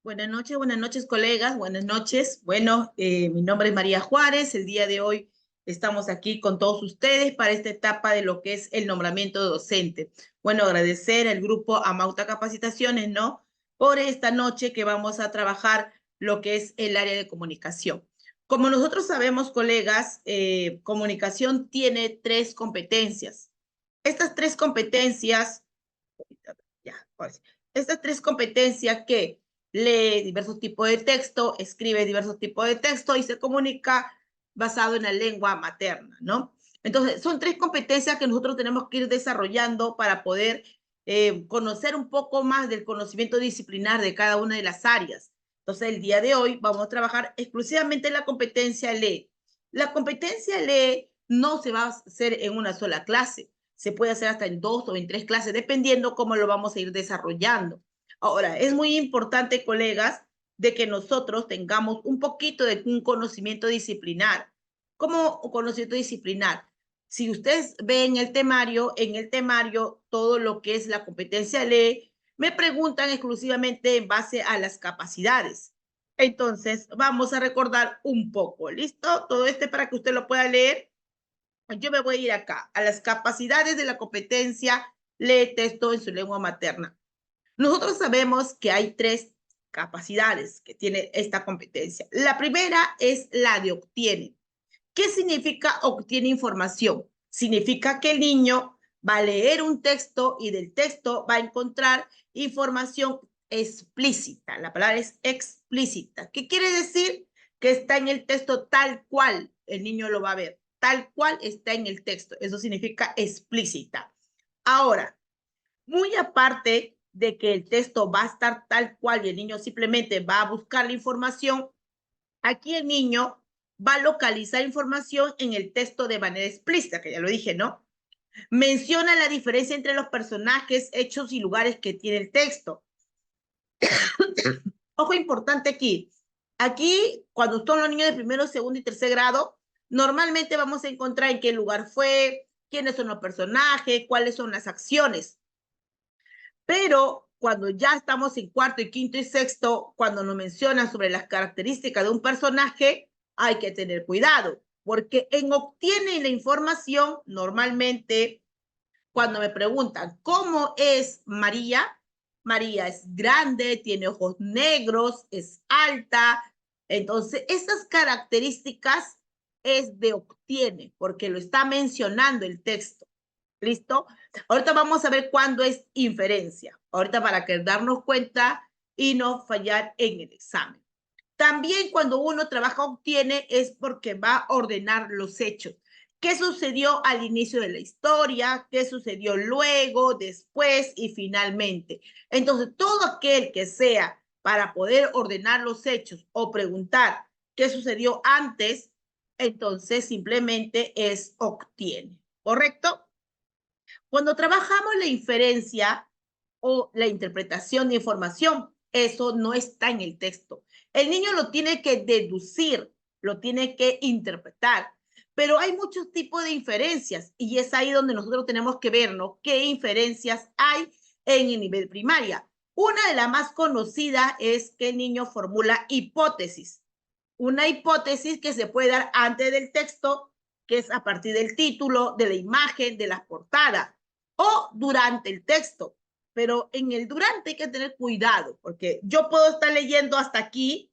Buenas noches, colegas, buenas noches. Bueno, mi nombre es María Juárez. El día de hoy estamos aquí con todos ustedes para esta etapa de lo que es el nombramiento de docente. Bueno, agradecer al grupo Amauta Capacitaciones, ¿no? Por esta noche que vamos a trabajar lo que es el área de comunicación. Como nosotros sabemos, colegas, comunicación tiene tres competencias. Estas tres competencias, ya, ahora sí. Estas tres competencias que lee diversos tipos de texto, escribe diversos tipos de texto y se comunica basado en la lengua materna, ¿no? Entonces, son tres competencias que nosotros tenemos que ir desarrollando para poder conocer un poco más del conocimiento disciplinar de cada una de las áreas. Entonces, el día de hoy vamos a trabajar exclusivamente en la competencia lee. La competencia lee no se va a hacer en una sola clase, se puede hacer hasta en 2 o en 3 clases, dependiendo cómo lo vamos a ir desarrollando. Ahora, es muy importante, colegas, de que nosotros tengamos un poquito de un conocimiento disciplinar. ¿Cómo conocimiento disciplinar? Si ustedes ven en el temario, todo lo que es la competencia lee, me preguntan exclusivamente en base a las capacidades. Entonces, vamos a recordar un poco, ¿listo? Todo este para que usted lo pueda leer. Yo me voy a ir acá, a las capacidades de la competencia, lee texto en su lengua materna. Nosotros sabemos que hay tres capacidades que tiene esta competencia. La primera es la de obtiene. ¿Qué significa obtiene información? Significa que el niño va a leer un texto y del texto va a encontrar información explícita. La palabra es explícita. ¿Qué quiere decir? Que está en el texto tal cual el niño lo va a ver. Tal cual está en el texto. Eso significa explícita. Ahora, muy aparte de que el texto va a estar tal cual y el niño simplemente va a buscar la información, aquí el niño va a localizar información en el texto de manera explícita, que ya lo dije, ¿no? Menciona la diferencia entre los personajes, hechos y lugares que tiene el texto. Ojo importante aquí. Aquí, cuando son los niños de primero, segundo y tercer grado, normalmente vamos a encontrar en qué lugar fue, quiénes son los personajes, cuáles son las acciones. Pero cuando ya estamos en cuarto y quinto y sexto, cuando nos mencionan sobre las características de un personaje, hay que tener cuidado, porque en obtiene la información, normalmente, cuando me preguntan cómo es María, María es grande, tiene ojos negros, es alta. Entonces, esas características es de obtiene, porque lo está mencionando el texto. ¿Listo? Ahorita vamos a ver cuándo es inferencia. Ahorita para que darnos cuenta y no fallar en el examen. También cuando uno trabaja obtiene es porque va a ordenar los hechos. ¿Qué sucedió al inicio de la historia? ¿Qué sucedió luego, después y finalmente? Entonces, todo aquel que sea para poder ordenar los hechos o preguntar qué sucedió antes, entonces simplemente es obtiene. ¿Correcto? Cuando trabajamos la inferencia o la interpretación de información, eso no está en el texto. El niño lo tiene que deducir, lo tiene que interpretar, pero hay muchos tipos de inferencias y es ahí donde nosotros tenemos que vernos qué inferencias hay en el nivel primaria. Una de las más conocidas es que el niño formula hipótesis. Una hipótesis que se puede dar antes del texto, que es a partir del título, de la imagen, de las portadas o durante el texto. Pero en el durante hay que tener cuidado, porque yo puedo estar leyendo hasta aquí,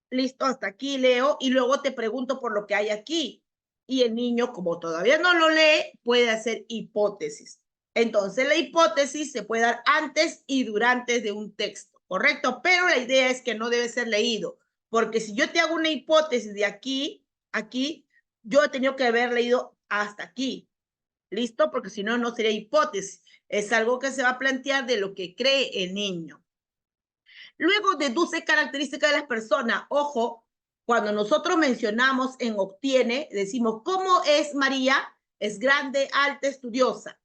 listo, hasta aquí leo, y luego te pregunto por lo que hay aquí. Y el niño, como todavía no lo lee, puede hacer hipótesis. Entonces, la hipótesis se puede dar antes y durante de un texto, ¿correcto? Pero la idea es que no debe ser leído, porque si yo te hago una hipótesis de aquí, aquí, yo he tenido que haber leído hasta aquí. ¿Listo? Porque si no, no sería hipótesis. Es algo que se va a plantear de lo que cree el niño. Luego deduce características de las personas. Ojo, cuando nosotros mencionamos en obtiene, decimos, ¿cómo es María? Es grande, alta, estudiosa.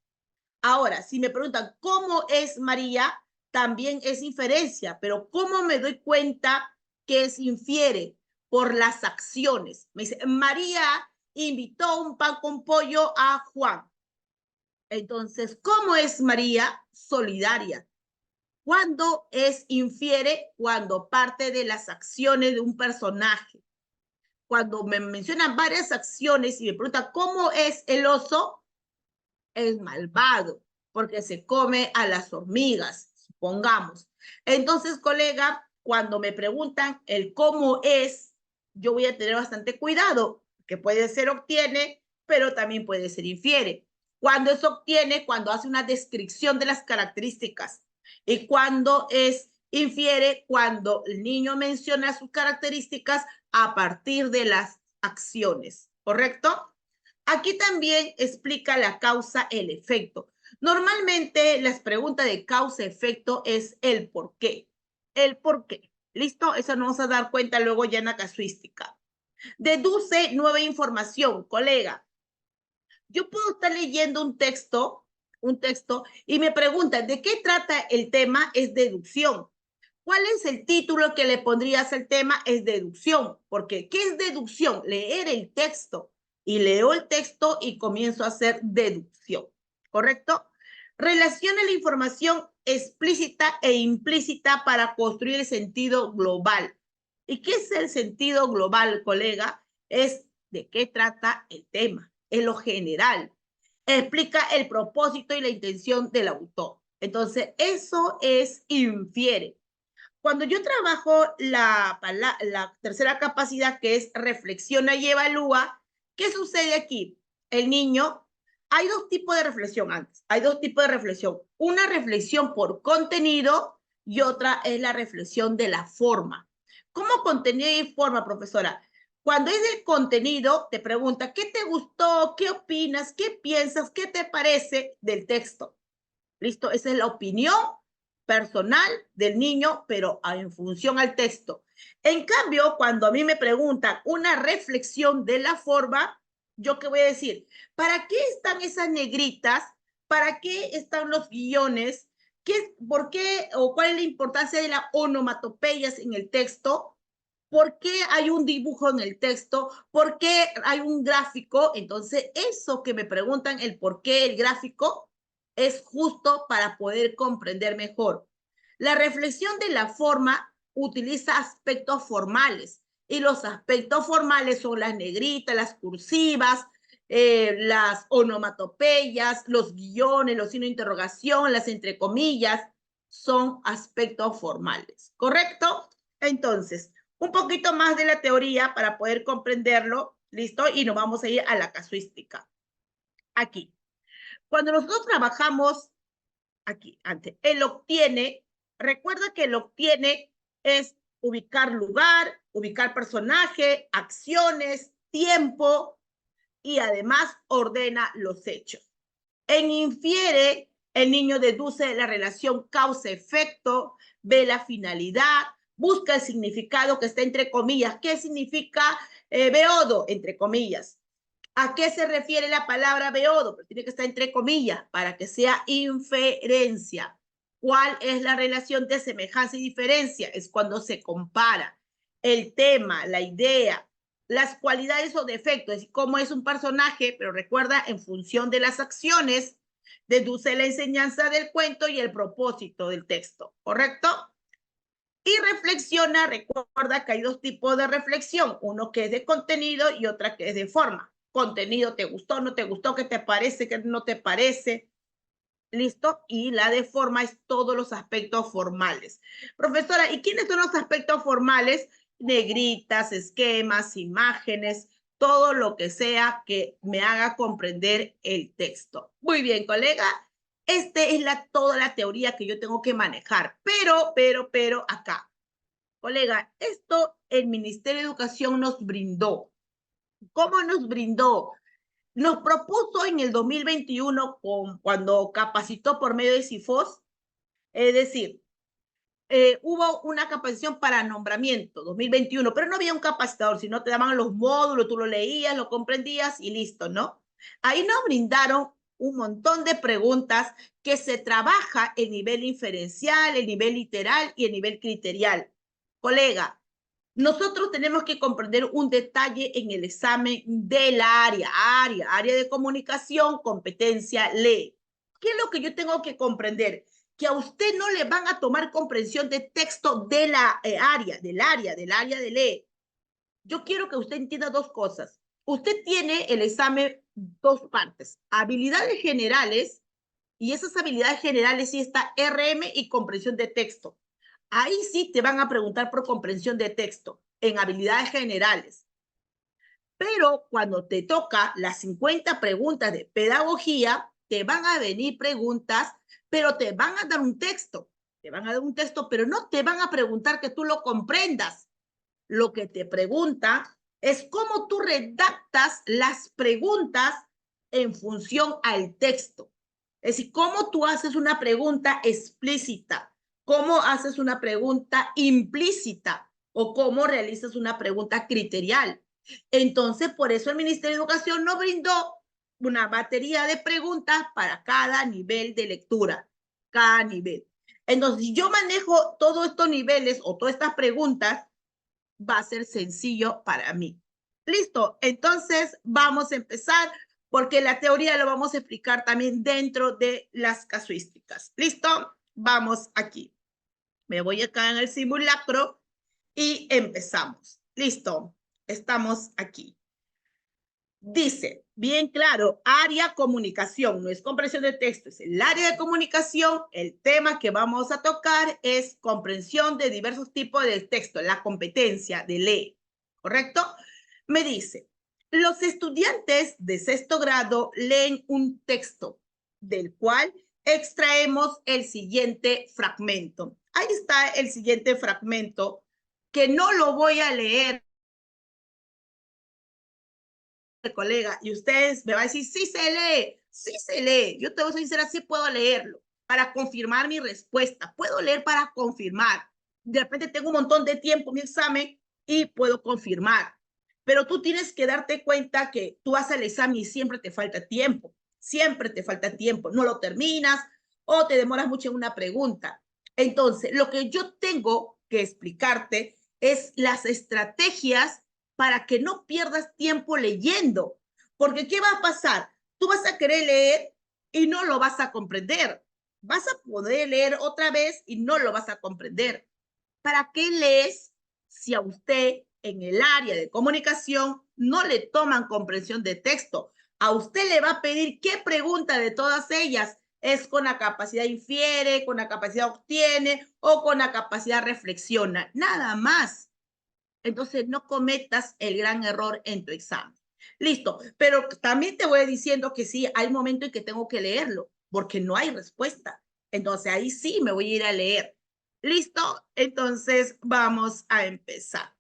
Ahora, si me preguntan, ¿cómo es María? También es inferencia, pero ¿cómo me doy cuenta que es infiere? Por las acciones. Me dice, María invitó un pan con pollo a Juan. Entonces, ¿cómo es María? Solidaria. ¿Cuándo es infiere? Cuando parte de las acciones de un personaje. Cuando me mencionan varias acciones y me preguntan cómo es el oso, es malvado, porque se come a las hormigas, supongamos. Entonces, colega, cuando me preguntan el cómo es, yo voy a tener bastante cuidado, que puede ser obtiene, pero también puede ser infiere. Cuando es obtiene, cuando hace una descripción de las características. Y cuando es infiere, cuando el niño menciona sus características a partir de las acciones, ¿correcto? Aquí también explica la causa, el efecto. Normalmente las preguntas de causa-efecto es el por qué. El por qué. ¿Listo? Eso nos vamos a dar cuenta luego ya en la casuística. Deduce nueva información, colega. Yo puedo estar leyendo un texto y me preguntan, ¿de qué trata el tema? Es deducción. ¿Cuál es el título que le pondrías al tema? Es deducción. Porque, ¿qué es deducción? Leer el texto. Y leo el texto y comienzo a hacer deducción. ¿Correcto? Relaciona la información explícita e implícita para construir el sentido global. ¿Y qué es el sentido global, colega? Es de qué trata el tema, en lo general. Explica el propósito y la intención del autor. Entonces, eso es infiere. Cuando yo trabajo la tercera capacidad, que es reflexiona y evalúa, ¿qué sucede aquí? El niño, hay dos tipos de reflexión antes, hay dos tipos de reflexión. Una reflexión por contenido y otra es la reflexión de la forma. ¿Cómo contenido y forma, profesora? Cuando es el contenido, te pregunta, ¿qué te gustó? ¿Qué opinas? ¿Qué piensas? ¿Qué te parece del texto? ¿Listo? Esa es la opinión personal del niño, pero en función al texto. En cambio, cuando a mí me preguntan una reflexión de la forma, ¿yo qué voy a decir? ¿Para qué están esas negritas? ¿Para qué están los guiones? ¿Por qué o cuál es la importancia de las onomatopeyas en el texto? ¿Por qué hay un dibujo en el texto? ¿Por qué hay un gráfico? Entonces, eso que me preguntan, el por qué el gráfico, es justo para poder comprender mejor. La reflexión de la forma utiliza aspectos formales y los aspectos formales son las negritas, las cursivas, las onomatopeyas, los guiones, los signos de interrogación, las entrecomillas, son aspectos formales, ¿correcto? Entonces, un poquito más de la teoría para poder comprenderlo, ¿listo? Y nos vamos a ir a la casuística. Aquí. Cuando nosotros trabajamos aquí, antes, el obtiene, recuerda que el obtiene es ubicar lugar, ubicar personaje, acciones, tiempo y además ordena los hechos. En infiere, el niño deduce la relación causa-efecto, ve la finalidad, busca el significado que está entre comillas. ¿Qué significa beodo? Entre comillas. ¿A qué se refiere la palabra beodo? Pero tiene que estar entre comillas para que sea inferencia. ¿Cuál es la relación de semejanza y diferencia? Es cuando se compara el tema, la idea, las cualidades o defectos, es decir, cómo es un personaje, pero recuerda, en función de las acciones, deduce la enseñanza del cuento y el propósito del texto, ¿correcto? Y reflexiona, recuerda que hay dos tipos de reflexión, uno que es de contenido y otra que es de forma. Contenido, ¿te gustó, no te gustó? ¿Qué te parece, qué no te parece? ¿Listo? Y la de forma es todos los aspectos formales. Profesora, ¿y quiénes son los aspectos formales? Negritas, esquemas, imágenes, todo lo que sea que me haga comprender el texto. Muy bien, colega. Esta es toda la teoría que yo tengo que manejar. Pero, acá, colega, esto el Ministerio de Educación nos brindó. ¿Cómo nos brindó? Nos propuso en el 2021, cuando capacitó por medio de CIFOS, es decir, hubo una capacitación para nombramiento 2021, pero no había un capacitador, sino te daban los módulos, tú lo leías, lo comprendías y listo, ¿no? Ahí nos brindaron un montón de preguntas que se trabaja el nivel inferencial, el nivel literal y el nivel criterial. Colega, nosotros tenemos que comprender un detalle en el examen de la área de comunicación, competencia, ley. ¿Qué es lo que yo tengo que comprender? que a usted no le van a tomar comprensión de texto de la del área de ley. Yo quiero que usted entienda dos cosas. Usted tiene el examen dos partes, habilidades generales, y esas habilidades generales sí está RM y comprensión de texto. Ahí sí te van a preguntar por comprensión de texto, en habilidades generales. Pero cuando te toca las 50 preguntas de pedagogía, te van a venir preguntas, pero te van a dar un texto. Te van a dar un texto, pero no te van a preguntar que tú lo comprendas. Lo que te pregunta es cómo tú redactas las preguntas en función al texto. Es decir, cómo tú haces una pregunta explícita, cómo haces una pregunta implícita o cómo realizas una pregunta criterial. Entonces, por eso el Ministerio de Educación nos brindó una batería de preguntas para cada nivel de lectura, cada nivel. Entonces, si yo manejo todos estos niveles o todas estas preguntas, va a ser sencillo para mí. Listo, entonces vamos a empezar porque la teoría lo vamos a explicar también dentro de las casuísticas. ¿Listo? Vamos aquí. Me voy acá en el simulacro y empezamos. Listo, estamos aquí. Dice, bien claro, área comunicación, no es comprensión de texto, es el área de comunicación. El tema que vamos a tocar es comprensión de diversos tipos de texto, la competencia de ley, ¿correcto? Me dice, los estudiantes de sexto grado leen un texto del cual extraemos el siguiente fragmento. Ahí está el siguiente fragmento que no lo voy a leer, colega, y ustedes me van a decir, sí se lee, sí se lee. Yo te voy a ser sincera, sí puedo leerlo para confirmar mi respuesta. Puedo leer para confirmar. De repente tengo un montón de tiempo en mi examen y puedo confirmar. Pero tú tienes que darte cuenta que tú vas al examen y siempre te falta tiempo. Siempre te falta tiempo. No lo terminas o te demoras mucho en una pregunta. Entonces, lo que yo tengo que explicarte es las estrategias para que no pierdas tiempo leyendo. Porque ¿qué va a pasar? Tú vas a querer leer y no lo vas a comprender. Vas a poder leer otra vez y no lo vas a comprender. ¿Para qué lees si a usted en el área de comunicación no le toman comprensión de texto? A usted le va a pedir qué pregunta de todas ellas es con la capacidad infiere, con la capacidad obtiene o con la capacidad reflexiona. Nada más. Entonces no cometas el gran error en tu examen. Listo, pero también te voy diciendo que sí, hay momentos en que tengo que leerlo, porque no hay respuesta. Entonces ahí sí me voy a ir a leer. ¿Listo? Entonces vamos a empezar.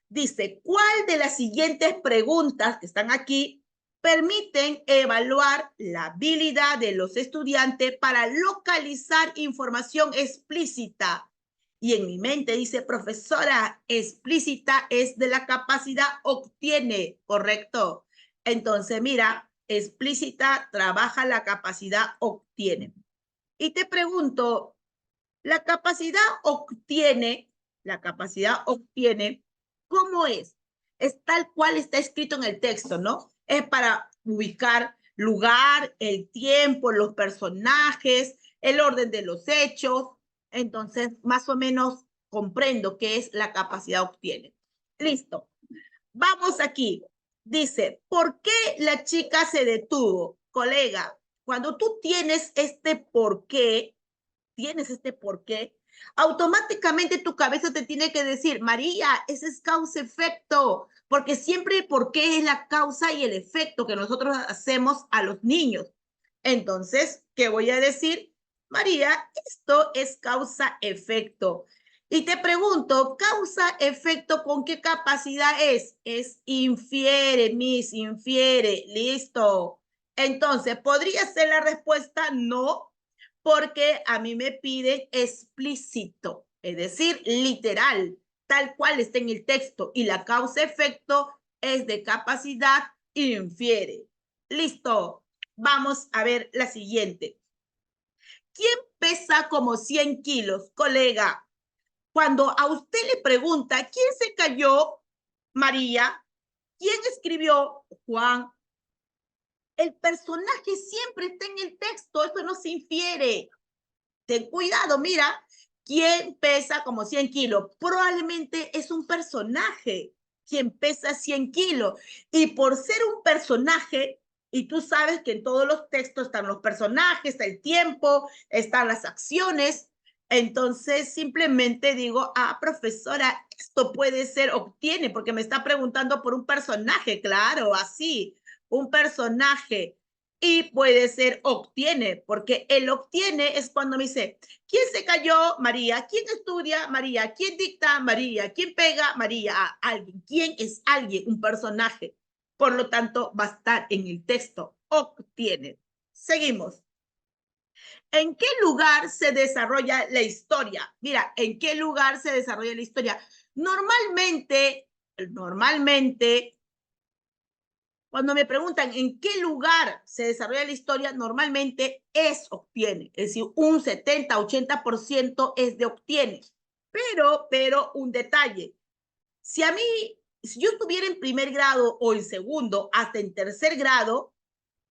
Dice, ¿cuál de las siguientes preguntas que están aquí permiten evaluar la habilidad de los estudiantes para localizar información explícita? Y en mi mente dice, profesora, explícita es de la capacidad obtiene, ¿correcto? Entonces, mira, explícita trabaja la capacidad obtiene. Y te pregunto, la capacidad obtiene, ¿cómo es? Es tal cual está escrito en el texto, ¿no? Es para ubicar lugar, el tiempo, los personajes, el orden de los hechos. Entonces, más o menos comprendo qué es la capacidad obtiene. Listo. Vamos aquí. Dice, ¿por qué la chica se detuvo? Colega, cuando tú tienes este por qué, automáticamente tu cabeza te tiene que decir, María, ese es causa-efecto, porque siempre el por qué es la causa y el efecto que nosotros hacemos a los niños. Entonces, ¿qué voy a decir? María, esto es causa-efecto. Y te pregunto, causa-efecto, ¿con qué capacidad es? Es infiere, Miss, infiere, listo. Entonces, ¿podría ser la respuesta? No, porque a mí me piden explícito, es decir, literal, tal cual está en el texto, y la causa-efecto es de capacidad infiere. Listo, vamos a ver la siguiente. ¿Quién pesa como 100 kilos, colega? Cuando a usted le pregunta, ¿quién se cayó? María. ¿Quién escribió? Juan. El personaje siempre está en el texto, eso no se infiere. Ten cuidado, mira, ¿quién pesa como 100 kilos? Probablemente es un personaje quien pesa 100 kilos. Y por ser un personaje, y tú sabes que en todos los textos están los personajes, está el tiempo, están las acciones, entonces simplemente digo, profesora, esto puede ser, obtiene, porque me está preguntando por un personaje, claro, así, un personaje. Y puede ser obtiene, porque el obtiene es cuando me dice, ¿quién se cayó? María. ¿Quién estudia? María. ¿Quién dicta? María. ¿Quién pega? María. Alguien. ¿Quién es alguien? Un personaje. Por lo tanto, va a estar en el texto. Obtiene. Seguimos. ¿En qué lugar se desarrolla la historia? Mira, ¿en qué lugar se desarrolla la historia? Normalmente, cuando me preguntan en qué lugar se desarrolla la historia, normalmente es obtiene. Es decir, un 70-80% es de obtiene. Pero un detalle. Si yo estuviera en primer grado o en segundo, hasta en tercer grado,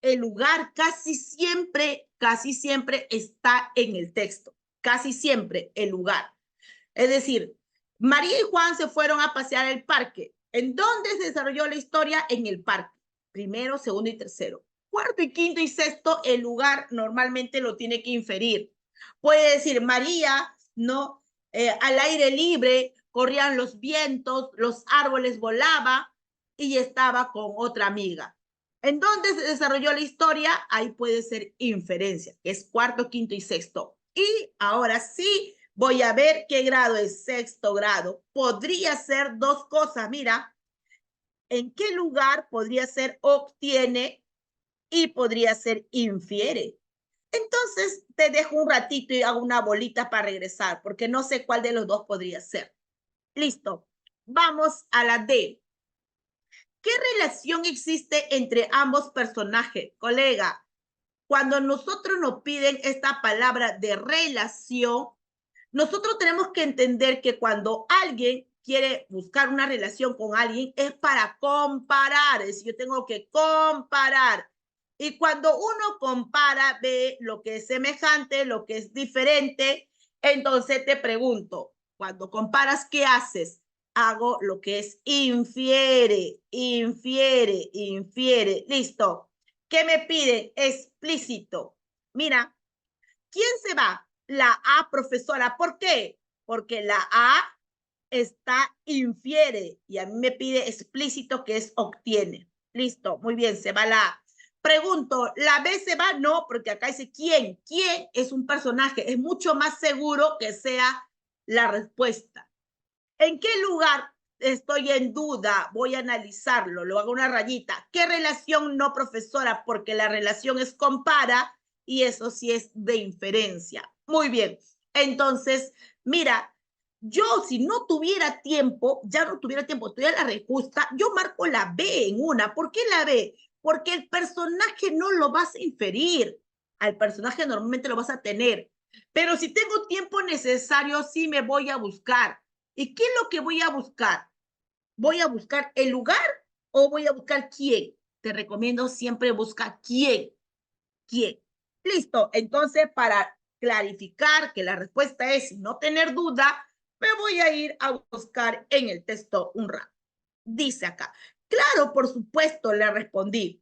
el lugar casi siempre está en el texto. Casi siempre el lugar. Es decir, María y Juan se fueron a pasear al parque. ¿En dónde se desarrolló la historia? En el parque. Primero, segundo y tercero. Cuarto y quinto y sexto, el lugar normalmente lo tiene que inferir. Puede decir María, ¿no? Al aire libre, corrían los vientos, los árboles volaban y estaba con otra amiga. ¿En dónde se desarrolló la historia? Ahí puede ser inferencia, que es cuarto, quinto y sexto. Y ahora sí, voy a ver qué grado es sexto grado. Podría ser dos cosas, mira, en qué lugar podría ser obtiene y podría ser infiere. Entonces te dejo un ratito y hago una bolita para regresar, porque no sé cuál de los dos podría ser. Listo. Vamos a la D. ¿Qué relación existe entre ambos personajes? Colega, cuando nosotros nos piden esta palabra de relación, nosotros tenemos que entender que cuando alguien quiere buscar una relación con alguien es para comparar, es decir, yo tengo que comparar. Y cuando uno compara, ve lo que es semejante, lo que es diferente, entonces te pregunto, cuando comparas, ¿qué haces? Hago lo que es infiere, infiere, infiere. Listo. ¿Qué me pide? Explícito. Mira, ¿quién se va? La A, profesora. ¿Por qué? Porque la A está infiere y a mí me pide explícito que es obtiene. Listo, muy bien, se va la A. Pregunto, ¿la B se va? No, porque acá dice ¿quién? ¿Quién es un personaje? Es mucho más seguro que sea la respuesta. ¿En qué lugar estoy en duda? Voy a analizarlo, lo hago una rayita. ¿Qué relación no, profesora? Porque la relación es compara y eso sí es de inferencia. Muy bien. Entonces, mira, yo si no tuviera tiempo, ya no tuviera tiempo, tuviera la respuesta, yo marco la B en una. ¿Por qué la B? Porque el personaje no lo vas a inferir. Al personaje normalmente lo vas a tener. Pero si tengo tiempo necesario, sí me voy a buscar. ¿Y qué es lo que voy a buscar? ¿Voy a buscar el lugar o voy a buscar quién? Te recomiendo siempre buscar quién. ¿Quién? Listo. Entonces, para clarificar que la respuesta es no tener duda, me voy a ir a buscar en el texto un rato. Dice acá. Claro, por supuesto, le respondí.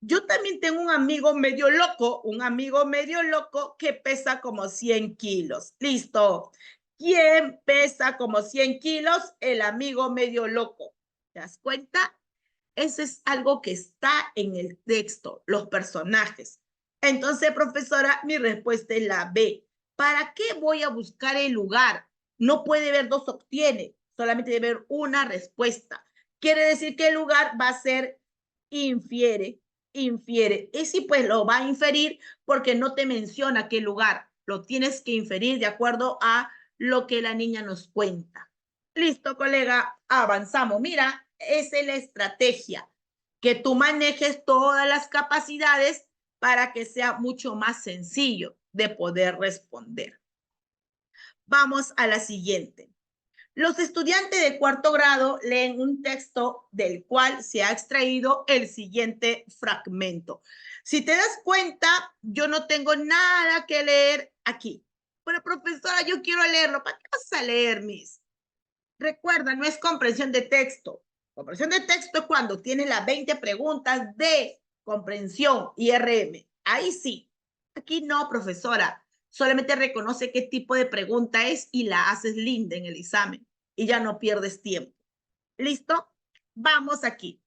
Yo también tengo un amigo medio loco que pesa como 100 kilos. Listo. ¿Quién pesa como 100 kilos? El amigo medio loco. ¿Te das cuenta? Eso es algo que está en el texto, los personajes. Entonces, profesora, mi respuesta es la B. ¿Para qué voy a buscar el lugar? No puede haber dos obtiene, solamente debe haber una respuesta. Quiere decir que el lugar va a ser infiere, infiere. Y si pues lo va a inferir porque no te menciona qué lugar. Lo tienes que inferir de acuerdo a lo que la niña nos cuenta. Listo, colega, avanzamos. Mira, esa es la estrategia, que tú manejes todas las capacidades para que sea mucho más sencillo de poder responder. Vamos a la siguiente. Los estudiantes de cuarto grado leen un texto del cual se ha extraído el siguiente fragmento. Si te das cuenta, yo no tengo nada que leer aquí. Pero profesora, yo quiero leerlo. ¿Para qué vas a leer, Miss? Recuerda, no es comprensión de texto. Comprensión de texto es cuando tienes las 20 preguntas de comprensión IRM. Ahí sí. Aquí no, profesora. Solamente reconoce qué tipo de pregunta es y la haces linda en el examen. Y ya no pierdes tiempo. ¿Listo? Vamos aquí.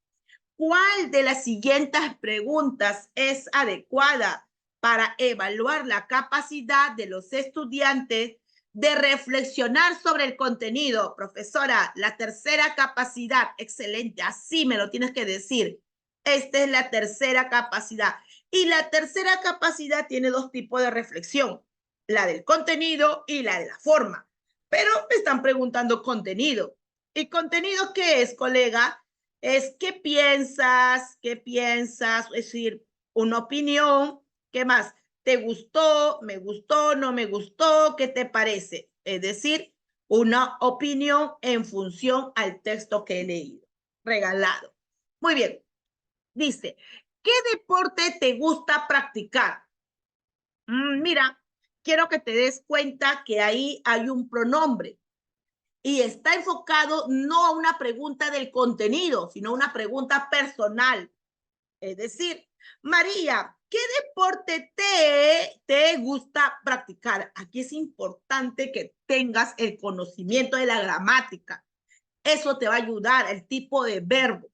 ¿Cuál de las siguientes preguntas es adecuada para evaluar la capacidad de los estudiantes de reflexionar sobre el contenido? Profesora, la tercera capacidad, excelente, así me lo tienes que decir. Esta es la tercera capacidad. Y la tercera capacidad tiene dos tipos de reflexión, la del contenido y la de la forma. Pero me están preguntando contenido. ¿Y contenido qué es, colega? Es qué piensas, es decir, una opinión, ¿qué más? ¿Te gustó, me gustó, no me gustó, qué te parece? Es decir, una opinión en función al texto que he leído, regalado. Muy bien, dice, ¿qué deporte te gusta practicar? Mira, quiero que te des cuenta que ahí hay un pronombre y está enfocado no a una pregunta del contenido, sino a una pregunta personal. Es decir, María, ¿qué deporte te gusta practicar? Aquí es importante que tengas el conocimiento de la gramática. Eso te va a ayudar, el tipo de verbo.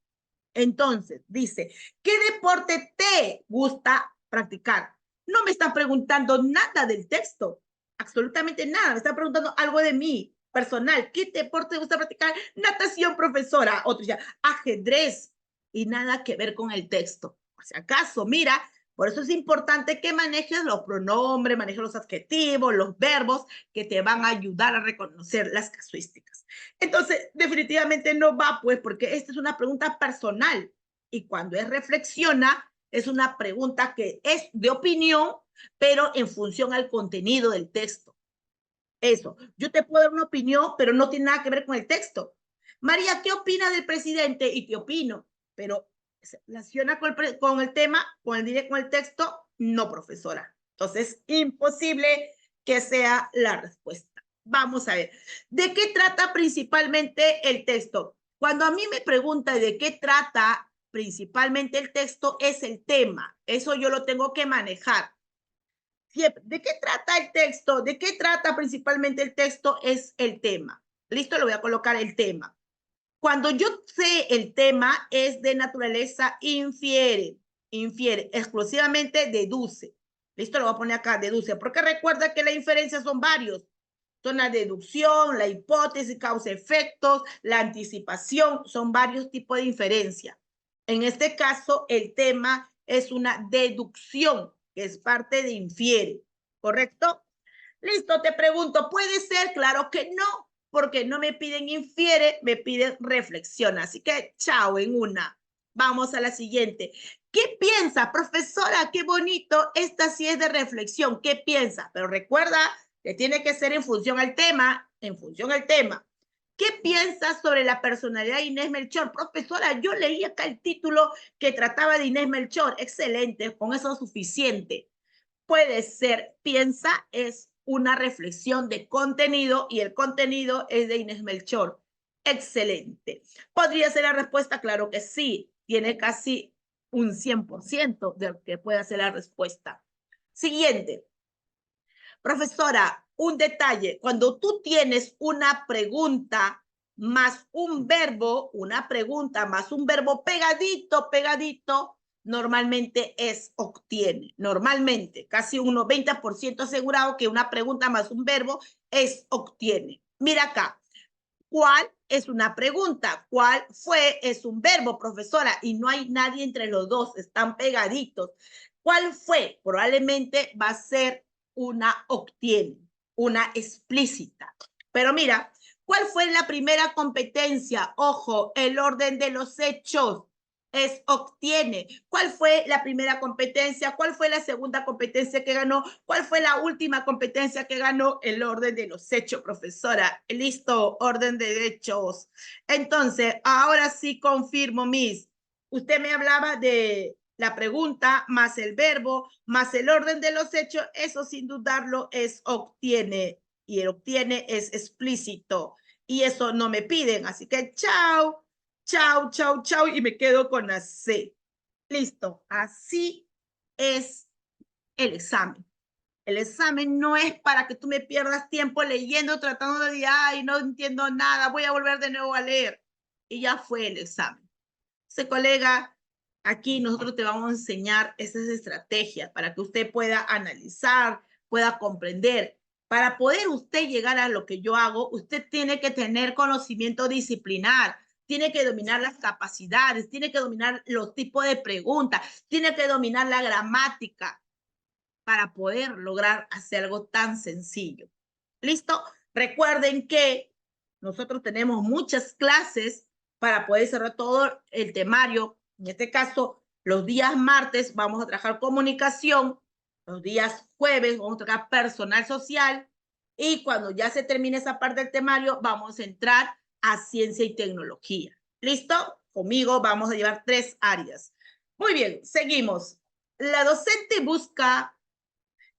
Entonces, dice, ¿qué deporte te gusta practicar? No me está preguntando nada del texto, absolutamente nada. Me está preguntando algo de mí, personal. ¿Qué deporte te gusta practicar? Natación, profesora. Otro ya, ajedrez. Y nada que ver con el texto. Por si acaso, mira, por eso es importante que manejes los pronombres, manejes los adjetivos, los verbos que te van a ayudar a reconocer las casuísticas. Entonces, definitivamente no va, pues, porque esta es una pregunta personal y cuando es reflexiona, es una pregunta que es de opinión, pero en función al contenido del texto. Eso, yo te puedo dar una opinión, pero no tiene nada que ver con el texto. María, ¿qué opina del presidente? Y te opino, pero ¿se relaciona con el tema, con el texto? No, profesora. Entonces, imposible que sea la respuesta. Vamos a ver, ¿de qué trata principalmente el texto? Cuando a mí me preguntan de qué trata principalmente el texto, es el tema. Eso yo lo tengo que manejar. ¿De qué trata el texto? ¿De qué trata principalmente el texto? Es el tema. Listo, le voy a colocar el tema. Cuando yo sé el tema es de naturaleza infiere, exclusivamente deduce. Listo, lo voy a poner acá, deduce, porque recuerda que la inferencia son varios. Son la deducción, la hipótesis, causa-efectos, la anticipación, son varios tipos de inferencia. En este caso, el tema es una deducción, que es parte de infiere, ¿correcto? Listo, te pregunto, ¿puede ser? Claro que no, porque no me piden infiere, me piden reflexión. Así que chao en una. Vamos a la siguiente. ¿Qué piensa, profesora? Qué bonito. Esta sí es de reflexión. ¿Qué piensa? Pero recuerda que tiene que ser en función al tema, en función al tema. ¿Qué piensas sobre la personalidad de Inés Melchor? Profesora, yo leí acá el título que trataba de Inés Melchor. Excelente, con eso es suficiente. Puede ser, piensa, es una reflexión de contenido y el contenido es de Inés Melchor. Excelente. ¿Podría ser la respuesta? Claro que sí. Tiene casi un 100% de que pueda ser la respuesta. Siguiente. Profesora, un detalle. Cuando tú tienes una pregunta más un verbo, una pregunta más un verbo pegadito, pegadito, normalmente es obtiene. Normalmente, casi un 90% asegurado que una pregunta más un verbo es obtiene. Mira acá. ¿Cuál es una pregunta? ¿Cuál fue? Es un verbo, profesora, y no hay nadie entre los dos, están pegaditos. ¿Cuál fue? Probablemente va a ser una obtiene, una explícita. Pero mira, ¿cuál fue la primera competencia? Ojo, el orden de los hechos. es obtiene. ¿Cuál fue la primera competencia? ¿Cuál fue la segunda competencia que ganó? ¿Cuál fue la última competencia que ganó? El orden de los hechos, profesora. Listo, orden de hechos. Entonces, ahora sí confirmo, Miss. Usted me hablaba de la pregunta, más el verbo, más el orden de los hechos. Eso sin dudarlo es obtiene. Y el obtiene es explícito. Y eso no me piden. Así que chao. Chau, chau, chau, y me quedo con la C. Listo, así es el examen. El examen no es para que tú me pierdas tiempo leyendo, tratando de decir, ay, no entiendo nada, voy a volver de nuevo a leer. Y ya fue el examen. Ese colega, aquí nosotros te vamos a enseñar esas estrategias para que usted pueda analizar, pueda comprender. Para poder usted llegar a lo que yo hago, usted tiene que tener conocimiento disciplinar, tiene que dominar las capacidades, tiene que dominar los tipos de preguntas, tiene que dominar la gramática para poder lograr hacer algo tan sencillo. ¿Listo? Recuerden que nosotros tenemos muchas clases para poder cerrar todo el temario. En este caso, los días martes vamos a trabajar comunicación, los días jueves vamos a trabajar personal social y cuando ya se termine esa parte del temario vamos a entrar a ciencia y tecnología. ¿Listo? Conmigo vamos a llevar 3 áreas. Muy bien, seguimos. La docente busca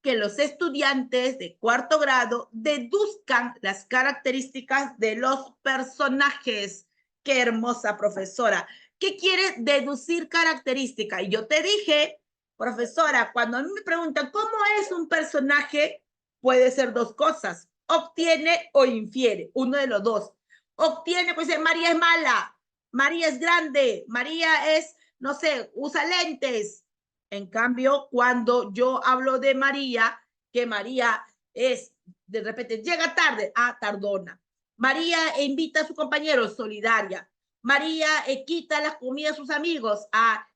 que los estudiantes de cuarto grado deduzcan las características de los personajes. Qué hermosa profesora. ¿Qué quiere deducir características? Y yo te dije, profesora, cuando a mí me preguntan cómo es un personaje, puede ser 2 cosas, obtiene o infiere, uno de los dos. Obtiene, pues María es mala, María es grande, María es, no sé, usa lentes. En cambio, cuando yo hablo de María, que María es, de repente, llega tarde, tardona. María invita a su compañero, solidaria. María quita las comidas a sus amigos,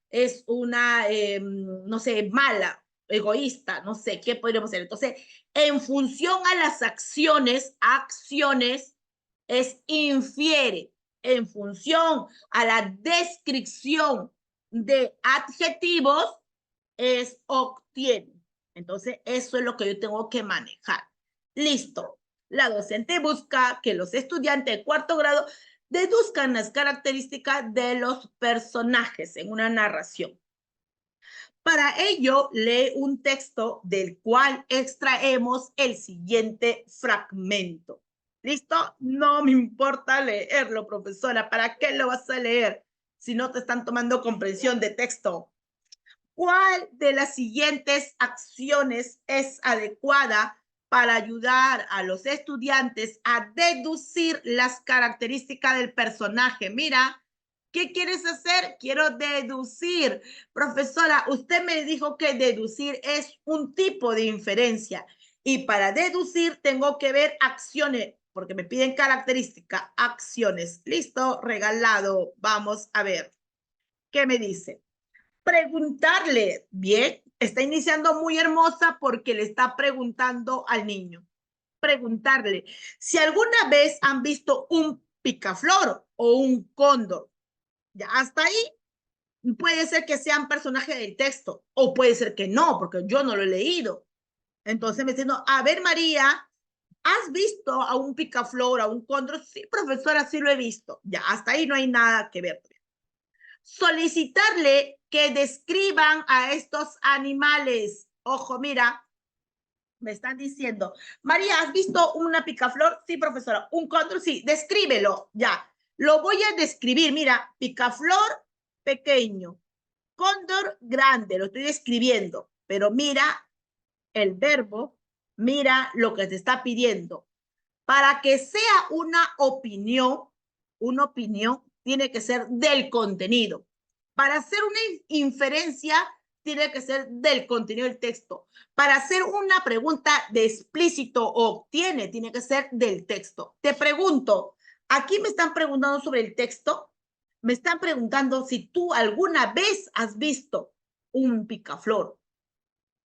es una, no sé, mala, egoísta, no sé, ¿qué podríamos hacer? Entonces, en función a las acciones es infiere. En función a la descripción de adjetivos, es obtiene. Entonces, eso es lo que yo tengo que manejar. Listo. La docente busca que los estudiantes de cuarto grado deduzcan las características de los personajes en una narración. Para ello, lee un texto del cual extraemos el siguiente fragmento. ¿Listo? No me importa leerlo, profesora. ¿Para qué lo vas a leer si no te están tomando comprensión de texto? ¿Cuál de las siguientes acciones es adecuada para ayudar a los estudiantes a deducir las características del personaje? Mira, ¿qué quieres hacer? Quiero deducir. Profesora, usted me dijo que deducir es un tipo de inferencia. Y para deducir tengo que ver acciones, porque me piden características, acciones. Listo, regalado. Vamos a ver. ¿Qué me dice? Preguntarle, bien, está iniciando muy hermosa porque le está preguntando al niño. Preguntarle si alguna vez han visto un picaflor o un cóndor. Ya hasta ahí puede ser que sean personajes del texto o puede ser que no, porque yo no lo he leído. Entonces me diciendo, a ver, María, ¿has visto a un picaflor, a un cóndor? Sí, profesora, sí lo he visto. Ya hasta ahí no hay nada que ver. Solicitarle que describan a estos animales. Ojo, mira, me están diciendo, María, ¿has visto una picaflor? Sí, profesora. ¿Un cóndor? Sí, descríbelo. Ya, lo voy a describir. Mira, picaflor pequeño, cóndor grande, lo estoy describiendo. Pero mira el verbo, mira lo que te está pidiendo. Para que sea una opinión tiene que ser del contenido. Para hacer una inferencia, tiene que ser del contenido del texto. Para hacer una pregunta de explícito o obtiene, tiene que ser del texto. Te pregunto, aquí me están preguntando sobre el texto. Me están preguntando si tú alguna vez has visto un picaflor.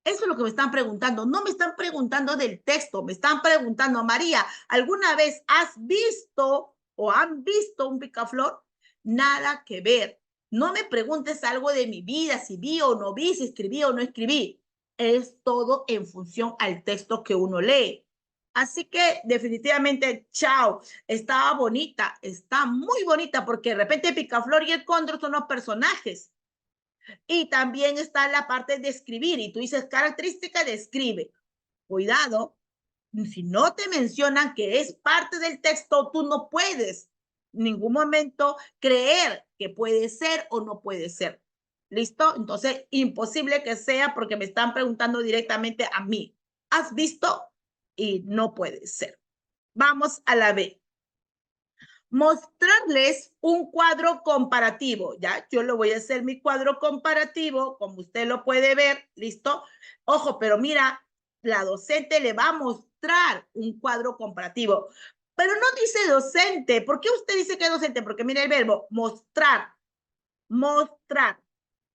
Eso es lo que me están preguntando. No me están preguntando del texto, me están preguntando, María, ¿alguna vez has visto o han visto un picaflor? Nada que ver. No me preguntes algo de mi vida, si vi o no vi, si escribí o no escribí. Es todo en función al texto que uno lee. Así que definitivamente, chao, estaba bonita, está muy bonita porque de repente Picaflor y el Cóndor son los personajes. Y también está la parte de escribir y tú dices característica de escribe. Cuidado, si no te mencionan que es parte del texto, tú no puedes en ningún momento creer que puede ser o no puede ser. ¿Listo? Entonces, imposible que sea porque me están preguntando directamente a mí. ¿Has visto? Y no puede ser. Vamos a la B. Mostrarles un cuadro comparativo, ¿ya? Yo lo voy a hacer mi cuadro comparativo, como usted lo puede ver, ¿listo? Ojo, pero mira, la docente le va a mostrar un cuadro comparativo, pero no dice docente. ¿Por qué usted dice que es docente? Porque mira el verbo, mostrar, mostrar.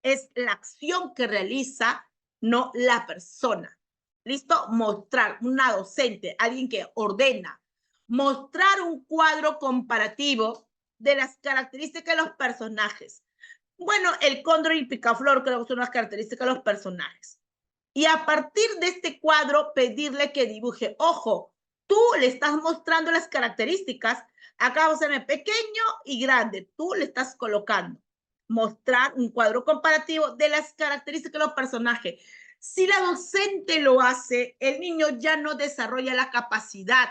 Es la acción que realiza, no la persona. ¿Listo? Mostrar, una docente, alguien que ordena. Mostrar un cuadro comparativo de las características de los personajes. Bueno, el cóndor y el picaflor creo que son las características de los personajes. Y a partir de este cuadro, pedirle que dibuje. Ojo, tú le estás mostrando las características. Acá vamos a ver pequeño y grande. Tú le estás colocando. Mostrar un cuadro comparativo de las características de los personajes. Si la docente lo hace, el niño ya no desarrolla la capacidad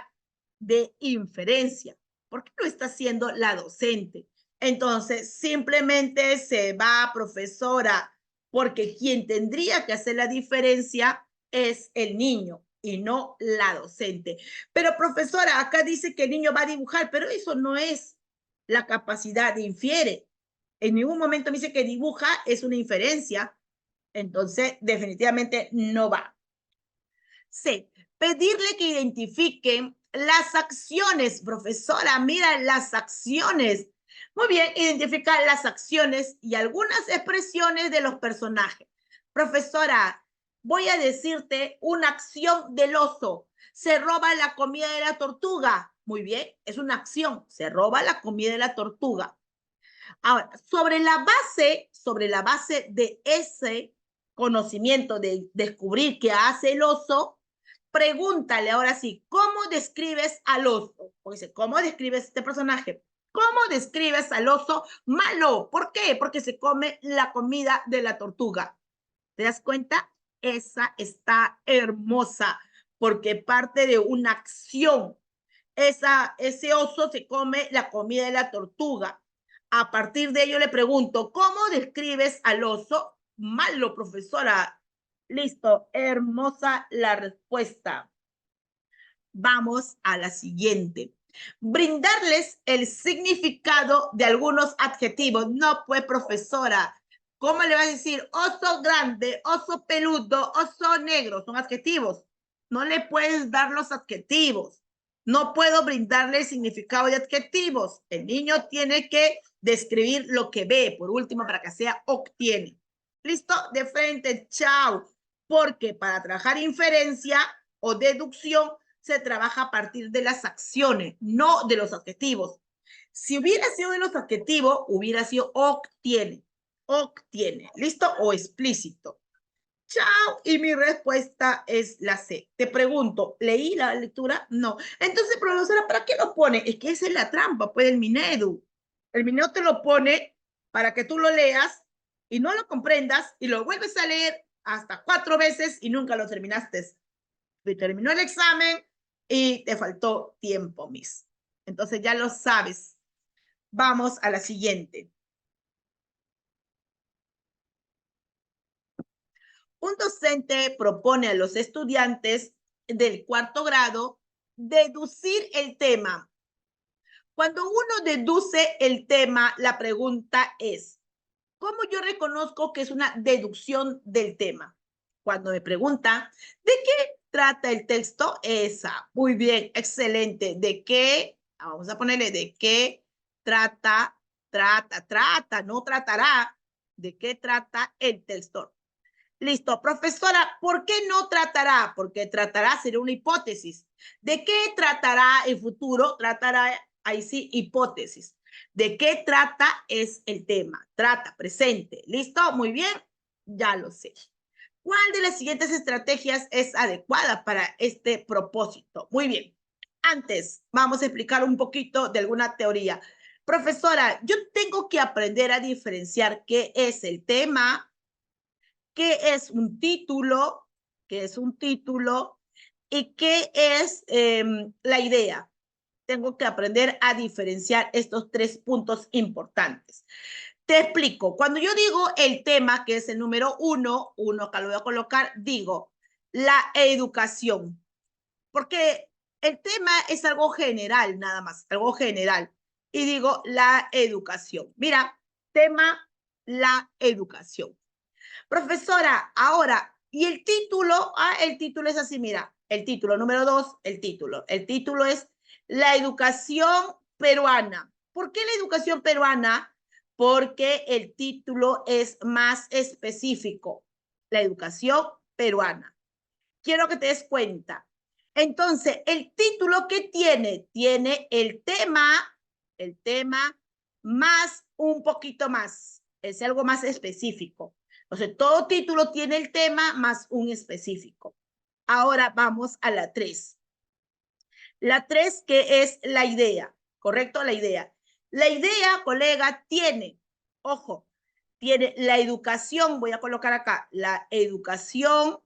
de inferencia. ¿Por qué lo está haciendo la docente? Entonces, simplemente se va, profesora, porque quien tendría que hacer la diferencia es el niño y no la docente. Pero profesora, acá dice que el niño va a dibujar, pero eso no es la capacidad de infiere. En ningún momento me dice que dibuja, es una inferencia. Entonces, definitivamente no va. C. Pedirle que identifiquen las acciones. Profesora, mira las acciones. Muy bien, identificar las acciones y algunas expresiones de los personajes. Profesora, voy a decirte una acción del oso. Se roba la comida de la tortuga. Muy bien, es una acción. Se roba la comida de la tortuga. Ahora, sobre la base de ese conocimiento de descubrir qué hace el oso, pregúntale ahora sí, ¿cómo describes al oso? Porque dice, ¿cómo describes este personaje? ¿Cómo describes al oso malo? ¿Por qué? Porque se come la comida de la tortuga. ¿Te das cuenta? Esa está hermosa porque parte de una acción. Ese oso se come la comida de la tortuga. A partir de ello le pregunto, ¿cómo describes al oso? Malo, profesora. Listo, hermosa la respuesta. Vamos a la siguiente. Brindarles el significado de algunos adjetivos. No, pues, profesora, ¿cómo le vas a decir oso grande, oso peludo, oso negro? Son adjetivos. No le puedes dar los adjetivos. No puedo brindarle el significado de adjetivos. El niño tiene que describir lo que ve, por último, para que sea obtiene. ¿Listo? De frente, chao. Porque para trabajar inferencia o deducción, se trabaja a partir de las acciones, no de los adjetivos. Si hubiera sido de los adjetivos, hubiera sido obtiene, obtiene, ¿listo? O explícito. Chao, y mi respuesta es la C. Te pregunto, ¿leí la lectura? No. Entonces, profesora, ¿para qué lo pone? Es que esa es la trampa, pues, el Minedu. El Minedu te lo pone para que tú lo leas y no lo comprendas y lo vuelves a leer hasta 4 veces y nunca lo terminaste. Terminó el examen y te faltó tiempo, Miss. Entonces ya lo sabes. Vamos a la siguiente. Un docente propone a los estudiantes del 4º grado deducir el tema. Cuando uno deduce el tema, la pregunta es, ¿cómo yo reconozco que es una deducción del tema? Cuando me pregunta, ¿de qué trata el texto? Esa. Muy bien, excelente. ¿De qué? Vamos a ponerle de qué trata, no tratará. ¿De qué trata el texto? Listo, profesora, ¿por qué no tratará? Porque tratará sería una hipótesis. ¿De qué tratará el futuro? Tratará, ahí sí, hipótesis. ¿De qué trata? Es el tema. Trata, presente. ¿Listo? Muy bien. Ya lo sé. ¿Cuál de las siguientes estrategias es adecuada para este propósito? Muy bien. Antes, vamos a explicar un poquito de alguna teoría. Profesora, yo tengo que aprender a diferenciar qué es el tema, qué es un título, y qué es la idea. Tengo que aprender a diferenciar estos 3 puntos importantes. Te explico. Cuando yo digo el tema, que es el número 1, acá lo voy a colocar, digo la educación. Porque el tema es algo general, nada más, algo general. Y digo la educación. Mira, tema, la educación. Profesora, ahora, ¿y el título? El título es así, mira, el título, número 2, el título. El título es la educación peruana. ¿Por qué la educación peruana? Porque el título es más específico. La educación peruana. Quiero que te des cuenta. Entonces, el título que tiene el tema más un poquito más. Es algo más específico. Entonces, todo título tiene el tema más un específico. Ahora vamos a la 3. La 3, que es la idea, ¿correcto? La idea. La idea, colega, tiene, ojo, tiene la educación, voy a colocar acá, la educación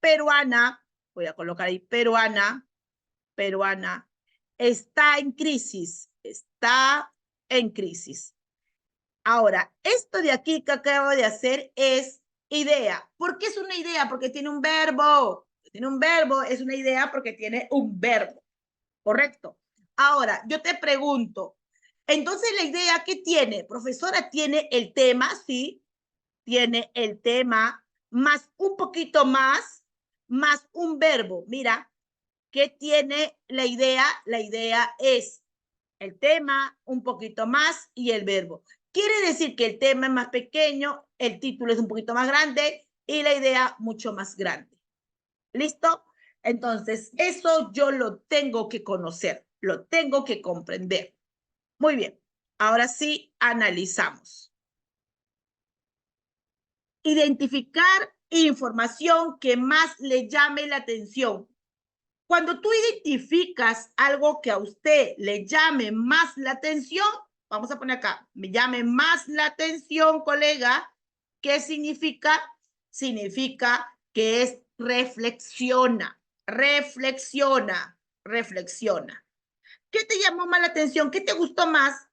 peruana, voy a colocar ahí peruana, está en crisis, Ahora, esto de aquí que acabo de hacer es idea. ¿Por qué es una idea? Porque tiene un verbo. Es una idea porque tiene un verbo. ¿Correcto? Ahora, yo te pregunto, entonces la idea que tiene, profesora, tiene el tema, sí, tiene el tema, más un poquito más un verbo. Mira, ¿qué tiene la idea? La idea es el tema, un poquito más y el verbo. Quiere decir que el tema es más pequeño, el título es un poquito más grande y la idea mucho más grande. ¿Listo? Entonces, eso yo lo tengo que conocer, lo tengo que comprender. Muy bien, ahora sí, analizamos. Identificar información que más le llame la atención. Cuando tú identificas algo que a usted le llame más la atención, vamos a poner acá, me llame más la atención, colega, ¿qué significa? Significa que es reflexiona. ¿Qué te llamó más la atención? ¿Qué te gustó más?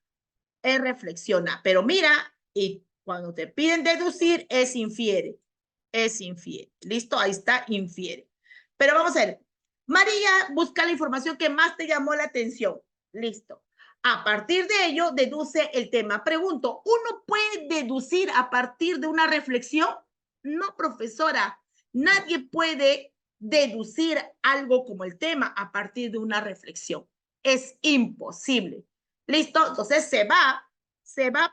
Reflexiona. Pero mira, y cuando te piden deducir, es infiere. ¿Listo? Ahí está, infiere. Pero vamos a ver. María, busca la información que más te llamó la atención. Listo. A partir de ello, deduce el tema. Pregunto, ¿uno puede deducir a partir de una reflexión? No, profesora. Nadie puede deducir algo como el tema a partir de una reflexión. Es imposible. ¿Listo? Entonces se va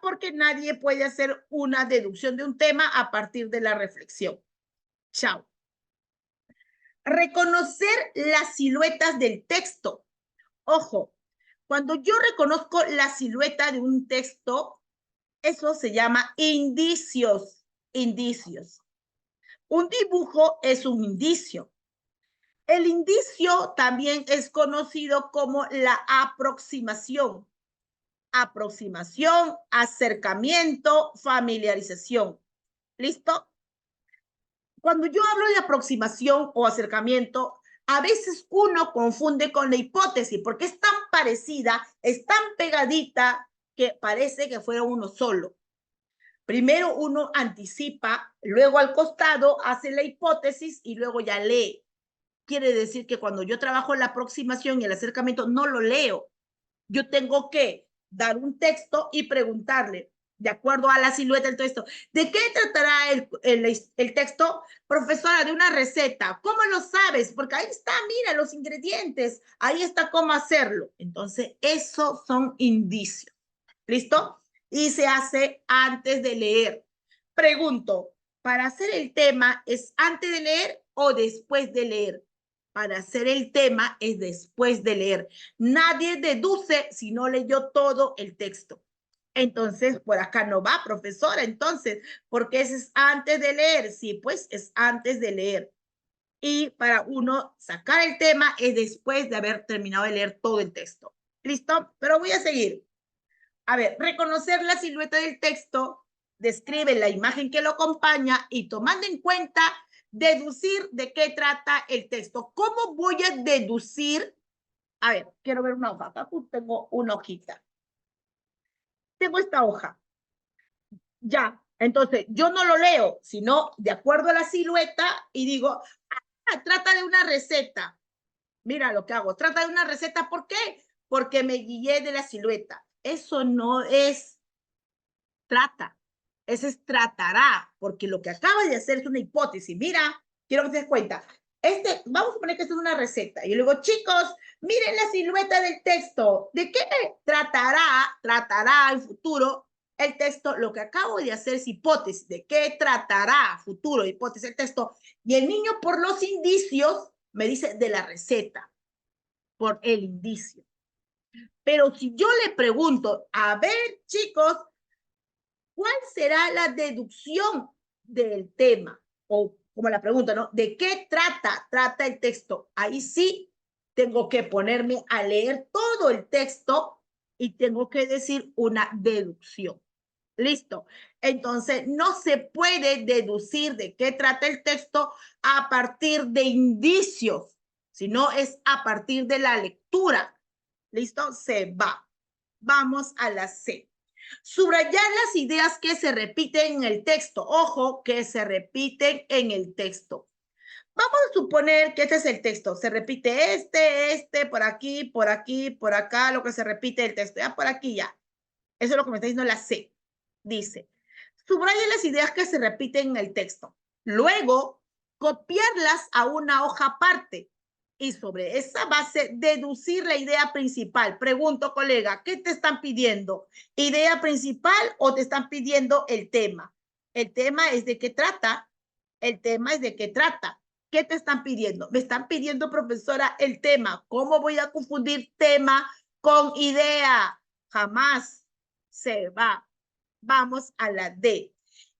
porque nadie puede hacer una deducción de un tema a partir de la reflexión. Chao. Reconocer las siluetas del texto. Ojo, cuando yo reconozco la silueta de un texto, eso se llama indicios. Un dibujo es un indicio. El indicio también es conocido como la aproximación. Acercamiento, familiarización. ¿Listo? Cuando yo hablo de aproximación o acercamiento, a veces uno confunde con la hipótesis porque es tan parecida, es tan pegadita que parece que fuera uno solo. Primero uno anticipa, luego al costado hace la hipótesis y luego ya lee. Quiere decir que cuando yo trabajo la aproximación y el acercamiento, no lo leo. Yo tengo que dar un texto y preguntarle, de acuerdo a la silueta del texto, ¿de qué tratará el texto? Profesora, de una receta. ¿Cómo lo sabes? Porque ahí está, mira, los ingredientes, ahí está cómo hacerlo. Entonces, esos son indicios. ¿Listo? Y se hace antes de leer. Pregunto, ¿para hacer el tema es antes de leer o después de leer? para hacer el tema es después de leer. Nadie deduce si no leyó todo el texto. Entonces, por acá no va, profesora. Entonces, porque ese es antes de leer. Sí, pues es antes de leer. Y para uno sacar el tema es después de haber terminado de leer todo el texto. ¿Listo? Pero voy a seguir. A ver, reconocer la silueta del texto, describe la imagen que lo acompaña y tomando en cuenta, deducir de qué trata el texto. ¿Cómo voy a deducir? A ver, quiero ver una hoja. Acá tengo una hojita. Tengo esta hoja. Ya, entonces yo no lo leo, sino de acuerdo a la silueta y digo, trata de una receta. Mira lo que hago, trata de una receta. ¿Por qué? Porque me guié de la silueta. Eso no es trata, ese es tratará, porque lo que acaba de hacer es una hipótesis. Mira, quiero que te des cuenta. Vamos a suponer que esto es una receta. Y luego, chicos, miren la silueta del texto. ¿De qué tratará en futuro el texto? Lo que acabo de hacer es hipótesis. ¿De qué tratará futuro? Hipótesis el texto. Y el niño, por los indicios, me dice de la receta, por el indicio. Pero si yo le pregunto, a ver, chicos, ¿cuál será la deducción del tema? O como la pregunta, ¿no? ¿De qué trata el texto? Ahí sí tengo que ponerme a leer todo el texto y tengo que decir una deducción. Listo. Entonces, no se puede deducir de qué trata el texto a partir de indicios, sino es a partir de la lectura. ¿Listo? Se va. Vamos a la C. Subrayar las ideas que se repiten en el texto. Ojo, que se repiten en el texto. Vamos a suponer que este es el texto. Se repite por aquí, por acá, lo que se repite el texto. Ya por aquí ya. Eso es lo que me está diciendo la C. Dice, subraya las ideas que se repiten en el texto. Luego, copiarlas a una hoja aparte y sobre esa base deducir la idea principal. Pregunto, colega, ¿qué te están pidiendo? ¿Idea principal o te están pidiendo el tema? El tema es de qué trata. El tema es de qué trata. ¿Qué te están pidiendo? Me están pidiendo, profesora, el tema. ¿Cómo voy a confundir tema con idea? Jamás se va. Vamos a la D.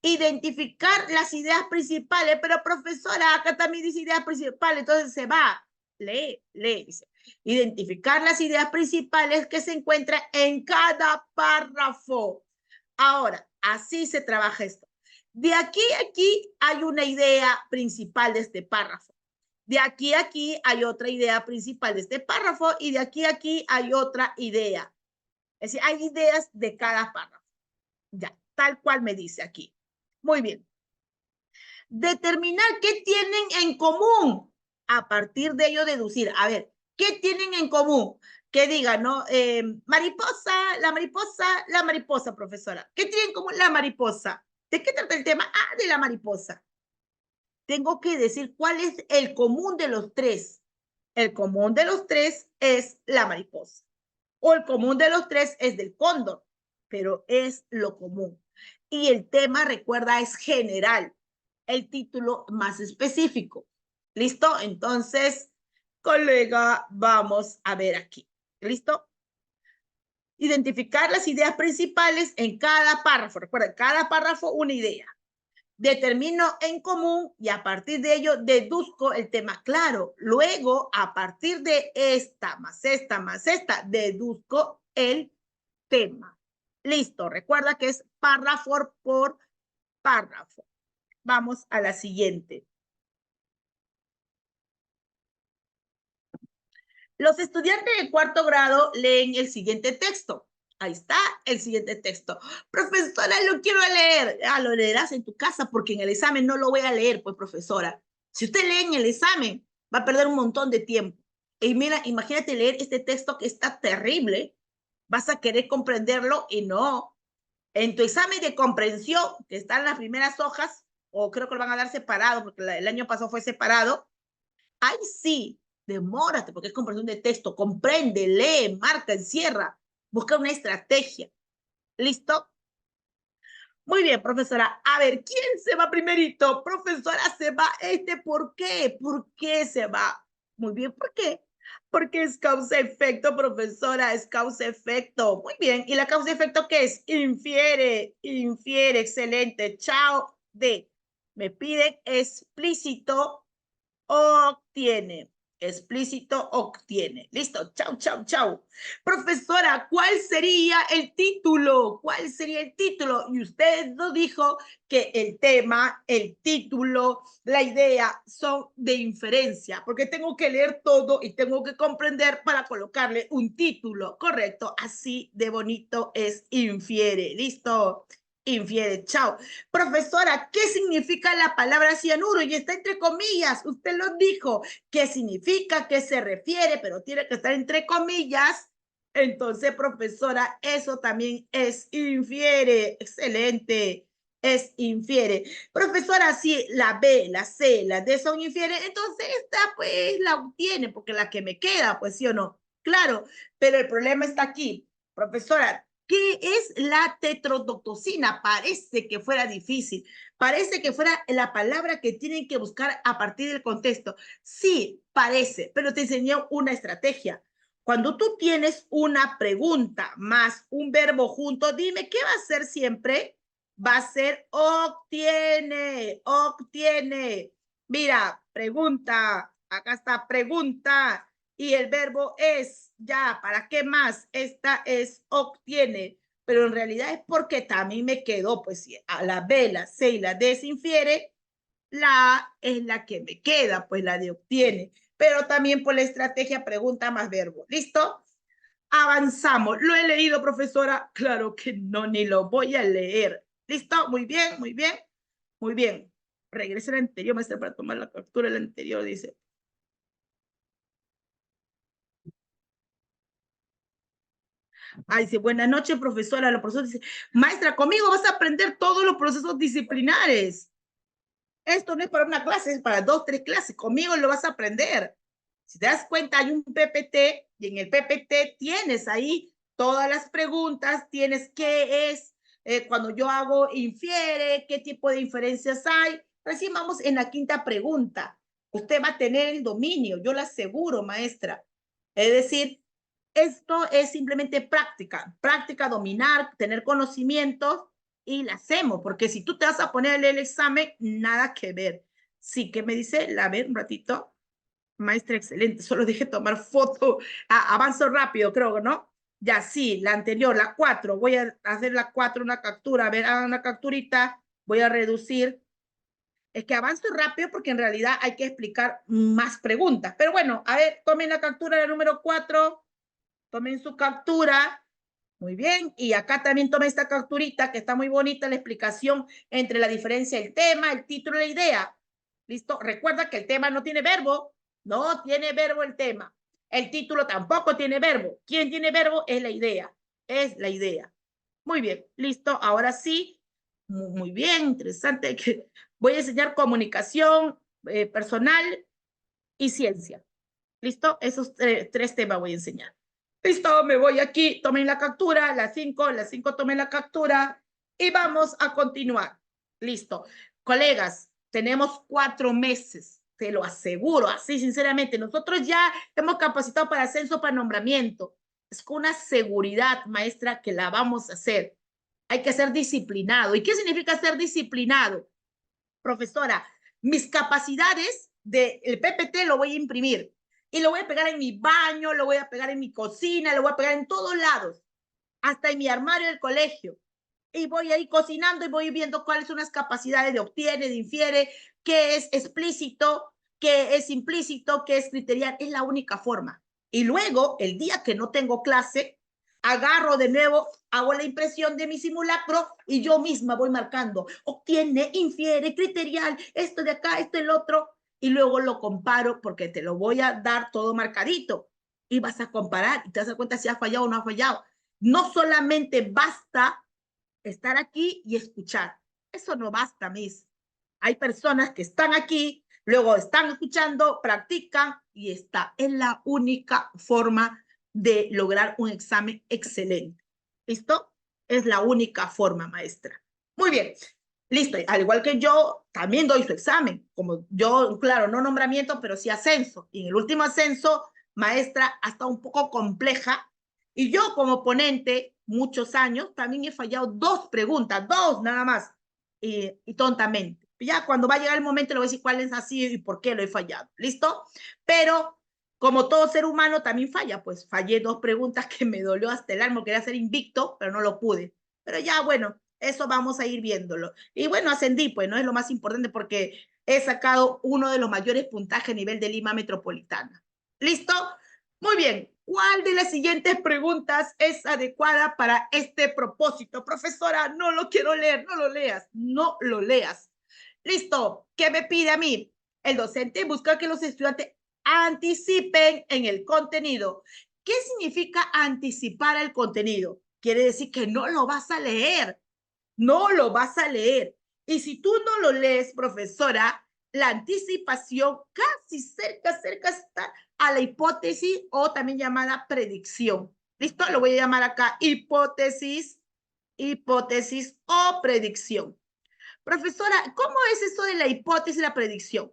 Identificar las ideas principales. Pero, profesora, acá también dice ideas principales, entonces se va. Lee. Dice. Identificar las ideas principales que se encuentran en cada párrafo. Ahora, así se trabaja esto. De aquí a aquí hay una idea principal de este párrafo. De aquí a aquí hay otra idea principal de este párrafo y de aquí a aquí hay otra idea. Es decir, hay ideas de cada párrafo. Ya, tal cual me dice aquí. Muy bien. Determinar qué tienen en común. A partir de ello deducir. A ver, ¿qué tienen en común? Que digan, ¿no? La mariposa, profesora. ¿Qué tienen en común la mariposa? ¿De qué trata el tema? Ah, de la mariposa. Tengo que decir cuál es el común de los tres. El común de los tres es la mariposa. O el común de los tres es del cóndor, pero es lo común. Y el tema, recuerda, es general. El título más específico. ¿Listo? Entonces, colega, vamos a ver aquí. ¿Listo? Identificar las ideas principales en cada párrafo. Recuerda, cada párrafo una idea. Determino en común y a partir de ello deduzco el tema claro. Luego, a partir de esta, deduzco el tema. Listo, recuerda que es párrafo por párrafo. Vamos a la siguiente. Los estudiantes de cuarto grado leen el siguiente texto. Ahí está el siguiente texto. Profesora, lo quiero leer. Ah, lo leerás en tu casa porque en el examen no lo voy a leer, pues, profesora. Si usted lee en el examen, va a perder un montón de tiempo. Y mira, imagínate leer este texto que está terrible. Vas a querer comprenderlo y no. En tu examen de comprensión, que está en las primeras hojas, o creo que lo van a dar separado, porque el año pasado fue separado, ahí sí, demórate, porque es comprensión de texto. Comprende, lee, marca, encierra. Busca una estrategia. ¿Listo? Muy bien, profesora. A ver, ¿quién se va primerito? Profesora, se va ¿por qué? ¿Por qué se va? Muy bien, ¿por qué? Porque es causa-efecto, profesora, es causa-efecto. Muy bien, ¿y la causa-efecto qué es? Infiere, infiere, excelente. Chao, D. Me piden explícito, obtiene. Explícito, obtiene. Listo, chau, chau, chau. Profesora, ¿cuál sería el título? ¿Cuál sería el título? Y usted nos dijo que el tema, el título, la idea son de inferencia, porque tengo que leer todo y tengo que comprender para colocarle un título, ¿correcto? Así de bonito es infiere. Listo. Infiere, chao. Profesora, ¿qué significa la palabra cianuro? Y está entre comillas, usted lo dijo. ¿Qué significa? ¿Qué se refiere? Pero tiene que estar entre comillas. Entonces, profesora, eso también es infiere. Excelente. Es infiere. Profesora, si la B, la C, la D son infiere, entonces esta pues la obtiene, porque la que me queda, pues sí o no. Claro, pero el problema está aquí. Profesora, ¿qué es la tetrodotoxina? Parece que fuera difícil. Parece que fuera la palabra que tienen que buscar a partir del contexto. Sí, parece, pero te enseñó una estrategia. Cuando tú tienes una pregunta más un verbo junto, dime, ¿qué va a ser siempre? Va a ser obtiene, obtiene. Mira, pregunta, acá está, pregunta. Y el verbo es, ya, ¿para qué más? Esta es obtiene, pero en realidad es porque también me quedó, pues si a la B, la C y la D se infiere, la A es la que me queda, pues la de obtiene, pero también por la estrategia pregunta más verbo. ¿Listo? Avanzamos. ¿Lo he leído, profesora? Claro que no, ni lo voy a leer. ¿Listo? Muy bien, muy bien, muy bien. Regrese al anterior, maestra, para tomar la captura del anterior, dice. Ay, dice, buenas noches, profesora. La profesora dice, maestra, conmigo vas a aprender todos los procesos disciplinares. Esto no es para una clase, es para 2, 3 clases. Conmigo lo vas a aprender. Si te das cuenta, hay un PPT y en el PPT tienes ahí todas las preguntas, tienes qué es, cuando yo hago infiere, qué tipo de inferencias hay. Recién vamos en la quinta pregunta. Usted va a tener el dominio, yo le aseguro, maestra. Es decir, esto es simplemente práctica, práctica, dominar, tener conocimientos y la hacemos, porque si tú te vas a poner el examen, nada que ver. Sí, que me dice, la ver un ratito, maestra, excelente, solo dije tomar foto, avanzo rápido, creo, ¿no? Ya, sí, la anterior, la 4, voy a hacer la 4, una captura, a ver, hagan una capturita, voy a reducir. Es que avanzo rápido porque en realidad hay que explicar más preguntas. Pero bueno, a ver, tomen la captura del número 4, tomen su captura. Muy bien, y acá también toma esta capturita que está muy bonita la explicación entre la diferencia del tema, el título y la idea. ¿Listo? Recuerda que el tema no tiene verbo, no tiene verbo el tema. El título tampoco tiene verbo. ¿Quién tiene verbo? Es la idea, es la idea. Muy bien, listo, ahora sí, muy bien, interesante. Voy a enseñar comunicación personal y ciencia. ¿Listo? Esos 3 temas voy a enseñar. Listo, me voy aquí, tomen la captura, las 5 tomen la captura y vamos a continuar. Listo. Colegas, tenemos 4 meses, te lo aseguro, así sinceramente. Nosotros ya hemos capacitado para ascenso, para nombramiento. Es con una seguridad, maestra, que la vamos a hacer. Hay que ser disciplinado. ¿Y qué significa ser disciplinado? Profesora, mis capacidades del PPT lo voy a imprimir y lo voy a pegar en mi baño, lo voy a pegar en mi cocina, lo voy a pegar en todos lados, hasta en mi armario del colegio. Y voy a ir cocinando y voy viendo cuáles son las capacidades de obtiene, de infiere, qué es explícito, qué es implícito, qué es criterial. Es la única forma. Y luego, el día que no tengo clase, agarro de nuevo, hago la impresión de mi simulacro y yo misma voy marcando. Obtiene, infiere, criterial, esto de acá, esto el otro. Y luego lo comparo porque te lo voy a dar todo marcadito. Y vas a comparar y te das cuenta si ha fallado o no ha fallado. No solamente basta estar aquí y escuchar. Eso no basta, Miss. Hay personas que están aquí, luego están escuchando, practican y está. Es la única forma de lograr un examen excelente. ¿Listo? Es la única forma, maestra. Muy bien. Listo, al igual que yo, también doy su examen, como yo, claro, no nombramiento, pero sí ascenso. Y en el último ascenso, maestra, hasta un poco compleja. Y yo como ponente, muchos años, también he fallado dos preguntas, dos nada más, y tontamente. Ya cuando va a llegar el momento, le voy a decir cuál es así y por qué lo he fallado. ¿Listo? Pero como todo ser humano también falla, pues fallé dos preguntas que me dolió hasta el alma, quería ser invicto, pero no lo pude. Pero ya, bueno, eso vamos a ir viéndolo. Y bueno, ascendí, pues no es lo más importante porque he sacado uno de los mayores puntajes a nivel de Lima Metropolitana. ¿Listo? Muy bien. ¿Cuál de las siguientes preguntas es adecuada para este propósito? Profesora, no lo quiero leer, no lo leas, no lo leas. Listo. ¿Qué me pide a mí? El docente busca que los estudiantes anticipen en el contenido. ¿Qué significa anticipar el contenido? Quiere decir que no lo vas a leer, no lo vas a leer. Y si tú no lo lees, profesora, la anticipación casi cerca está a la hipótesis o también llamada predicción. ¿Listo? Lo voy a llamar acá hipótesis, hipótesis o predicción. Profesora, ¿cómo es eso de la hipótesis y la predicción?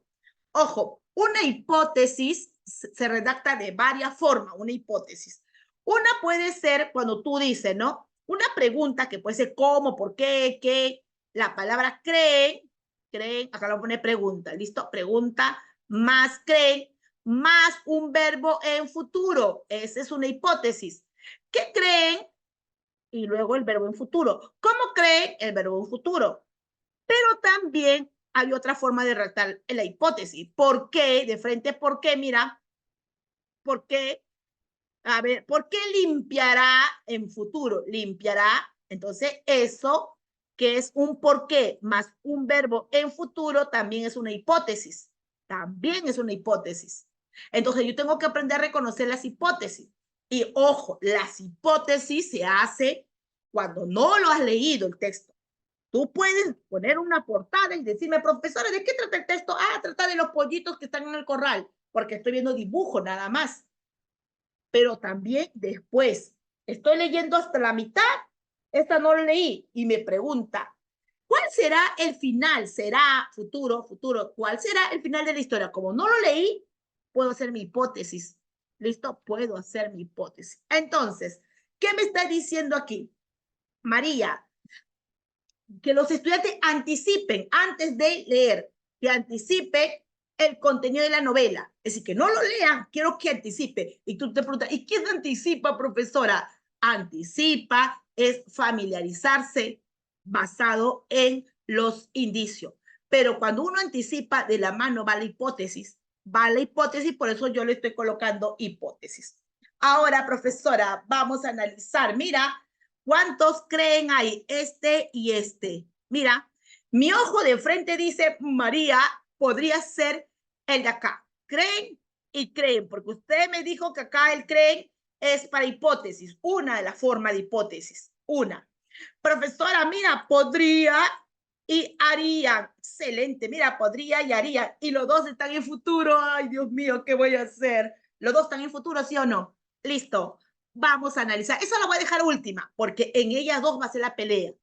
Ojo, una hipótesis se redacta de varias formas, una hipótesis. Una puede ser cuando tú dices, ¿no? Una pregunta que puede ser cómo, por qué, qué. La palabra creen, acá lo pone pregunta, ¿listo? Pregunta más creen, más un verbo en futuro. Esa es una hipótesis. ¿Qué creen? Y luego el verbo en futuro. ¿Cómo creen? El verbo en futuro. Pero también hay otra forma de redactar la hipótesis. ¿Por qué? De frente, ¿por qué? Mira, ¿por qué? A ver, ¿por qué limpiará en futuro? Limpiará. Entonces, eso que es un por qué más un verbo en futuro también es una hipótesis. También es una hipótesis. Entonces, yo tengo que aprender a reconocer las hipótesis. Y ojo, las hipótesis se hace cuando no lo has leído el texto. Tú puedes poner una portada y decirme, profesora, ¿de qué trata el texto? Ah, trata de los pollitos que están en el corral, porque estoy viendo dibujo nada más. Pero también después, estoy leyendo hasta la mitad, esta no lo leí, y me pregunta, ¿cuál será el final? ¿Será futuro, futuro? ¿Cuál será el final de la historia? Como no lo leí, puedo hacer mi hipótesis. ¿Listo? Puedo hacer mi hipótesis. Entonces, ¿qué me está diciendo aquí? María, que los estudiantes anticipen antes de leer, que anticipe el contenido de la novela. Es decir, que no lo lean, quiero que anticipe. Y tú te preguntas, ¿y quién anticipa, profesora? Anticipa es familiarizarse basado en los indicios. Pero cuando uno anticipa, de la mano va la hipótesis, por eso yo le estoy colocando hipótesis. Ahora, profesora, vamos a analizar. Mira, ¿cuántos creen hay? Este y este. Mira, mi ojo de frente dice, María, podría ser el de acá. Creen y creen, porque usted me dijo que acá el creen es para hipótesis, una de las formas de hipótesis, una. Profesora, mira, podría y haría. Excelente, mira, podría y haría. Y los dos están en futuro. Ay, Dios mío, ¿qué voy a hacer? ¿Los dos están en futuro, sí o no? Listo. Vamos a analizar. Eso lo voy a dejar última, porque en ella dos va a ser la pelea.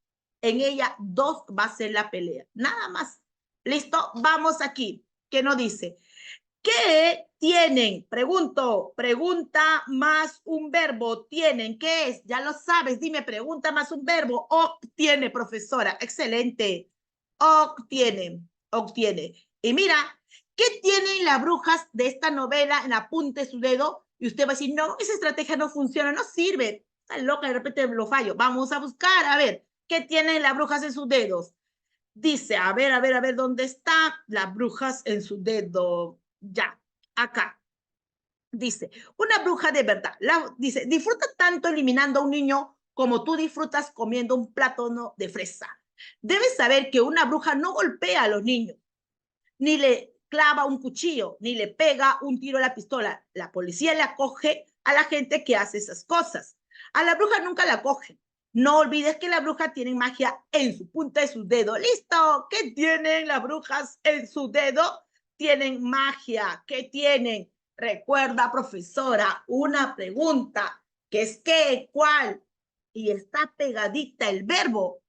En ella dos va a ser la pelea. Nada más. Listo. Vamos aquí. ¿Qué nos dice? ¿Qué tienen? Pregunto, pregunta más un verbo. ¿Tienen? ¿Qué es? Ya lo sabes. Dime, pregunta más un verbo. Obtiene, profesora. Excelente. Obtiene, obtiene. Y mira, ¿qué tienen las brujas de esta novela en la punta de su dedo? Y usted va a decir, no, esa estrategia no funciona, no sirve. Está loca, de repente lo fallo. Vamos a buscar, a ver, ¿qué tienen las brujas en sus dedos? Dice, a ver, ¿dónde está las brujas en su dedo? Ya, acá. Dice, una bruja de verdad. Dice, disfruta tanto eliminando a un niño como tú disfrutas comiendo un plátano de fresa. Debes saber que una bruja no golpea a los niños, ni le clava un cuchillo, ni le pega un tiro a la pistola. La policía le acoge a la gente que hace esas cosas. A la bruja nunca la cogen. No olvides que la bruja tiene magia en su punta de su dedo. ¿Listo? ¿Qué tienen las brujas en su dedo? Tienen magia. ¿Qué tienen? Recuerda, profesora, una pregunta, que es qué, cuál, y está pegadita el verbo.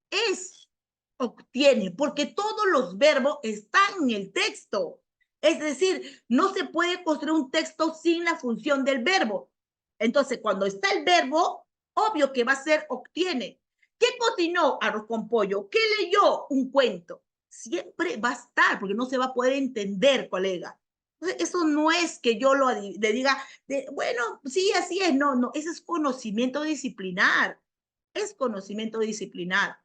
Es. obtiene, porque todos los verbos están en el texto. Es decir, no se puede construir un texto sin la función del verbo. Entonces, cuando está el verbo, obvio que va a ser obtiene. ¿Qué cocinó? Arroz con pollo. ¿Qué leyó? Un cuento. Siempre va a estar, porque no se va a poder entender, colega. Entonces, eso no es que yo le diga, bueno, sí, así es. No, no, eso es conocimiento disciplinar. Es conocimiento disciplinar.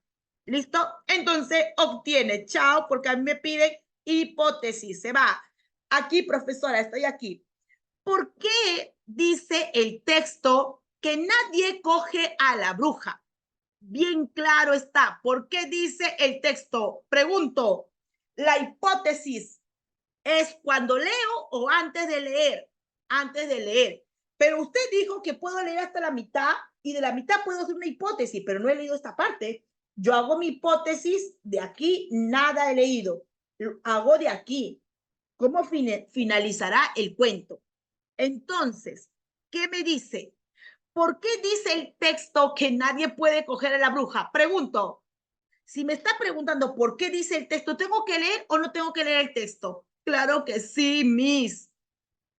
¿Listo? Entonces obtiene, chao, porque a mí me piden hipótesis. Se va. Aquí, profesora, estoy aquí. ¿Por qué dice el texto que nadie coge a la bruja? Bien claro está. ¿Por qué dice el texto? Pregunto, la hipótesis es cuando leo o antes de leer. Antes de leer. Pero usted dijo que puedo leer hasta la mitad y de la mitad puedo hacer una hipótesis, pero no he leído esta parte. Yo hago mi hipótesis de aquí, nada he leído. Lo hago de aquí. ¿Cómo finalizará el cuento? Entonces, ¿qué me dice? ¿Por qué dice el texto que nadie puede coger a la bruja? Pregunto. Si me está preguntando por qué dice el texto, ¿tengo que leer o no tengo que leer el texto? Claro que sí, Miss.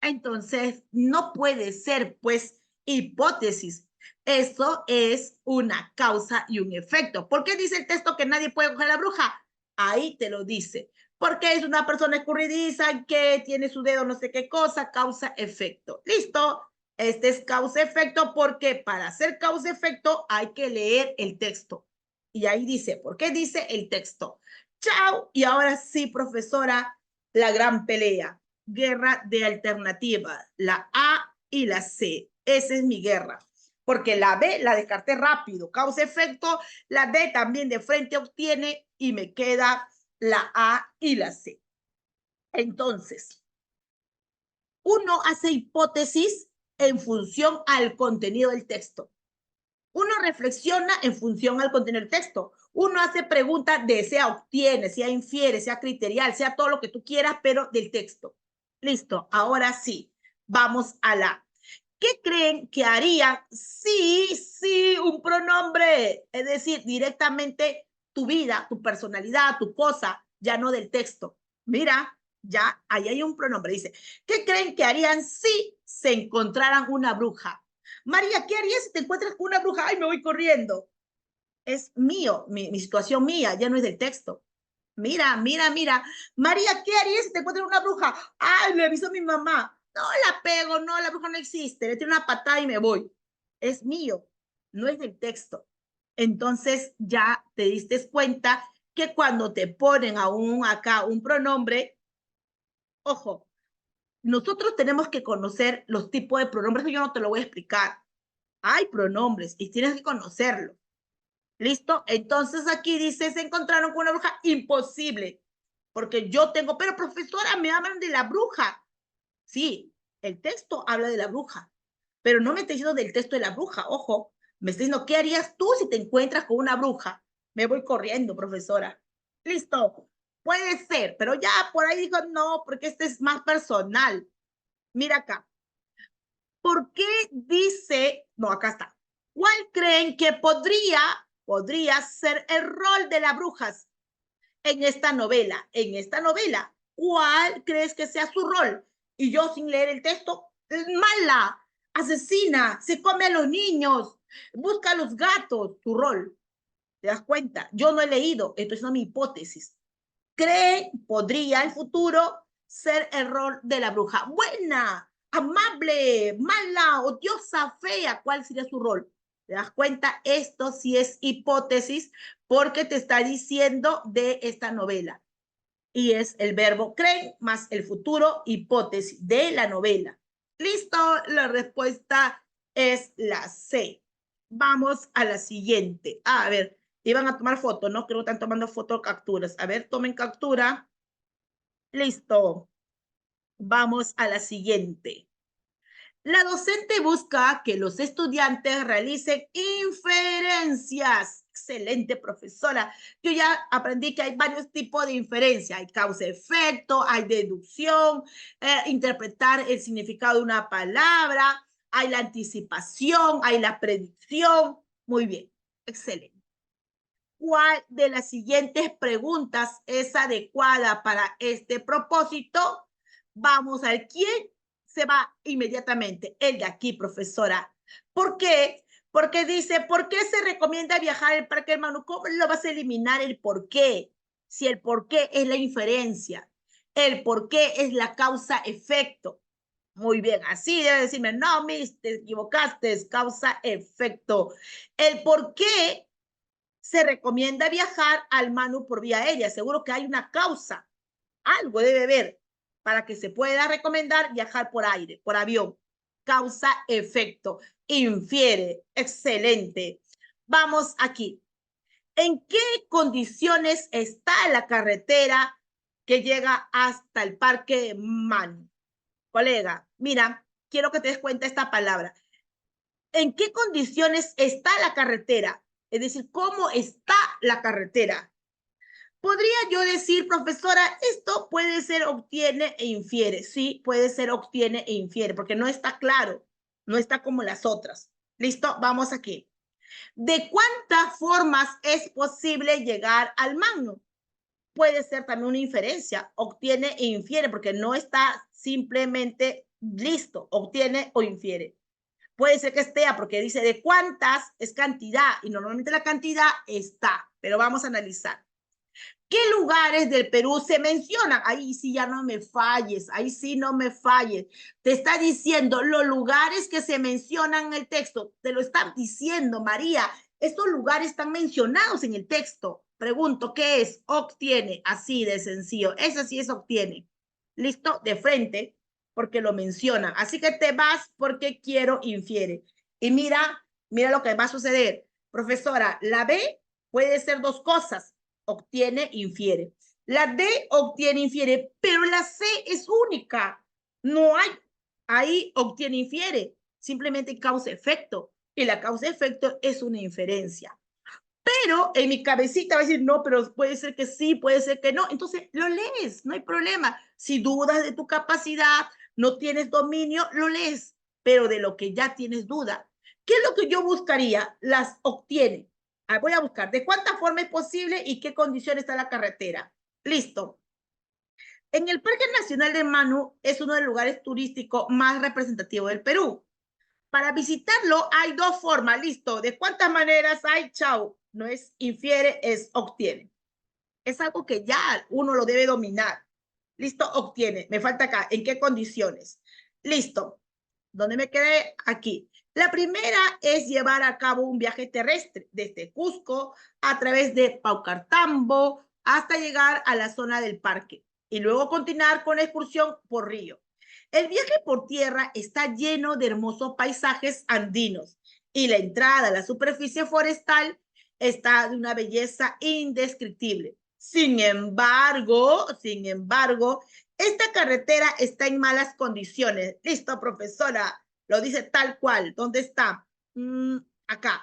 Entonces, no puede ser, pues, hipótesis. Eso es una causa y un efecto. ¿Por qué dice el texto que nadie puede coger a la bruja? Ahí te lo dice. Porque es una persona escurridiza que tiene su dedo no sé qué cosa, causa-efecto. ¿Listo? Este es causa-efecto porque para hacer causa-efecto hay que leer el texto. Y ahí dice, ¿por qué dice el texto? Chao. Y ahora sí, profesora, la gran pelea. Guerra de alternativa, la A y la C. Esa es mi guerra. Porque la B la descarté rápido, causa-efecto, la D también de frente obtiene y me queda la A y la C. Entonces, uno hace hipótesis en función al contenido del texto. Uno reflexiona en función al contenido del texto. Uno hace preguntas de sea obtiene, sea infiere, sea criterial, sea todo lo que tú quieras, pero del texto. Listo, ahora sí, vamos a la. ¿Qué creen que haría si un pronombre, es decir, directamente tu vida, tu personalidad, tu cosa, ya no del texto? Mira, ya ahí hay un pronombre. Dice, ¿qué creen que harían si se encontraran una bruja? María, ¿qué harías si te encuentras con una bruja? Ay, me voy corriendo. Es mío, mi situación mía, ya no es del texto. Mira, mira, mira. María, ¿qué harías si te encuentras una bruja? Ay, le aviso a mi mamá. No la pego, no, la bruja no existe. Le tiro una patada y me voy. Es mío, no es del texto. Entonces ya te diste cuenta que cuando te ponen acá un pronombre, ojo, nosotros tenemos que conocer los tipos de pronombres, yo no te lo voy a explicar. Hay pronombres y tienes que conocerlo. ¿Listo? Entonces aquí dice, se encontraron con una bruja, imposible, porque yo tengo, pero profesora, me hablan de la bruja. Sí, el texto habla de la bruja, pero no me está diciendo del texto de la bruja, ojo, me está diciendo, ¿qué harías tú si te encuentras con una bruja? Me voy corriendo, profesora. Listo, puede ser, pero ya por ahí dijo, no, porque este es más personal. Mira acá, ¿por qué dice, no, acá está, ¿cuál creen que podría ser el rol de las brujas en esta novela? En esta novela, ¿cuál crees que sea su rol? Y yo sin leer el texto, mala, asesina, se come a los niños, busca a los gatos, tu rol. ¿Te das cuenta? Yo no he leído, esto es una hipótesis. Podría el futuro ser el rol de la bruja. Buena, amable, mala, odiosa, fea. ¿Cuál sería su rol? ¿Te das cuenta? Esto sí es hipótesis porque te está diciendo de esta novela. Y es el verbo creen más el futuro hipótesis de la novela. ¿Listo? La respuesta es la C. Vamos a la siguiente. A ver, iban a tomar foto, ¿no? Creo que están tomando foto capturas. A ver, tomen captura. Listo. Vamos a la siguiente. La docente busca que los estudiantes realicen inferencias. Excelente, profesora. Yo ya aprendí que hay varios tipos de inferencia. Hay causa-efecto, hay deducción, interpretar el significado de una palabra, hay la anticipación, hay la predicción. Muy bien, excelente. ¿cuál de las siguientes preguntas es adecuada para este propósito? Vamos a ver quién se va inmediatamente. El de aquí, profesora. ¿Por qué? Porque dice, ¿por qué se recomienda viajar al Parque del Manu? ¿Cómo lo vas a eliminar el por qué? Si el por qué es la inferencia, el por qué es la causa-efecto. Muy bien, así debe decirme, no, mis, te equivocaste, es causa-efecto. El por qué se recomienda viajar al Manu por vía aérea. Seguro que hay una causa, algo debe haber para que se pueda recomendar viajar por aire, por avión. Causa-efecto. Infiere. Excelente. Vamos aquí. ¿En qué condiciones está la carretera que llega hasta el Parque Manu? Colega, mira, quiero que te des cuenta esta palabra. ¿En qué condiciones está la carretera? Es decir, ¿cómo está la carretera? Podría yo decir, profesora, esto puede ser obtiene e infiere. Sí, puede ser obtiene e infiere, porque no está claro, no está como las otras. ¿Listo? Vamos aquí. ¿De cuántas formas es posible llegar al magno? Puede ser también una inferencia, obtiene e infiere, porque no está simplemente listo, obtiene o infiere. Puede ser que esté, porque dice de cuántas es cantidad, y normalmente la cantidad está, pero vamos a analizar. ¿Qué lugares del Perú se mencionan? Ahí sí ya no me falles, ahí sí no me falles. Te está diciendo los lugares que se mencionan en el texto, te lo están diciendo, María. Estos lugares están mencionados en el texto. Pregunto, ¿qué es? Obtiene, así de sencillo. Eso sí es obtiene. ¿Listo? De frente, porque lo menciona. Así que te vas porque quiero, infiere. Y mira, mira lo que va a suceder. Profesora, la B puede ser dos cosas obtiene, infiere. La D obtiene, infiere, pero la C es única. No hay ahí obtiene, infiere. Simplemente causa-efecto. Y la causa-efecto es una inferencia. Pero en mi cabecita va a decir, no, pero puede ser que sí, puede ser que no. Entonces lo lees, no hay problema. Si dudas de tu capacidad, no tienes dominio, lo lees. Pero de lo que ya tienes duda, ¿qué es lo que yo buscaría? Las obtiene. Voy a buscar de cuánta forma es posible y qué condición está la carretera. Listo. En el Parque Nacional de Manu es uno de los lugares turísticos más representativos del Perú. Para visitarlo hay dos formas, listo. ¿De cuántas maneras hay? Chao. No es infiere, es obtiene. Es algo que ya uno lo debe dominar. Listo, obtiene. Me falta acá. ¿En qué condiciones? Listo. ¿Dónde me quedé? Aquí. La primera es llevar a cabo un viaje terrestre desde Cusco a través de Paucartambo hasta llegar a la zona del parque y luego continuar con la excursión por río. El viaje por tierra está lleno de hermosos paisajes andinos y la entrada a la superficie forestal está de una belleza indescriptible. Sin embargo, esta carretera está en malas condiciones. Listo, profesora, lo dice tal cual. ¿Dónde está? Acá.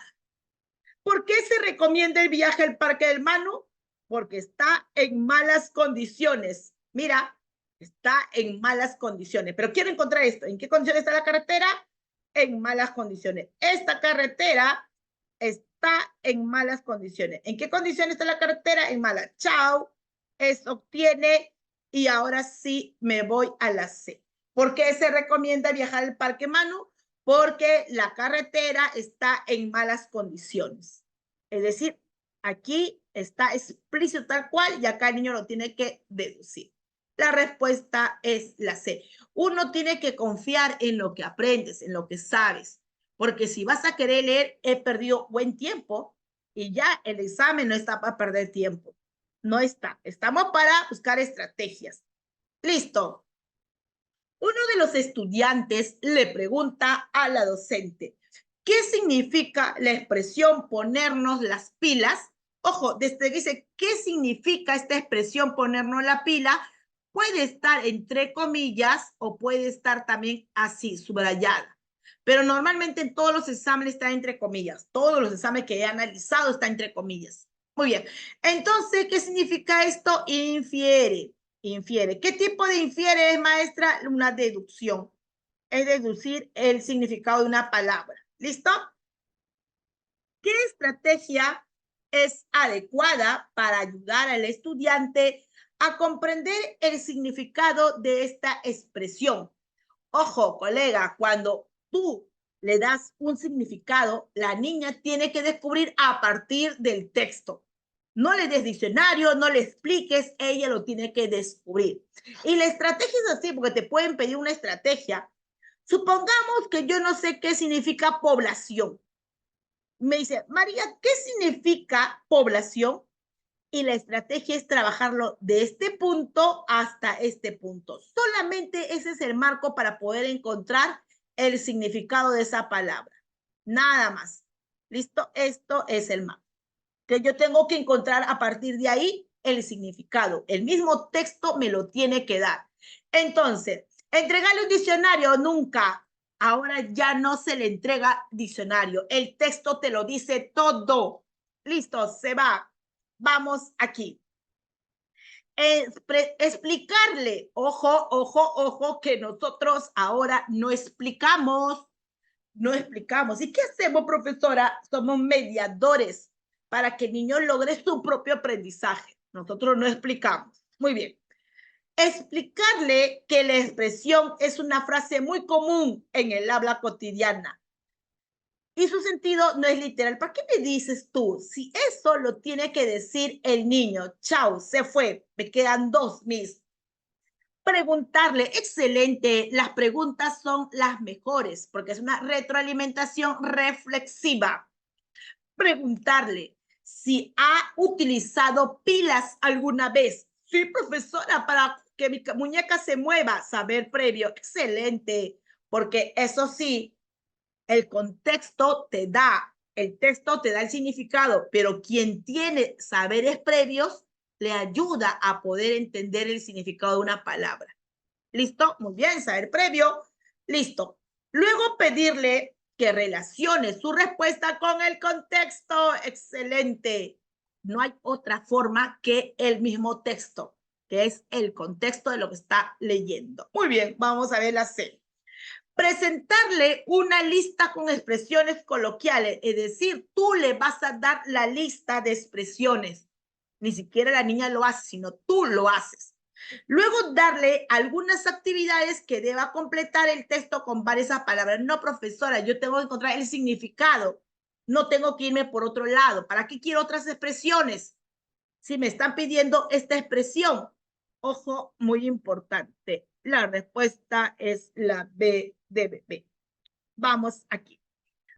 ¿Por qué se recomienda el viaje al Parque del Manu? Porque está en malas condiciones. Mira, está en malas condiciones. Pero quiero encontrar esto. ¿En qué condiciones está la carretera? En malas condiciones. Esta carretera está en malas condiciones. ¿En qué condiciones está la carretera? En malas. Chao. Eso obtiene. Y ahora sí me voy a la C. ¿Por qué se recomienda viajar al Parque Manu? Porque la carretera está en malas condiciones. Es decir, aquí está explícito tal cual y acá el niño lo tiene que deducir. La respuesta es la C. Uno tiene que confiar en lo que aprendes, en lo que sabes, porque si vas a querer leer, he perdido buen tiempo y ya el examen no está para perder tiempo. No está. Estamos para buscar estrategias. Listo. Uno de los estudiantes le pregunta a la docente, ¿qué significa la expresión ponernos las pilas? Ojo, desde que dice, ¿qué significa esta expresión ponernos la pila? Puede estar entre comillas o puede estar también así, subrayada. Pero normalmente en todos los exámenes está entre comillas. Todos los exámenes que he analizado están entre comillas. Muy bien. Entonces, ¿qué significa esto? Infiere. Infiere. ¿Qué tipo de infiere es, maestra? Una deducción. Es deducir el significado de una palabra. ¿Listo? ¿Qué estrategia es adecuada para ayudar al estudiante a comprender el significado de esta expresión. Ojo, colega, cuando tú le das un significado, la niña tiene que descubrir a partir del texto. No le des diccionario, no le expliques, ella lo tiene que descubrir. Y la estrategia es así, porque te pueden pedir una estrategia. Supongamos que yo no sé qué significa población. Me dice, María, ¿qué significa población? Y la estrategia es trabajarlo de este punto hasta este punto. Solamente ese es el marco para poder encontrar el significado de esa palabra. Nada más. ¿Listo? Esto es el marco. Que yo tengo que encontrar a partir de ahí el significado. El mismo texto me lo tiene que dar. Entonces, entregarle un diccionario nunca. Ahora ya no se le entrega diccionario. El texto te lo dice todo. Listo, se va. Vamos aquí. Explicarle, ojo, ojo, ojo, que nosotros ahora no explicamos. ¿Y qué hacemos, profesora? Somos mediadores para que el niño logre su propio aprendizaje. Nosotros no explicamos. Muy bien. Explicarle que la expresión es una frase muy común en el habla cotidiana y su sentido no es literal. ¿Para qué me dices tú? Si eso lo tiene que decir el niño. Chao, se fue. Me quedan 2 mis. Preguntarle, excelente. Las preguntas son las mejores porque es una retroalimentación reflexiva. Preguntarle si ha utilizado pilas alguna vez. Sí, profesora, para que mi muñeca se mueva. Saber previo. Excelente. Porque eso sí, el contexto te da, el texto te da el significado, pero quien tiene saberes previos le ayuda a poder entender el significado de una palabra. ¿Listo? Muy bien, saber previo. Listo. Luego pedirle que relacione su respuesta con el contexto. Excelente. No hay otra forma que el mismo texto, que es el contexto de lo que está leyendo. Muy bien, vamos a ver la C. Presentarle una lista con expresiones coloquiales, es decir, tú le vas a dar la lista de expresiones. Ni siquiera la niña lo hace, sino tú lo haces. Luego darle algunas actividades que deba completar el texto con varias palabras. No, profesora, yo tengo que encontrar el significado. No tengo que irme por otro lado. ¿Para qué quiero otras expresiones? Si me están pidiendo esta expresión. Ojo, muy importante. La respuesta es la B de bebé. Vamos aquí.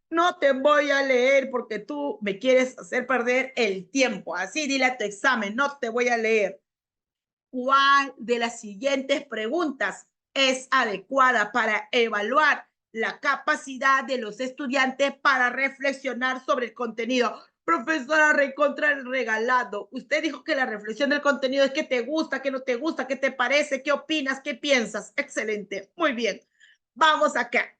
No te voy a leer porque tú me quieres hacer perder el tiempo. Así dile a tu examen, no te voy a leer. ¿Cuál de las siguientes preguntas es adecuada para evaluar la capacidad de los estudiantes para reflexionar sobre el contenido? Profesora, recontra el regalado. Usted dijo que la reflexión del contenido es qué te gusta, qué no te gusta, qué te parece, qué opinas, qué piensas. Excelente. Muy bien. Vamos acá.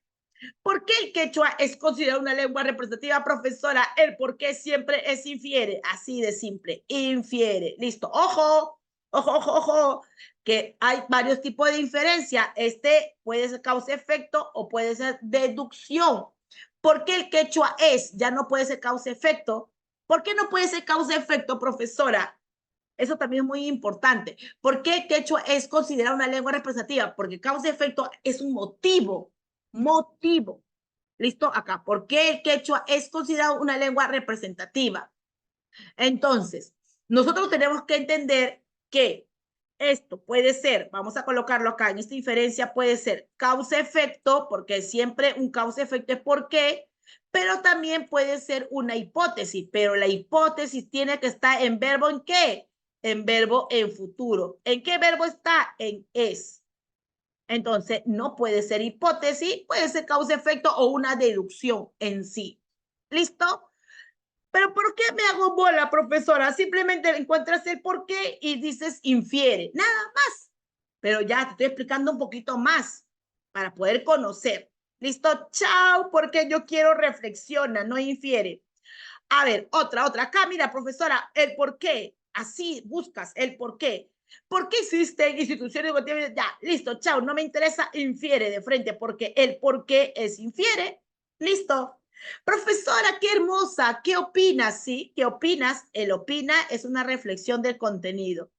¿Por qué el quechua es considerado una lengua representativa, profesora? El por qué siempre es infiere. Así de simple. Infiere. Listo. Ojo, ojo, ojo, ojo, que hay varios tipos de inferencia. Este puede ser causa-efecto o puede ser deducción. ¿Por qué el quechua es? Ya no puede ser causa-efecto. ¿Por qué no puede ser causa-efecto, profesora? Eso también es muy importante. ¿Por qué el quechua es considerado una lengua representativa? Porque causa-efecto es un motivo. Motivo. ¿Listo? Acá. ¿Por qué el quechua es considerado una lengua representativa? Entonces, nosotros tenemos que entender que esto puede ser, vamos a colocarlo acá, en esta inferencia puede ser causa-efecto, porque siempre un causa-efecto es por qué, pero también puede ser una hipótesis, pero la hipótesis tiene que estar en verbo en qué, en verbo en futuro. ¿En qué verbo está? En es. Entonces, no puede ser hipótesis, puede ser causa-efecto o una deducción en sí. ¿Listo? Pero ¿por qué me hago bola, profesora? Simplemente encuentras el por qué y dices infiere, nada más. Pero ya te estoy explicando un poquito más para poder conocer. ¿Listo? Chao, porque yo quiero reflexiona, no infiere. A ver, otra. Acá, mira, profesora, el por qué. Así buscas el por qué. ¿Por qué existen instituciones educativas? Ya, listo, chao, no me interesa, infiere de frente, porque el por qué es infiere. Listo. Profesora, qué hermosa, ¿qué opinas? ¿Sí? ¿Qué opinas? El opina es una reflexión del contenido,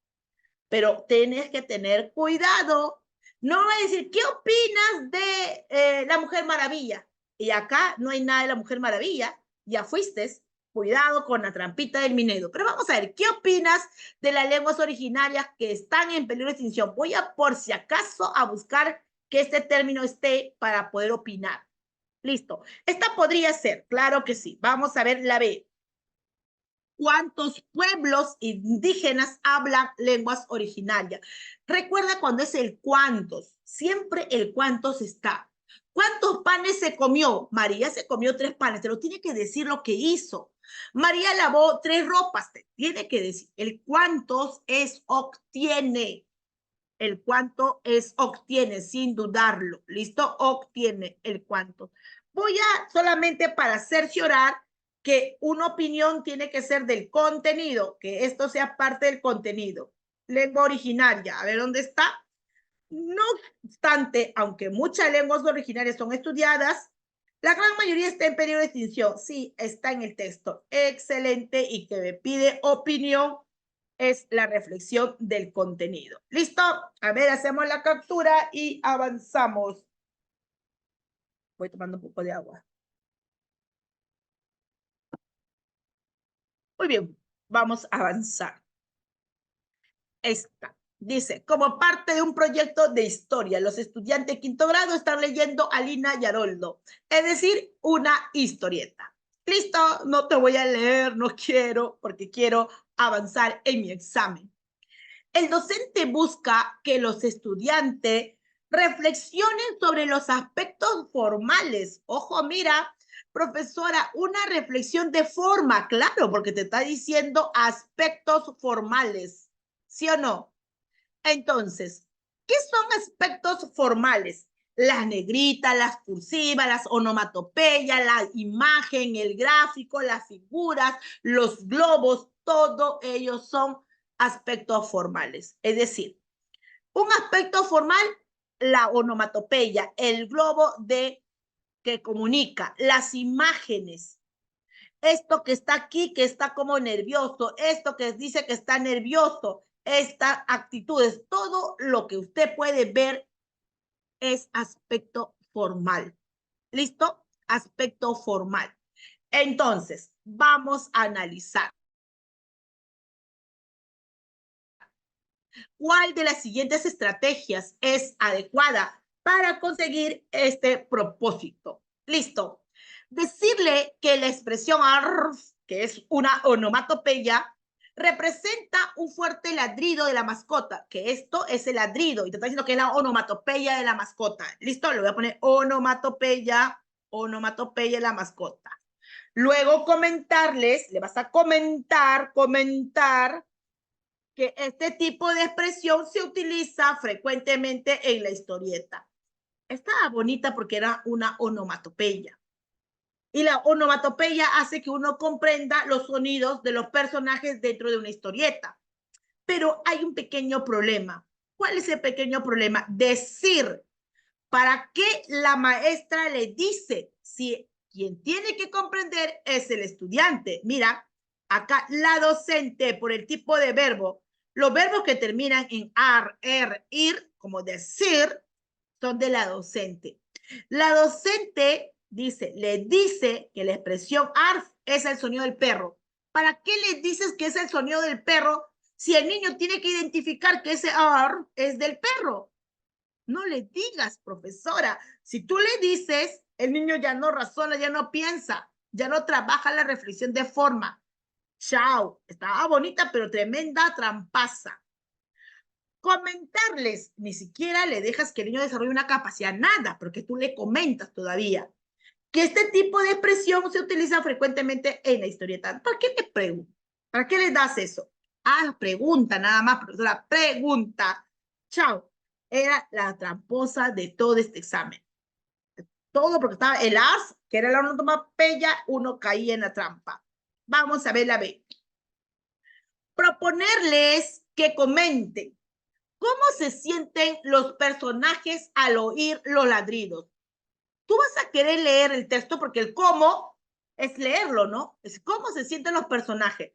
pero tienes que tener cuidado. No voy a decir, ¿qué opinas de la Mujer Maravilla? Y acá no hay nada de la Mujer Maravilla, ya fuiste. Cuidado con la trampita del Minedo. Pero vamos a ver, ¿qué opinas de las lenguas originarias que están en peligro de extinción? Voy a, por si acaso, a buscar que este término esté para poder opinar. Listo. Esta podría ser, claro que sí. Vamos a ver la B. ¿Cuántos pueblos indígenas hablan lenguas originarias? Recuerda cuando es el cuántos. Siempre el cuántos está. ¿Cuántos panes se comió? María se comió 3 panes. Te lo tiene que decir lo que hizo. María lavó 3 ropas. Te tiene que decir. El cuántos es obtiene. El cuánto es obtiene, sin dudarlo. ¿Listo? Obtiene el cuánto. Voy a solamente para cerciorar que una opinión tiene que ser del contenido, que esto sea parte del contenido. Lengua originaria, a ver dónde está. No obstante, aunque muchas lenguas originarias son estudiadas, la gran mayoría está en periodo de extinción. Sí, está en el texto. Excelente, y que me pide opinión es la reflexión del contenido. ¿Listo? A ver, hacemos la captura y avanzamos. Voy tomando un poco de agua. Muy bien, vamos a avanzar. Esta dice, como parte de un proyecto de historia, los estudiantes de 5º grado están leyendo a Lina y Haroldo, es decir, una historieta. Listo, no te voy a leer, no quiero, porque quiero avanzar en mi examen. El docente busca que los estudiantes reflexionen sobre los aspectos formales. Ojo, mira, profesora, una reflexión de forma, claro, porque te está diciendo aspectos formales, ¿sí o no? Entonces, ¿qué son aspectos formales? Las negritas, las cursivas, las onomatopeyas, la imagen, el gráfico, las figuras, los globos, todo ellos son aspectos formales. Es decir, un aspecto formal, la onomatopeya, el globo que comunica, las imágenes, esto que está aquí, que está como nervioso, esto que dice que está nervioso, estas actitudes, todo lo que usted puede ver es aspecto formal. ¿Listo? Aspecto formal. Entonces, vamos a analizar. ¿Cuál de las siguientes estrategias es adecuada para conseguir este propósito? Listo. Decirle que la expresión arf, que es una onomatopeya, representa un fuerte ladrido de la mascota, que esto es el ladrido, y te está diciendo que es la onomatopeya de la mascota. Listo, le voy a poner onomatopeya de la mascota. Luego comentarles, le vas a comentar que este tipo de expresión se utiliza frecuentemente en la historieta. Estaba bonita porque era una onomatopeya. Y la onomatopeya hace que uno comprenda los sonidos de los personajes dentro de una historieta. Pero hay un pequeño problema. ¿Cuál es el pequeño problema? Decir. ¿Para qué la maestra le dice? Si quien tiene que comprender es el estudiante. Mira, acá la docente, por el tipo de verbo, los verbos que terminan en ar, ir, como decir, son de la docente. La docente le dice que la expresión arf es el sonido del perro. ¿Para qué le dices que es el sonido del perro si el niño tiene que identificar que ese arf es del perro? No le digas, profesora. Si tú le dices, el niño ya no razona, ya no piensa, ya no trabaja la reflexión de forma. Chao, estaba bonita, pero tremenda trampaza. Comentarles, ni siquiera le dejas que el niño desarrolle una capacidad, nada, porque tú le comentas todavía que este tipo de expresión se utiliza frecuentemente en la historieta. ¿Para qué le preguntas? ¿Para qué le das eso? Ah, pregunta nada más, profesora, pregunta. Chao. Era la tramposa de todo este examen. Todo porque estaba el as, que era la onomatopeya, uno caía en la trampa. Vamos a ver la B. Proponerles que comenten cómo se sienten los personajes al oír los ladridos. Tú vas a querer leer el texto porque el cómo es leerlo, ¿no? Es cómo se sienten los personajes.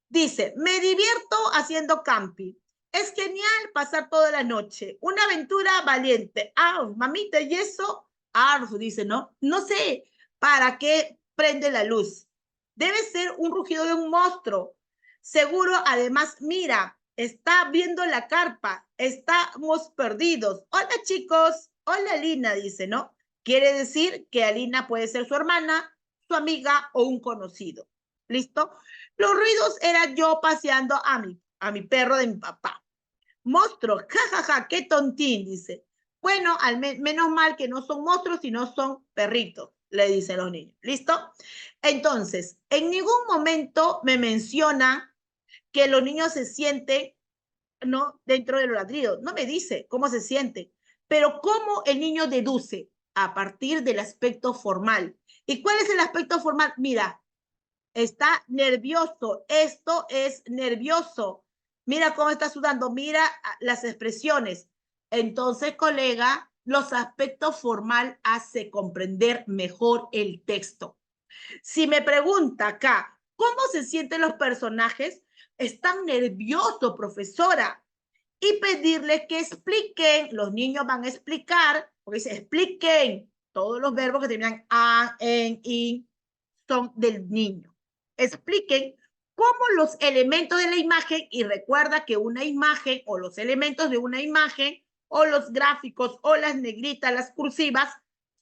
Dice, me divierto haciendo camping. Es genial pasar toda la noche. Una aventura valiente. Ah, mamita, ¿y eso? Ah, dice, ¿no? No sé para qué prende la luz. Debe ser un rugido de un monstruo. Seguro, además, mira, está viendo la carpa. Estamos perdidos. Hola, chicos. Hola, Lina, dice, ¿no? Quiere decir que Alina puede ser su hermana, su amiga o un conocido. ¿Listo? Los ruidos era yo paseando a mi perro de mi papá. Monstruos, jajaja, ja, ja, qué tontín, dice. Bueno, menos mal que no son monstruos, sino son perritos, le dicen los niños. ¿Listo? Entonces, en ningún momento me menciona que los niños se sienten, ¿no? Dentro de los ladridos. No me dice cómo se siente, pero cómo el niño deduce a partir del aspecto formal. ¿Y cuál es el aspecto formal? Mira, está nervioso, esto es nervioso. Mira cómo está sudando, mira las expresiones. Entonces, colega, los aspectos formal hace comprender mejor el texto. Si me pregunta acá, ¿cómo se sienten los personajes? Están nerviosos, profesora. Y pedirles que expliquen, los niños van a explicar, porque dice expliquen, todos los verbos que terminan a, en, in, son del niño. Expliquen cómo los elementos de la imagen, y recuerda que una imagen o los elementos de una imagen o los gráficos o las negritas, las cursivas,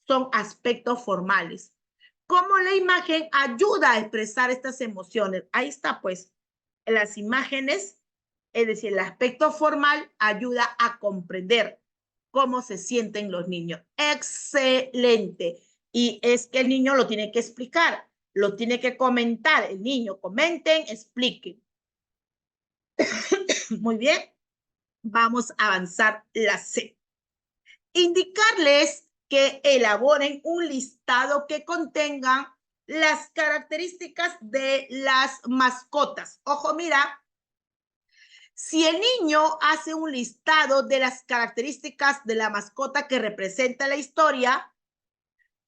son aspectos formales. Cómo la imagen ayuda a expresar estas emociones. Ahí está, pues, las imágenes, es decir, el aspecto formal ayuda a comprender cómo se sienten los niños. Excelente. Y es que el niño lo tiene que explicar, lo tiene que comentar. El niño, comenten, expliquen. Muy bien, vamos a avanzar la C. Indicarles que elaboren un listado que contenga las características de las mascotas. Ojo, mira, si el niño hace un listado de las características de la mascota que representa la historia,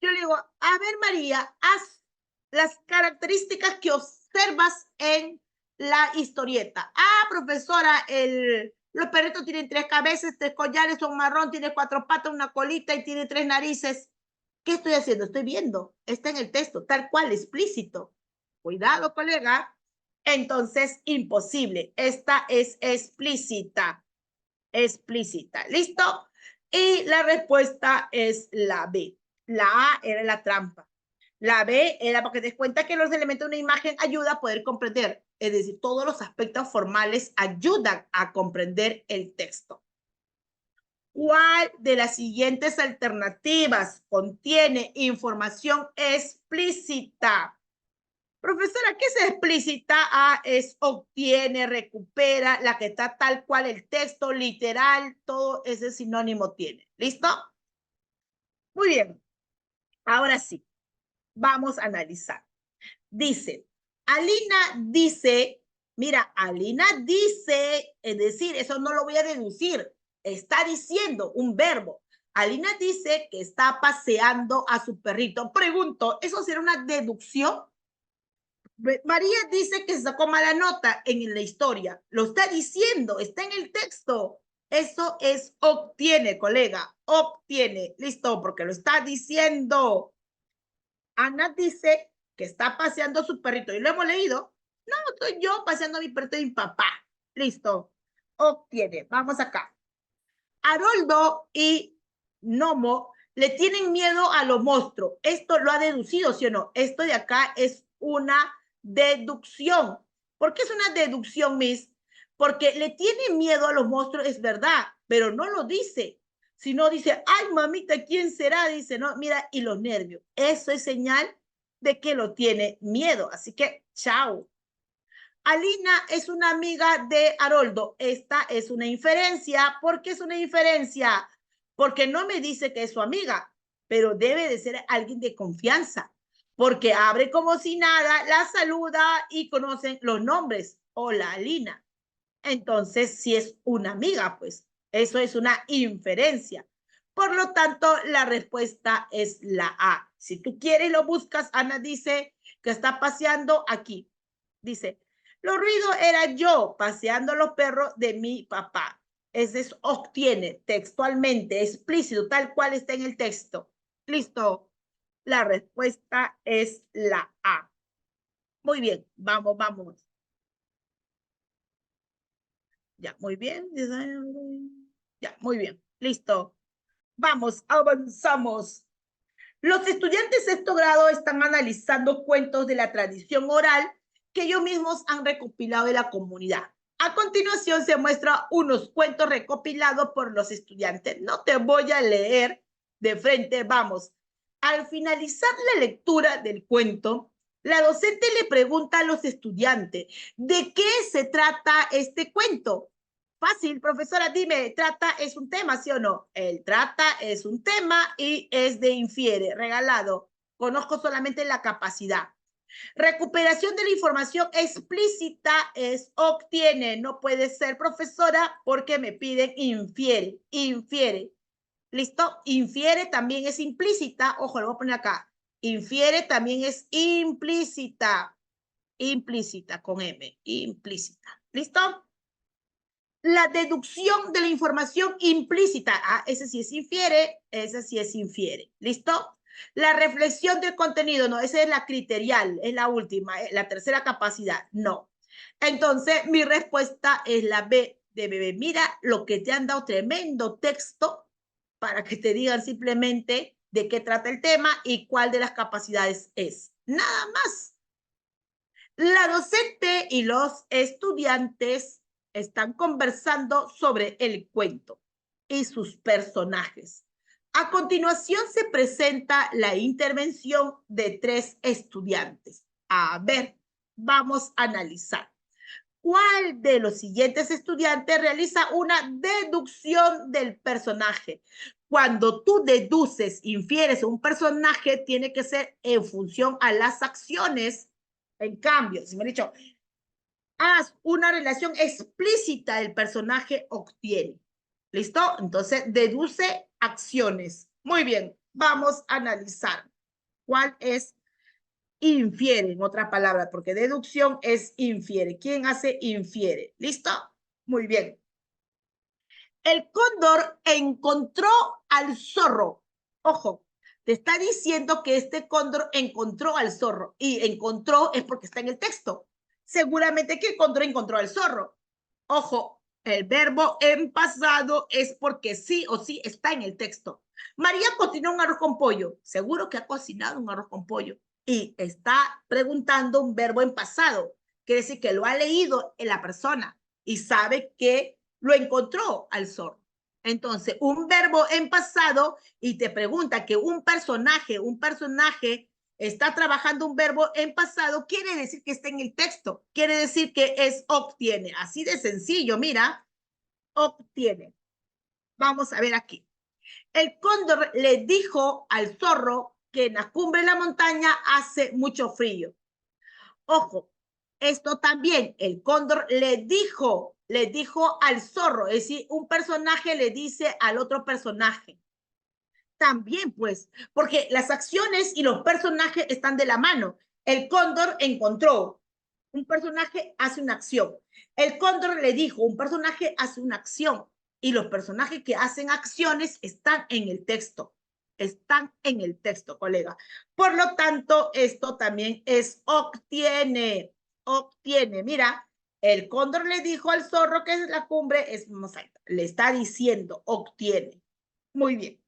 yo le digo, a ver, María, haz las características que observas en la historieta. Ah, profesora, los perritos tienen 3 cabezas, 3 collares, son marrón, tiene 4 patas, una colita y tiene 3 narices. ¿Qué estoy haciendo? Estoy viendo. Está en el texto, tal cual, explícito. Cuidado, colega. Entonces, imposible. Esta es explícita. Explícita. ¿Listo? Y la respuesta es la B. La A era la trampa. La B era porque te das cuenta que los elementos de una imagen ayudan a poder comprender. Es decir, todos los aspectos formales ayudan a comprender el texto. ¿Cuál de las siguientes alternativas contiene información explícita? Profesora, ¿qué es explícita? A es obtiene, recupera, la que está tal cual el texto, literal, todo ese sinónimo tiene. ¿Listo? Muy bien. Ahora sí, vamos a analizar. Dice, Alina dice, mira, Alina dice, es decir, eso no lo voy a deducir, está diciendo un verbo. Alina dice que está paseando a su perrito. Pregunto, ¿eso será una deducción? María dice que se sacó mala nota en la historia. Lo está diciendo, está en el texto. Eso es obtiene, colega, obtiene. Listo, porque lo está diciendo. Ana dice que está paseando a su perrito. ¿Y lo hemos leído? No, estoy yo paseando a mi perrito y mi papá. Listo, obtiene. Vamos acá. Haroldo y Nomo le tienen miedo a los monstruos. Esto lo ha deducido, ¿sí o no? Esto de acá es una deducción. ¿Por qué es una deducción, Miss? Porque le tiene miedo a los monstruos, es verdad, pero no lo dice. Si no dice, ay, mamita, ¿quién será? Dice, no, mira, y los nervios. Eso es señal de que lo tiene miedo. Así que, chao. Alina es una amiga de Haroldo. Esta es una inferencia. ¿Por qué es una inferencia? Porque no me dice que es su amiga, pero debe de ser alguien de confianza, porque abre como si nada, la saluda y conocen los nombres. Hola, Alina. Entonces, si es una amiga, pues eso es una inferencia. Por lo tanto, la respuesta es la A. Si tú quieres, lo buscas. Ana dice que está paseando aquí. Dice, los ruidos era yo paseando los perros de mi papá. Ese es obtiene textualmente, explícito, tal cual está en el texto. Listo. La respuesta es la A. Muy bien, vamos, vamos. Ya, muy bien. Ya, muy bien. Listo. Vamos, avanzamos. Los estudiantes de sexto grado están analizando cuentos de la tradición oral que ellos mismos han recopilado de la comunidad. A continuación se muestran unos cuentos recopilados por los estudiantes. No te voy a leer de frente, vamos. Al finalizar la lectura del cuento, la docente le pregunta a los estudiantes, ¿de qué se trata este cuento? Fácil, profesora, dime, trata es un tema, ¿sí o no? El trata es un tema y es de infiere, regalado. Conozco solamente la capacidad. Recuperación de la información explícita es obtiene. No puede ser profesora porque me piden infiere, infiere. ¿Listo? Infiere también es implícita. Ojo, lo voy a poner acá. Infiere también es implícita. Implícita con M, implícita. ¿Listo? La deducción de la información implícita. Ah, ese sí es infiere, ese sí es infiere. ¿Listo? La reflexión del contenido, no, esa es la criterial, es la última, la tercera capacidad, no. Entonces, mi respuesta es la B de bebé. Mira lo que te han dado tremendo texto para que te digan simplemente de qué trata el tema y cuál de las capacidades es. Nada más. La docente y los estudiantes están conversando sobre el cuento y sus personajes. A continuación se presenta la intervención de 3 estudiantes. A ver, vamos a analizar. ¿Cuál de los siguientes estudiantes realiza una deducción del personaje? Cuando tú deduces, infieres un personaje, tiene que ser en función a las acciones. En cambio, si me han dicho, haz una relación explícita del personaje, obtiene. ¿Listo? Entonces, deduce acciones. Muy bien, vamos a analizar cuál es infiere, en otra palabra, porque deducción es infiere. ¿Quién hace infiere? ¿Listo? Muy bien. El cóndor encontró al zorro. Ojo, te está diciendo que este cóndor encontró al zorro. Y encontró es porque está en el texto. Seguramente que el cóndor encontró al zorro. Ojo, el verbo en pasado es porque sí o sí está en el texto. María cocinó un arroz con pollo. Seguro que ha cocinado un arroz con pollo. Y está preguntando un verbo en pasado. Quiere decir que lo ha leído en la persona y sabe que lo encontró al zorro. Entonces, un verbo en pasado y te pregunta que un personaje está trabajando un verbo en pasado, quiere decir que está en el texto, quiere decir que es obtiene. Así de sencillo, mira, obtiene. Vamos a ver aquí. El cóndor le dijo al zorro que en la cumbre de la montaña hace mucho frío. Ojo, esto también, el cóndor le dijo al zorro, es decir, un personaje le dice al otro personaje. También, pues, porque las acciones y los personajes están de la mano. El cóndor encontró, un personaje hace una acción. El cóndor le dijo, un personaje hace una acción. Y los personajes que hacen acciones están en el texto. Están en el texto, colega. Por lo tanto, esto también es obtiene. Obtiene. Mira, el cóndor le dijo al zorro que es la cumbre, es más alta. Le está diciendo, obtiene. Muy bien.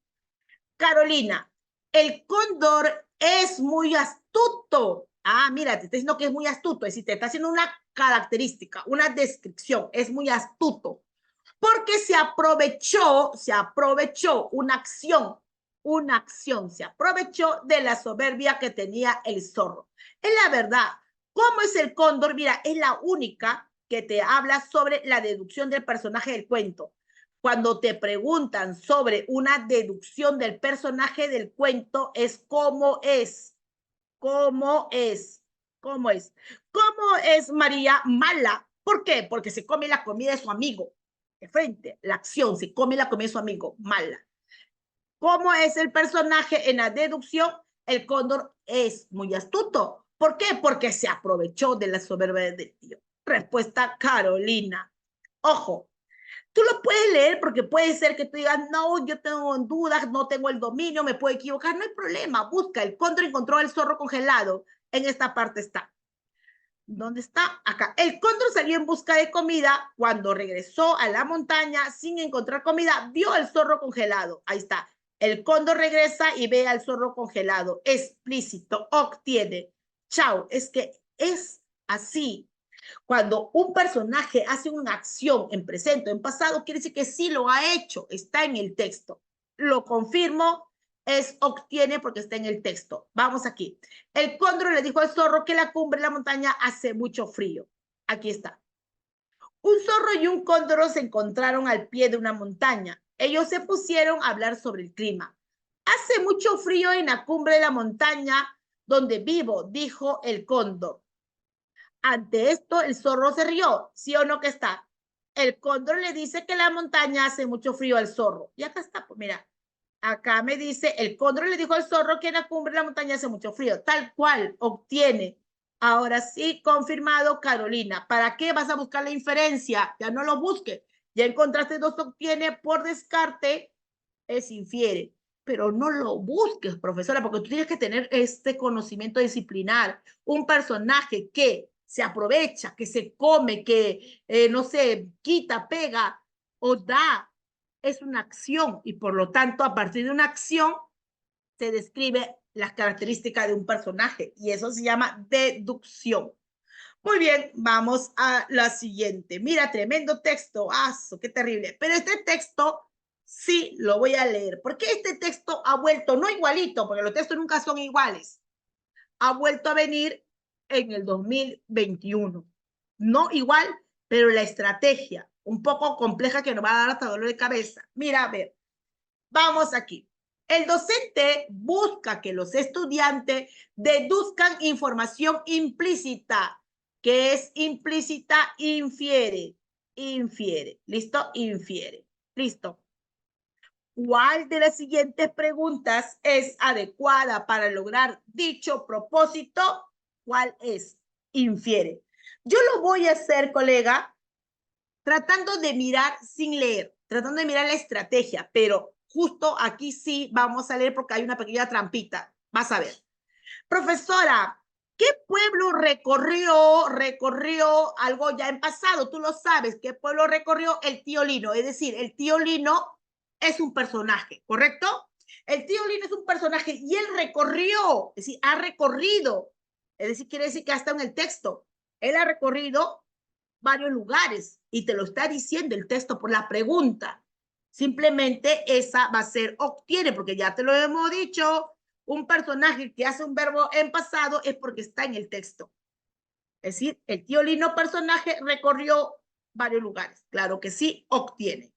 Carolina, el cóndor es muy astuto. Ah, mira, te está diciendo que es muy astuto, es decir, te está haciendo una característica, una descripción, es muy astuto, porque se aprovechó una acción, se aprovechó de la soberbia que tenía el zorro. Es la verdad. ¿Cómo es el cóndor? Mira, es la única que te habla sobre la deducción del personaje del cuento. Cuando te preguntan sobre una deducción del personaje del cuento, es cómo es, cómo es, cómo es. ¿Cómo es María mala? ¿Por qué? Porque se come la comida de su amigo. De frente, la acción, se come la comida de su amigo, mala. ¿Cómo es el personaje en la deducción? El cóndor es muy astuto, ¿Por qué? Porque se aprovechó de la soberbia del tío. Respuesta Carolina. Ojo, tú lo puedes leer porque puede ser que tú digas, no, yo tengo dudas, no tengo el dominio, me puedo equivocar, no hay problema, busca, el cóndor encontró el zorro congelado, en esta parte está. ¿Dónde está? Acá. El cóndor salió en busca de comida. Cuando regresó a la montaña sin encontrar comida, vio al zorro congelado. Ahí está. El cóndor regresa y ve al zorro congelado. Explícito. Obtiene. Chao. Es que es así. Cuando un personaje hace una acción en presente o en pasado, quiere decir que sí lo ha hecho. Está en el texto. Lo confirmo, es obtiene porque está en el texto. Vamos aquí. El cóndor le dijo al zorro que la cumbre de la montaña hace mucho frío. Aquí está. Un zorro y un cóndor se encontraron al pie de una montaña. Ellos se pusieron a hablar sobre el clima. Hace mucho frío en la cumbre de la montaña donde vivo, dijo el cóndor. Ante esto, el zorro se rió. ¿Sí o no que está? El cóndor le dice que la montaña hace mucho frío al zorro. Y acá está, pues mira. Acá me dice, el cóndor le dijo al zorro que en la cumbre de la montaña hace mucho frío. Tal cual, obtiene. Ahora sí, confirmado, Carolina. ¿Para qué vas a buscar la inferencia? Ya no lo busques. Ya encontraste dos obtiene por descarte, es infiere. Pero no lo busques, profesora, porque tú tienes que tener este conocimiento disciplinar. Un personaje que se aprovecha, que se come, que, no sé, quita, pega o da, es una acción y por lo tanto a partir de una acción se describe las características de un personaje y eso se llama deducción. Muy bien, vamos a la siguiente. Mira, tremendo texto. ¡Qué terrible! Pero este texto sí lo voy a leer, porque este texto ha vuelto, no igualito, porque los textos nunca son iguales, ha vuelto a venir en el 2021. No igual, pero la estrategia, un poco compleja que nos va a dar hasta dolor de cabeza. Mira, a ver, vamos aquí. El docente busca que los estudiantes deduzcan información implícita. ¿Qué es implícita? Infiere. Infiere. ¿Listo? Infiere. Listo. ¿Cuál de las siguientes preguntas es adecuada para lograr dicho propósito? ¿Cuál es? Infiere. Yo lo voy a hacer, colega, tratando de mirar sin leer, tratando de mirar la estrategia, pero justo aquí sí vamos a leer porque hay una pequeña trampita. Vas a ver. Profesora, ¿qué pueblo recorrió algo ya en pasado? Tú lo sabes. ¿Qué pueblo recorrió? El tío Lino. Es decir, el tío Lino es un personaje, ¿correcto? El tío Lino es un personaje y él recorrió, es decir, ha recorrido. Es decir, quiere decir que hasta en el texto. Él ha recorrido varios lugares y te lo está diciendo el texto por la pregunta. Simplemente esa va a ser obtiene, porque ya te lo hemos dicho, un personaje que hace un verbo en pasado es porque está en el texto. Es decir, el tío Lino personaje recorrió varios lugares. Claro que sí, obtiene.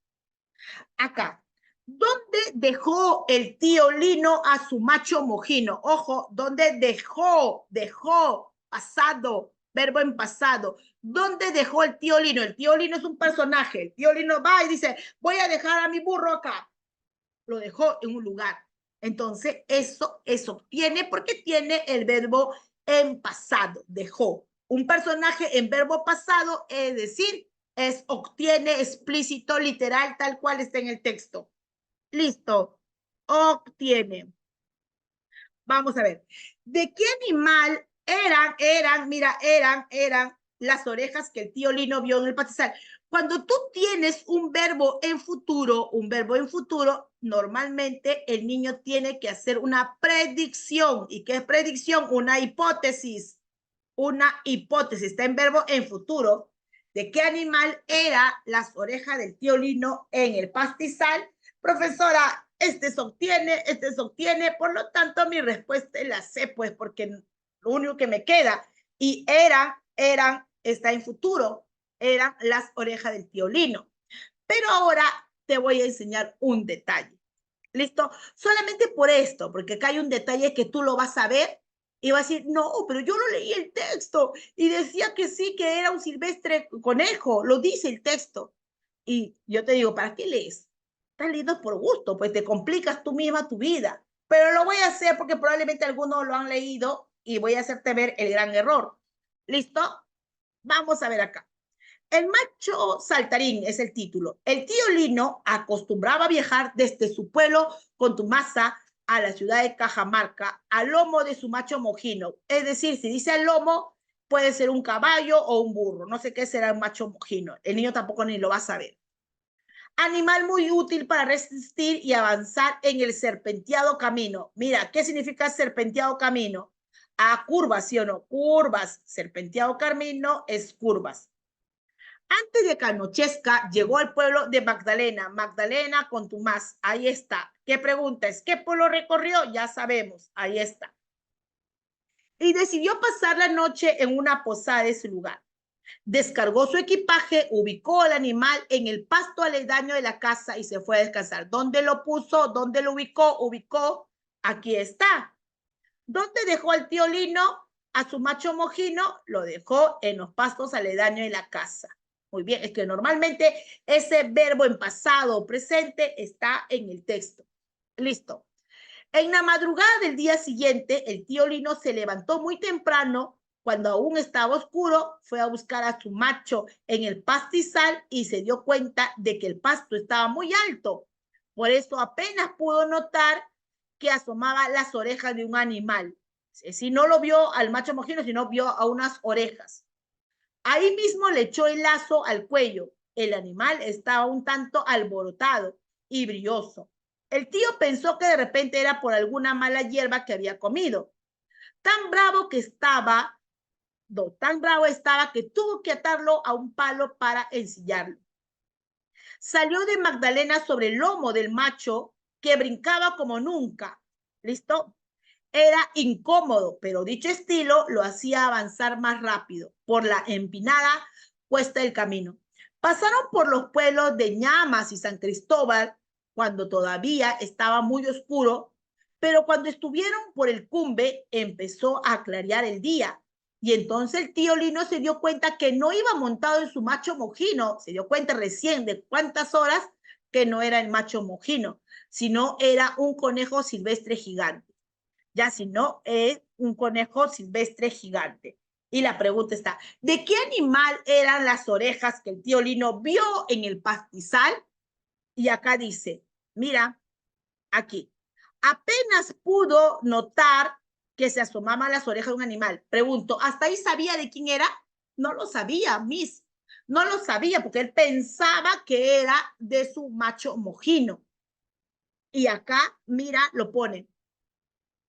Acá, ¿dónde dejó el tío Lino a su macho mojino? Ojo, ¿dónde dejó? Dejó, pasado, verbo en pasado. ¿Dónde dejó el tío Lino? El tío Lino es un personaje. El tío Lino va y dice, voy a dejar a mi burro acá. Lo dejó en un lugar. Entonces, eso obtiene porque tiene el verbo en pasado, dejó. Un personaje en verbo pasado, es decir, es obtiene explícito, literal, tal cual está en el texto. Listo. Obtiene. Vamos a ver. ¿De qué animal eran las orejas que el tío Lino vio en el pastizal? Cuando tú tienes un verbo en futuro, normalmente el niño tiene que hacer una predicción. ¿Y qué es predicción? Una hipótesis. Una hipótesis. Está en verbo en futuro. ¿De qué animal eran las orejas del tío Lino en el pastizal? Profesora, este se obtiene, por lo tanto mi respuesta la sé, pues, porque lo único que me queda, y está en futuro, eran las orejas del tío Lino. Pero ahora te voy a enseñar un detalle. ¿Listo? Solamente por esto, porque acá hay un detalle que tú lo vas a ver y vas a decir, no, pero yo no leí el texto y decía que sí, que era un silvestre conejo, lo dice el texto. Y yo te digo, ¿para qué lees? Estás leyendo por gusto, pues te complicas tú misma tu vida. Pero lo voy a hacer porque probablemente algunos lo han leído y voy a hacerte ver el gran error. ¿Listo? Vamos a ver acá. El macho saltarín es el título. El tío Lino acostumbraba a viajar desde su pueblo Contumasa a la ciudad de Cajamarca al lomo de su macho mojino. Es decir, si dice al lomo, puede ser un caballo o un burro. No sé qué será un macho mojino. El niño tampoco ni lo va a saber. Animal muy útil para resistir y avanzar en el serpenteado camino. Mira, ¿qué significa serpenteado camino? A curvas, ¿sí o no? Curvas. Serpenteado camino es curvas. Antes de que anochezca, llegó al pueblo de Magdalena. Magdalena Contumaz. Ahí está. ¿Qué pregunta es? ¿Qué pueblo recorrió? Ya sabemos. Ahí está. Y decidió pasar la noche en una posada de ese lugar. Descargó su equipaje, ubicó al animal en el pasto aledaño de la casa y se fue a descansar. ¿Dónde lo puso? ¿Dónde lo ubicó? Ubicó. Aquí está. ¿Dónde dejó al tío Lino a su macho mojino? Lo dejó en los pastos aledaños de la casa. Muy bien, es que normalmente ese verbo en pasado o presente está en el texto. Listo. En la madrugada del día siguiente, el tío Lino se levantó muy temprano, cuando aún estaba oscuro, fue a buscar a su macho en el pastizal y se dio cuenta de que el pasto estaba muy alto. Por eso apenas pudo notar que asomaba las orejas de un animal. Si no lo vio al macho mojino, sino vio a unas orejas. Ahí mismo le echó el lazo al cuello. El animal estaba un tanto alborotado y brilloso. El tío pensó que de repente era por alguna mala hierba que había comido. Tan bravo que tuvo que atarlo a un palo para ensillarlo. Salió de Magdalena sobre el lomo del macho que brincaba como nunca. ¿Listo? Era incómodo, pero dicho estilo lo hacía avanzar más rápido por la empinada cuesta del camino. Pasaron por los pueblos de Ñamas y San Cristóbal cuando todavía estaba muy oscuro, pero cuando estuvieron por el Cumbe empezó a clarear el día. Y entonces el tío Lino se dio cuenta que no iba montado en su macho mojino, se dio cuenta recién de cuántas horas que no era el macho mojino, sino era un conejo silvestre gigante. Ya si no, es un conejo silvestre gigante. Y la pregunta está, ¿de qué animal eran las orejas que el tío Lino vio en el pastizal? Y acá dice, mira, aquí, apenas pudo notar que se asomaban las orejas de un animal. Pregunto, ¿hasta ahí sabía de quién era? No lo sabía, Miss. No lo sabía porque él pensaba que era de su macho mojino. Y acá, mira, lo pone.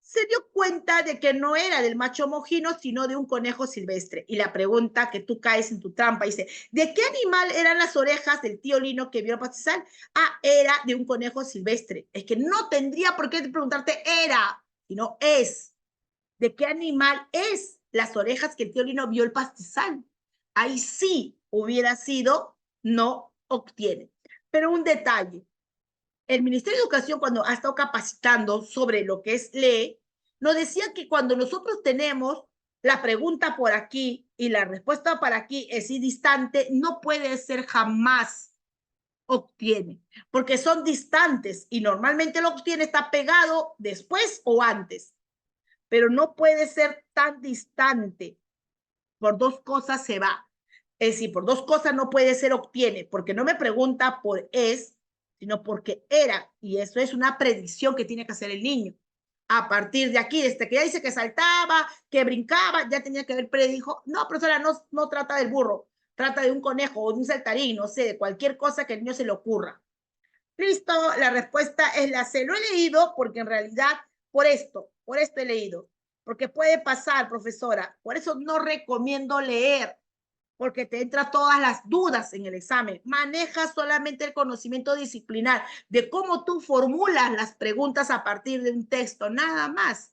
Se dio cuenta de que no era del macho mojino, sino de un conejo silvestre. Y la pregunta que tú caes en tu trampa dice, ¿de qué animal eran las orejas del tío Lino que vio pastizal? Ah, era de un conejo silvestre. Es que no tendría por qué preguntarte era, sino es. ¿De qué animal es las orejas que el tío Lino vio el pastizal? Ahí sí hubiera sido, no obtiene. Pero un detalle, el Ministerio de Educación, cuando ha estado capacitando sobre lo que es ley, nos decía que cuando nosotros tenemos la pregunta por aquí y la respuesta para aquí es distante, no puede ser jamás obtiene, porque son distantes y normalmente lo obtiene está pegado después o antes, pero no puede ser tan distante. Por dos cosas se va. Es decir, por dos cosas no puede ser obtiene, porque no me pregunta por es, sino porque era. Y eso es una predicción que tiene que hacer el niño. A partir de aquí, desde que ya dice que saltaba, que brincaba, ya tenía que haber predijo. No, profesora, no trata del burro, trata de un conejo o de un saltarín, no sé, de cualquier cosa que al niño se le ocurra. Listo, la respuesta es la C. Lo he leído porque en realidad, por esto he leído. Porque puede pasar, profesora. Por eso no recomiendo leer, porque te entran todas las dudas en el examen. Maneja solamente el conocimiento disciplinar de cómo tú formulas las preguntas a partir de un texto, nada más.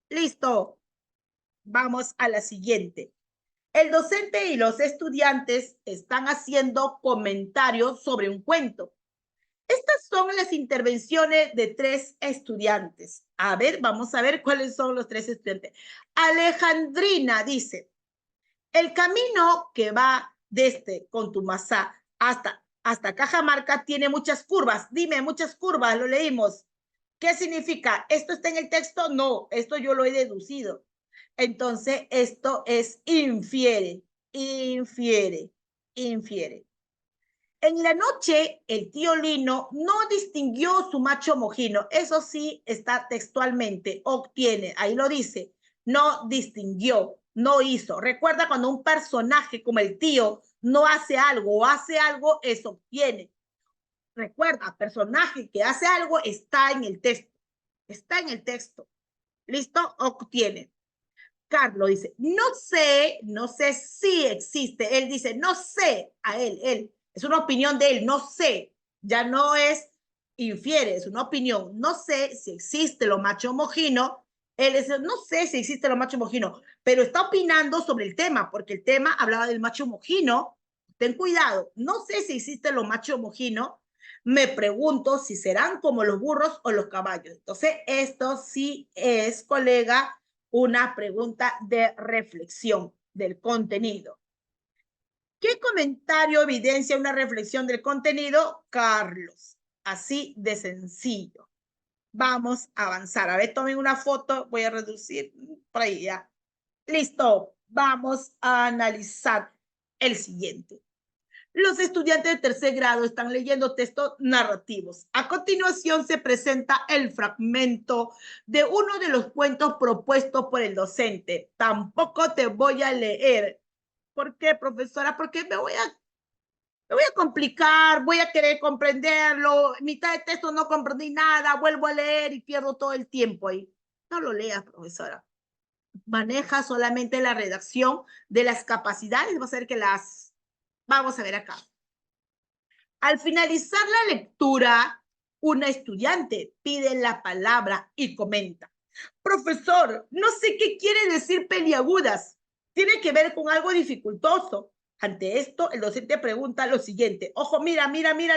Listo. Vamos a la siguiente. El docente y los estudiantes están haciendo comentarios sobre un cuento. Estas son las intervenciones de 3 estudiantes. A ver, vamos a ver cuáles son los 3 estudiantes. Alejandrina dice, el camino que va desde Contumazá hasta Cajamarca tiene muchas curvas. Dime, muchas curvas, lo leímos. ¿Qué significa? ¿Esto está en el texto? No, esto yo lo he deducido. Entonces, esto es infiere, infiere, infiere. En la noche, el tío Lino no distinguió su macho mojino. Eso sí está textualmente, obtiene, ahí lo dice, no distinguió, no hizo. Recuerda cuando un personaje como el tío no hace algo o hace algo, eso obtiene. Recuerda, personaje que hace algo está en el texto. Está en el texto. ¿Listo? Obtiene. Carlos dice, no sé si existe. Él dice, no sé, a él. Es una opinión de él, no sé. Ya no es infiere, es una opinión. No sé si existe lo macho mojino. Él dice, no sé si existe lo macho mojino, pero está opinando sobre el tema, porque el tema hablaba del macho mojino. Ten cuidado, no sé si existe lo macho mojino. Me pregunto si serán como los burros o los caballos. Entonces, esto sí es, colega, una pregunta de reflexión del contenido. ¿Qué comentario evidencia una reflexión del contenido? Carlos. Así de sencillo. Vamos a avanzar. A ver, tomen una foto. Voy a reducir por ahí ya. Listo. Vamos a analizar el siguiente. Los estudiantes de tercer grado están leyendo textos narrativos. A continuación se presenta el fragmento de uno de los cuentos propuestos por el docente. Tampoco te voy a leer. ¿Por qué, profesora? Porque me voy a complicar, voy a querer comprenderlo. Mitad de texto no comprendí nada, vuelvo a leer y pierdo todo el tiempo ahí. No lo leas, profesora. Maneja solamente la redacción de las capacidades. Va a ser que las... Vamos a ver acá. Al finalizar la lectura, una estudiante pide la palabra y comenta: profesor, no sé qué quiere decir peliagudas. Tiene que ver con algo dificultoso. Ante esto, el docente pregunta lo siguiente. Ojo, mira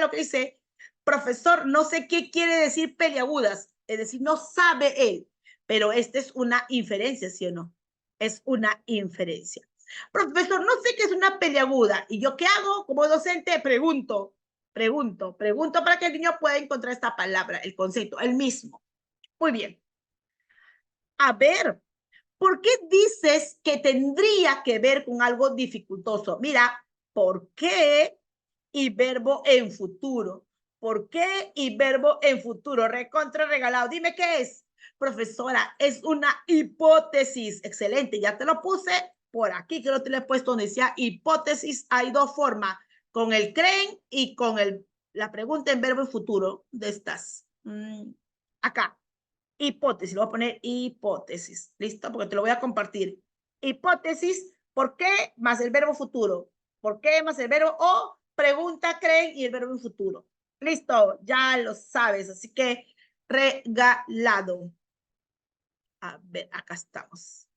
lo que dice. Profesor, no sé qué quiere decir peliagudas. Es decir, no sabe él. Pero esta es una inferencia, ¿sí o no? Es una inferencia. Profesor, no sé qué es una peliaguda. ¿Y yo qué hago? Como docente, pregunto para que el niño pueda encontrar esta palabra, el concepto, el mismo. Muy bien. A ver, ¿por qué dices que tendría que ver con algo dificultoso? Mira, ¿por qué y verbo en futuro? ¿Por qué y verbo en futuro? Recontra regalado. Dime qué es. Profesora, es una hipótesis. Excelente, ya te lo puse por aquí, que no te lo he puesto donde decía hipótesis. Hay dos formas, con el creen y con la pregunta en verbo en futuro de estas. Acá. Hipótesis, lo voy a poner hipótesis, ¿listo? Porque te lo voy a compartir. Hipótesis, ¿por qué? Más el verbo futuro. ¿Por qué? Más el verbo o pregunta, creen y el verbo en futuro. Listo, ya lo sabes, así que regalado. A ver, acá estamos.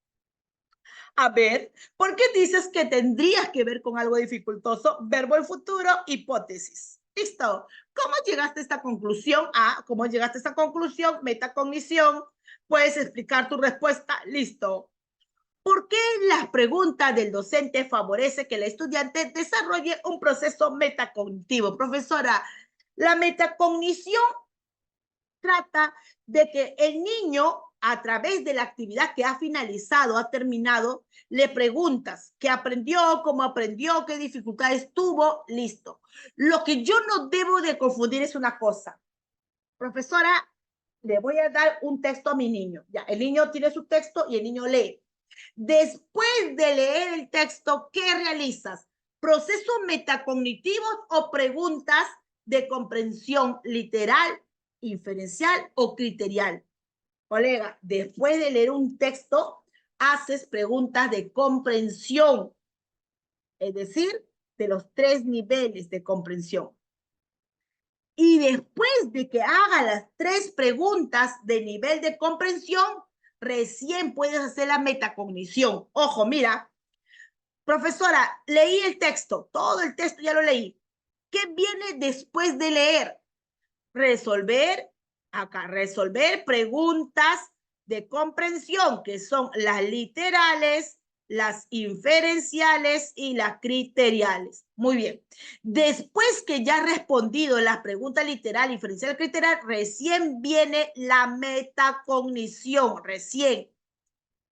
A ver, ¿por qué dices que tendrías que ver con algo dificultoso? Verbo en futuro, hipótesis. Listo. ¿Cómo llegaste a esta conclusión? ¿Cómo llegaste a esta conclusión? Metacognición. Puedes explicar tu respuesta. Listo. ¿Por qué las preguntas del docente favorece que el estudiante desarrolle un proceso metacognitivo? Profesora, la metacognición trata de que el niño, a través de la actividad que ha finalizado, ha terminado, le preguntas qué aprendió, cómo aprendió, qué dificultades tuvo, listo. Lo que yo no debo de confundir es una cosa. Profesora, le voy a dar un texto a mi niño. Ya, el niño tiene su texto y el niño lee. Después de leer el texto, ¿qué realizas? ¿Procesos metacognitivos o preguntas de comprensión literal, inferencial o criterial? Colega, después de leer un texto, haces preguntas de comprensión, es decir, de los 3 niveles de comprensión. Y después de que haga las 3 preguntas de nivel de comprensión, recién puedes hacer la metacognición. Ojo, mira, profesora, leí el texto, todo el texto ya lo leí. ¿Qué viene después de leer? Resolver preguntas de comprensión, que son las literales, las inferenciales y las criteriales. Muy bien. Después que ya has respondido las preguntas literal, inferencial y criterial, recién viene la metacognición, recién.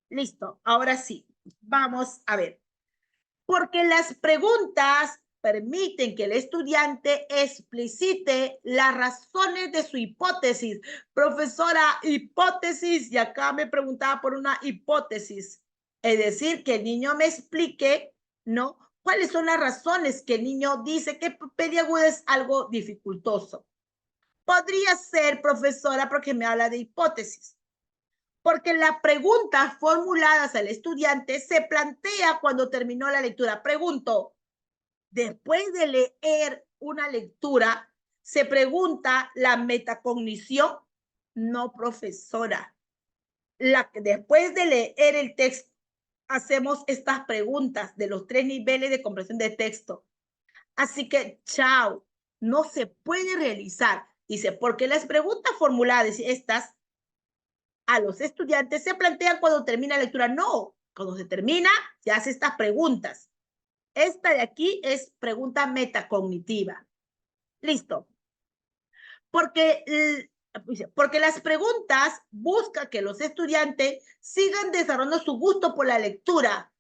Listo, ahora sí, vamos a ver. Porque las preguntas permiten que el estudiante explicite las razones de su hipótesis. Profesora, hipótesis, y acá me preguntaba por una hipótesis. Es decir, que el niño me explique, ¿no? ¿Cuáles son las razones que el niño dice que pediaguda es algo dificultoso? Podría ser, profesora, porque me habla de hipótesis. Porque la pregunta formuladas al estudiante se plantea cuando terminó la lectura. Pregunto, después de leer una lectura, ¿se pregunta la metacognición? No, profesora. Después de leer el texto, hacemos estas preguntas de los 3 niveles de comprensión de texto. Así que, chao, no se puede realizar. Dice, porque las preguntas formuladas estas a los estudiantes se plantean cuando termina la lectura. No, cuando se termina, se hace estas preguntas. Esta de aquí es pregunta metacognitiva. Listo. Porque las preguntas buscan que los estudiantes sigan desarrollando su gusto por la lectura.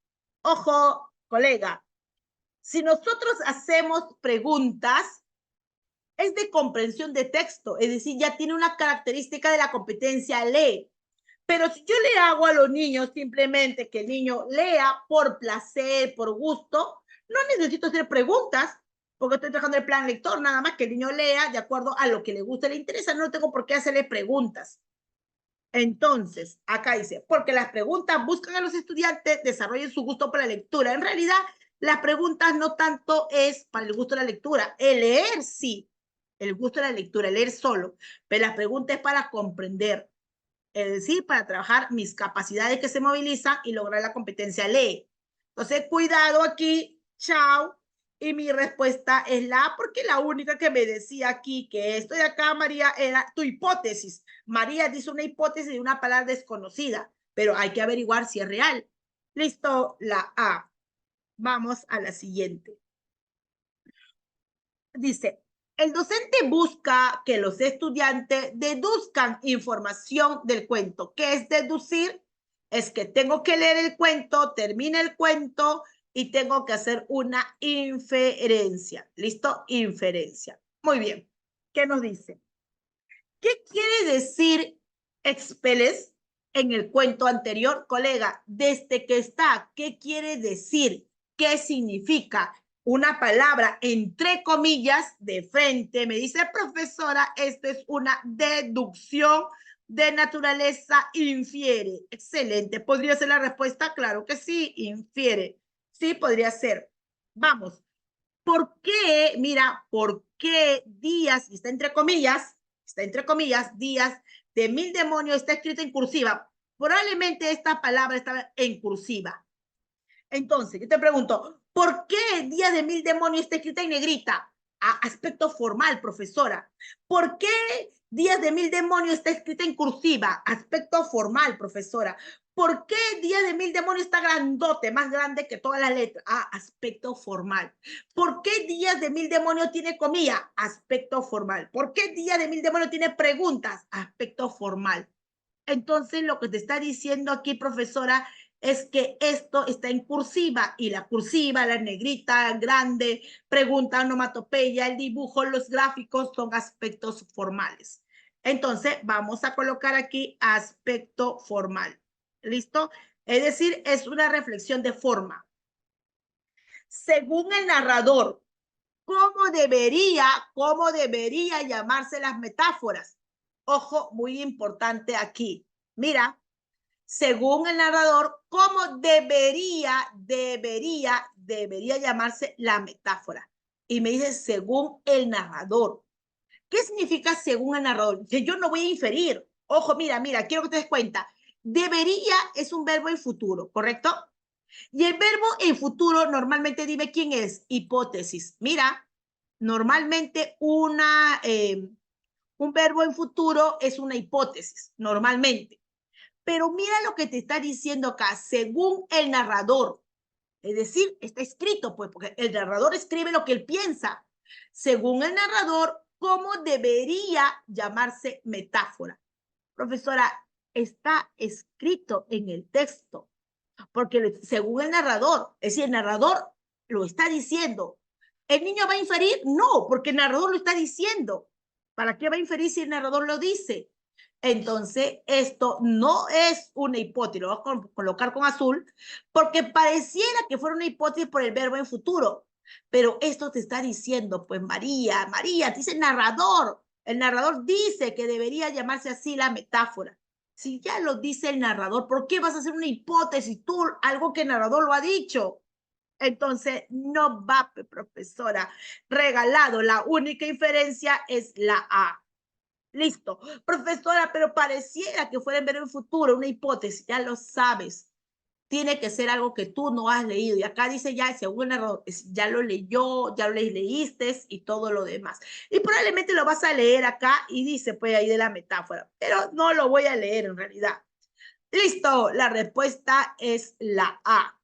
Ojo, colega, si nosotros hacemos preguntas, es de comprensión de texto, es decir, ya tiene una característica de la competencia lee. Pero si yo le hago a los niños simplemente que el niño lea por placer, por gusto, no necesito hacer preguntas, porque estoy trabajando el plan lector, nada más que el niño lea de acuerdo a lo que le gusta, le interesa, no tengo por qué hacerle preguntas. Entonces, acá dice, porque las preguntas buscan a los estudiantes desarrollen su gusto por la lectura. En realidad, las preguntas no tanto es para el gusto de la lectura, el leer sí, el gusto de la lectura, el leer solo, pero la pregunta es para comprender, es decir, para trabajar mis capacidades que se movilizan y lograr la competencia lee. Entonces, cuidado aquí, chao. Y mi respuesta es la, porque la única que me decía aquí que esto de acá, María, era tu hipótesis. María dice una hipótesis de una palabra desconocida, pero hay que averiguar si es real. Listo, la A. Vamos a la siguiente. Dice, el docente busca que los estudiantes deduzcan información del cuento. ¿Qué es deducir? Es que tengo que leer el cuento, termina el cuento y tengo que hacer una inferencia. ¿Listo? Inferencia. Muy bien. ¿Qué nos dice? ¿Qué quiere decir expeles en el cuento anterior? Colega, desde que está, ¿qué quiere decir? ¿Qué significa? Una palabra entre comillas de frente. Me dice, profesora, esto es una deducción de naturaleza infiere. Excelente. ¿Podría ser la respuesta? Claro que sí, infiere. Sí, podría ser. Vamos. ¿Por qué? Mira, ¿por qué Díaz, y está entre comillas, Díaz de Mil Demonios está escrito en cursiva? Probablemente esta palabra estaba en cursiva. Entonces, yo te pregunto, ¿por qué Díaz de Mil Demonios está escrita en negrita? Aspecto formal, profesora. ¿Por qué Díaz de Mil Demonios está escrita en cursiva? Aspecto formal, profesora. ¿Por qué Díaz de Mil Demonios está grandote, más grande que todas las letras? Aspecto formal. ¿Por qué Díaz de Mil Demonios tiene comilla? Aspecto formal. ¿Por qué Díaz de Mil Demonios tiene preguntas? Aspecto formal. Entonces, lo que te está diciendo aquí, profesora, es que esto está en cursiva y la cursiva, la negrita, grande, pregunta, onomatopeya, el dibujo, los gráficos son aspectos formales. Entonces, vamos a colocar aquí aspecto formal. ¿Listo? Es decir, es una reflexión de forma. Según el narrador, ¿cómo debería llamarse las metáforas? Ojo, muy importante aquí. Mira, según el narrador, cómo debería llamarse la metáfora. Y me dice, según el narrador. ¿Qué significa según el narrador? Que yo no voy a inferir. Ojo, mira, quiero que te des cuenta. Debería es un verbo en futuro, ¿correcto? Y el verbo en futuro, normalmente dime quién es. Hipótesis. Mira, normalmente un verbo en futuro es una hipótesis, normalmente. Pero mira lo que te está diciendo acá, según el narrador. Es decir, está escrito, pues, porque el narrador escribe lo que él piensa. Según el narrador, ¿cómo debería llamarse metáfora? Profesora, está escrito en el texto, porque según el narrador, es decir, el narrador lo está diciendo. ¿El niño va a inferir? No, porque el narrador lo está diciendo. ¿Para qué va a inferir si el narrador lo dice? Entonces, esto no es una hipótesis, lo voy a colocar con azul, porque pareciera que fuera una hipótesis por el verbo en futuro, pero esto te está diciendo, pues María, dice el narrador dice que debería llamarse así la metáfora. Si ya lo dice el narrador, ¿por qué vas a hacer una hipótesis tú, algo que el narrador lo ha dicho? Entonces, no va, profesora, regalado, la única inferencia es la A. Listo. Profesora, pero pareciera que fuera en ver el futuro, una hipótesis, ya lo sabes. Tiene que ser algo que tú no has leído. Y acá dice ya, según error, ya lo leyó, ya lo leíste y todo lo demás. Y probablemente lo vas a leer acá y dice, pues ahí de la metáfora, pero no lo voy a leer en realidad. Listo, la respuesta es la A.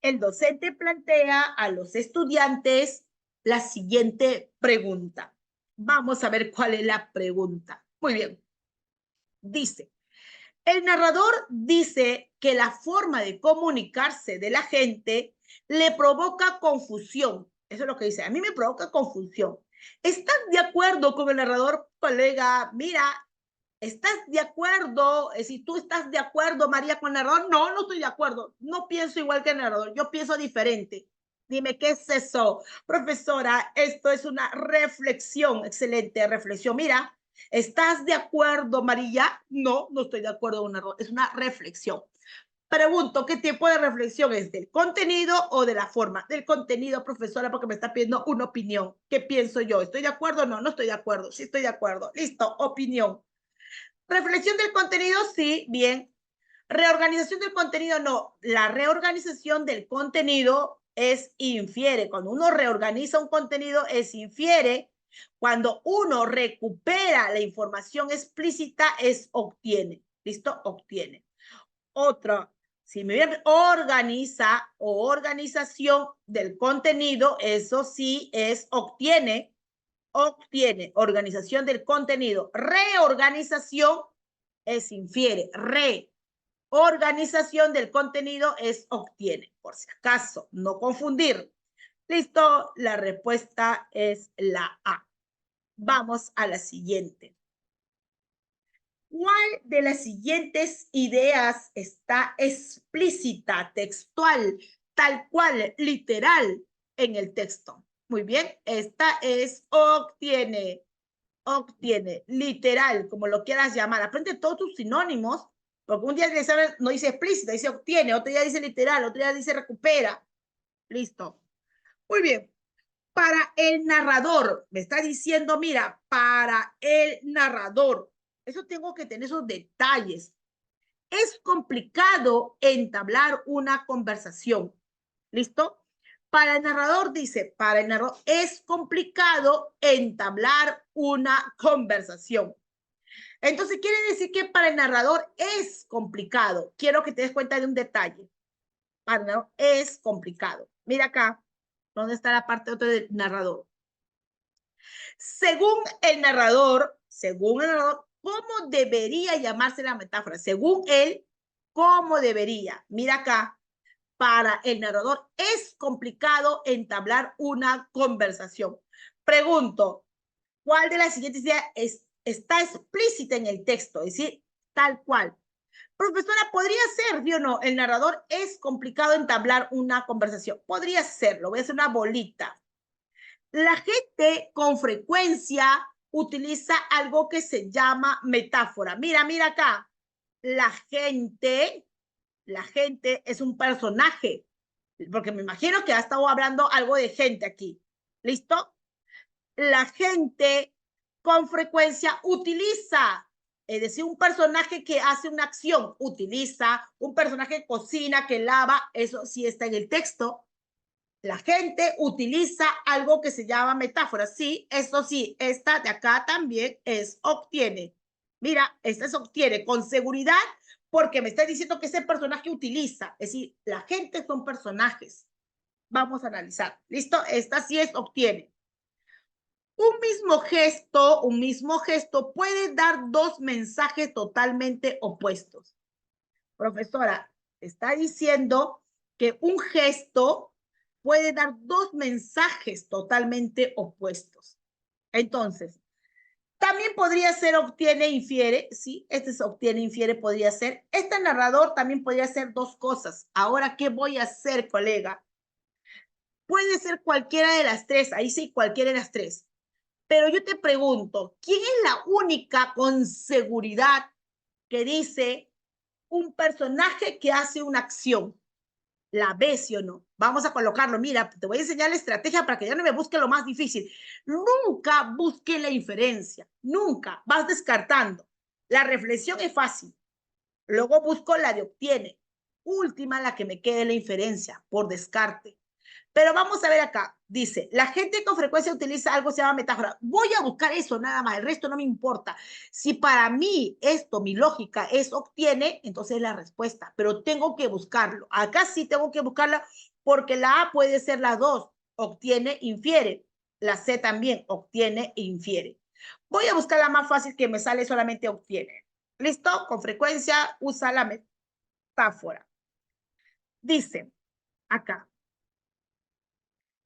El docente plantea a los estudiantes la siguiente pregunta. Vamos a ver cuál es la pregunta. Muy bien. Dice, el narrador dice que la forma de comunicarse de la gente le provoca confusión. Eso es lo que dice. A mí me provoca confusión. ¿Estás de acuerdo con el narrador, colega? Mira, ¿estás de acuerdo? Si tú estás de acuerdo, María, con el narrador, no, no estoy de acuerdo. No pienso igual que el narrador, yo pienso diferente. Dime, ¿qué es eso? Profesora, esto es una reflexión, excelente reflexión. Mira, ¿estás de acuerdo, María? No, no estoy de acuerdo con el narrador, es una reflexión. Pregunto, ¿qué tipo de reflexión es? ¿Del contenido o de la forma? Del contenido, profesora, porque me está pidiendo una opinión. ¿Qué pienso yo? ¿Estoy de acuerdo? No, no estoy de acuerdo. Sí estoy de acuerdo. Listo, opinión. Reflexión del contenido, sí, bien. Reorganización del contenido, no. La reorganización del contenido es infiere. Cuando uno reorganiza un contenido, es infiere. Cuando uno recupera la información explícita, es obtiene. ¿Listo? Obtiene. Otra, si me viene organiza o organización del contenido, eso sí es obtiene. Obtiene, organización del contenido. Reorganización es infiere. Reorganización del contenido es obtiene. Por si acaso, no confundir. Listo, la respuesta es la A. Vamos a la siguiente. ¿Cuál de las siguientes ideas está explícita, textual, tal cual, literal en el texto? Muy bien, esta es obtiene. Obtiene, literal, como lo quieras llamar. Aprende todos tus sinónimos, porque un día el examen no dice explícita, dice obtiene, otro día dice literal, otro día dice recupera. Listo. Muy bien. Para el narrador, me está diciendo, mira, para el narrador, eso tengo que tener esos detalles. Es complicado entablar una conversación. ¿Listo? Para el narrador dice, para el narrador es complicado entablar una conversación. Entonces quiere decir que para el narrador es complicado. Quiero que te des cuenta de un detalle. Para el narrador es complicado. Mira acá, ¿dónde está la parte otra del narrador? Según el narrador, ¿cómo debería llamarse la metáfora? Según él, ¿cómo debería? Mira acá, para el narrador es complicado entablar una conversación. Pregunto, ¿cuál de las siguientes ideas está explícita en el texto? Es decir, tal cual. Profesora, podría ser, ¿sí o no? El narrador es complicado entablar una conversación. Podría serlo. Voy a hacer una bolita. La gente con frecuencia utiliza algo que se llama metáfora. Mira, mira acá. La gente es un personaje, porque me imagino que ha estado hablando algo de gente aquí. ¿Listo? La gente con frecuencia utiliza, es decir, un personaje que hace una acción, utiliza, un personaje que cocina, que lava, eso sí está en el texto. La gente utiliza algo que se llama metáfora. Sí, eso sí, esta de acá también es obtiene. Mira, esta es obtiene con seguridad porque me está diciendo que ese personaje utiliza. Es decir, la gente son personajes. Vamos a analizar. ¿Listo? Esta sí es obtiene. Un mismo gesto puede dar dos mensajes totalmente opuestos. Profesora, está diciendo que un gesto puede dar dos mensajes totalmente opuestos. Entonces, también podría ser obtiene, infiere, sí, este es obtiene, infiere, podría ser. Este narrador también podría hacer dos cosas. Ahora, ¿qué voy a hacer, colega? Puede ser cualquiera de las tres, ahí sí, cualquiera de las tres. Pero yo te pregunto, ¿quién es la única con seguridad que dice un personaje que hace una acción? ¿La ves, sí o no? Vamos a colocarlo. Mira, te voy a enseñar la estrategia para que ya no me busque lo más difícil. Nunca busque la inferencia. Nunca. Vas descartando. La reflexión es fácil. Luego busco la de obtiene. Última, la que me quede la inferencia, por descarte. Pero vamos a ver acá. Dice, la gente con frecuencia utiliza algo que se llama metáfora. Voy a buscar eso nada más, el resto no me importa. Si para mí esto, mi lógica es obtiene, entonces es la respuesta, pero tengo que buscarlo. Acá sí tengo que buscarla porque la A puede ser la 2, obtiene, infiere. La C también, obtiene e infiere. Voy a buscar la más fácil que me sale solamente obtiene. ¿Listo? Con frecuencia usa la metáfora. Dice acá,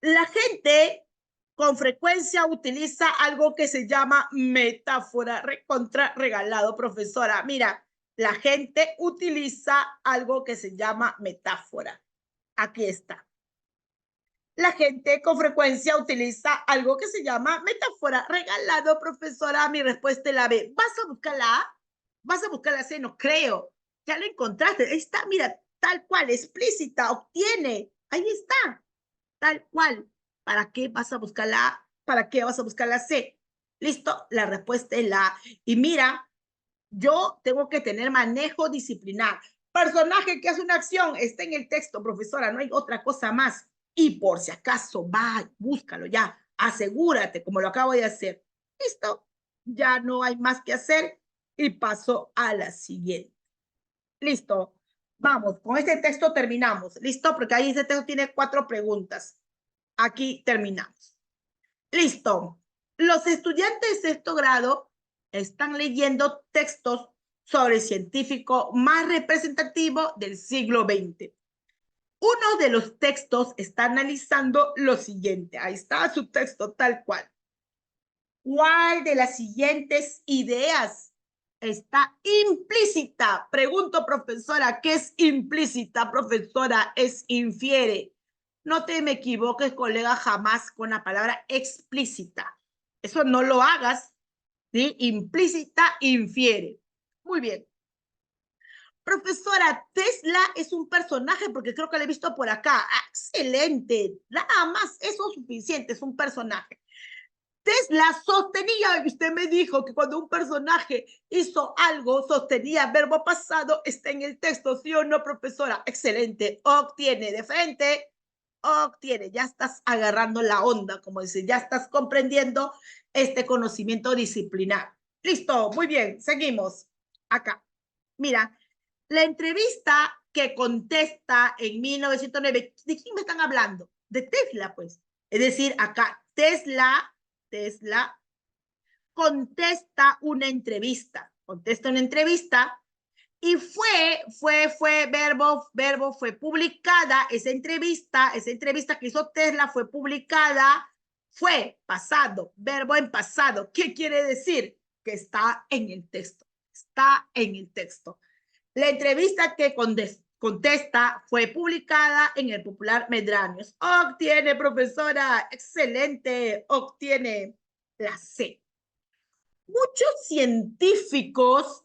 la gente con frecuencia utiliza algo que se llama metáfora. Recontra regalado, profesora. Mira, la gente utiliza algo que se llama metáfora. Aquí está. La gente con frecuencia utiliza algo que se llama metáfora. Regalado, profesora. Mi respuesta es la B. ¿Vas a buscar la A? ¿Vas a buscar la C? No creo. Ya la encontraste. Ahí está, mira, tal cual, explícita, obtiene. Ahí está, tal cual. ¿Para qué vas a buscar la A? ¿Para qué vas a buscar la C? ¿Listo? La respuesta es la A. Y mira, yo tengo que tener manejo disciplinar. Personaje que hace una acción está en el texto, profesora, no hay otra cosa más. Y por si acaso, va, búscalo ya, asegúrate, como lo acabo de hacer. Listo, ya no hay más que hacer y paso a la siguiente. Listo, vamos, con este texto terminamos. Listo, porque ahí este texto tiene 4 preguntas. Aquí terminamos. Listo. Los estudiantes de sexto grado están leyendo textos sobre el científico más representativo del siglo XX. Uno de los textos está analizando lo siguiente. Ahí está su texto tal cual. ¿Cuál de las siguientes ideas está implícita? Pregunto, profesora, ¿qué es implícita, profesora? Es infiere. No te me equivoques, colega, jamás con la palabra explícita. Eso no lo hagas, ¿sí? Implícita, infiere. Muy bien. Profesora, Tesla es un personaje porque creo que lo he visto por acá. Ah, excelente. Nada más, eso es suficiente, es un personaje. Tesla sostenía, usted me dijo que cuando un personaje hizo algo, sostenía verbo pasado, está en el texto, ¿sí o no, profesora? Excelente, obtiene de frente, obtiene, ya estás agarrando la onda, como dice, ya estás comprendiendo este conocimiento disciplinar. Listo, muy bien, seguimos. Acá, mira, la entrevista que contesta en 1909, ¿de quién me están hablando? De Tesla, pues. Es decir, acá Tesla contesta una entrevista y fue publicada esa entrevista que hizo Tesla fue publicada, fue pasado, verbo en pasado. ¿Qué quiere decir? Que está en el texto, está en el texto. La entrevista que contesta fue publicada en el Popular Medranios. Obtiene, profesora, excelente, obtiene la C. Muchos científicos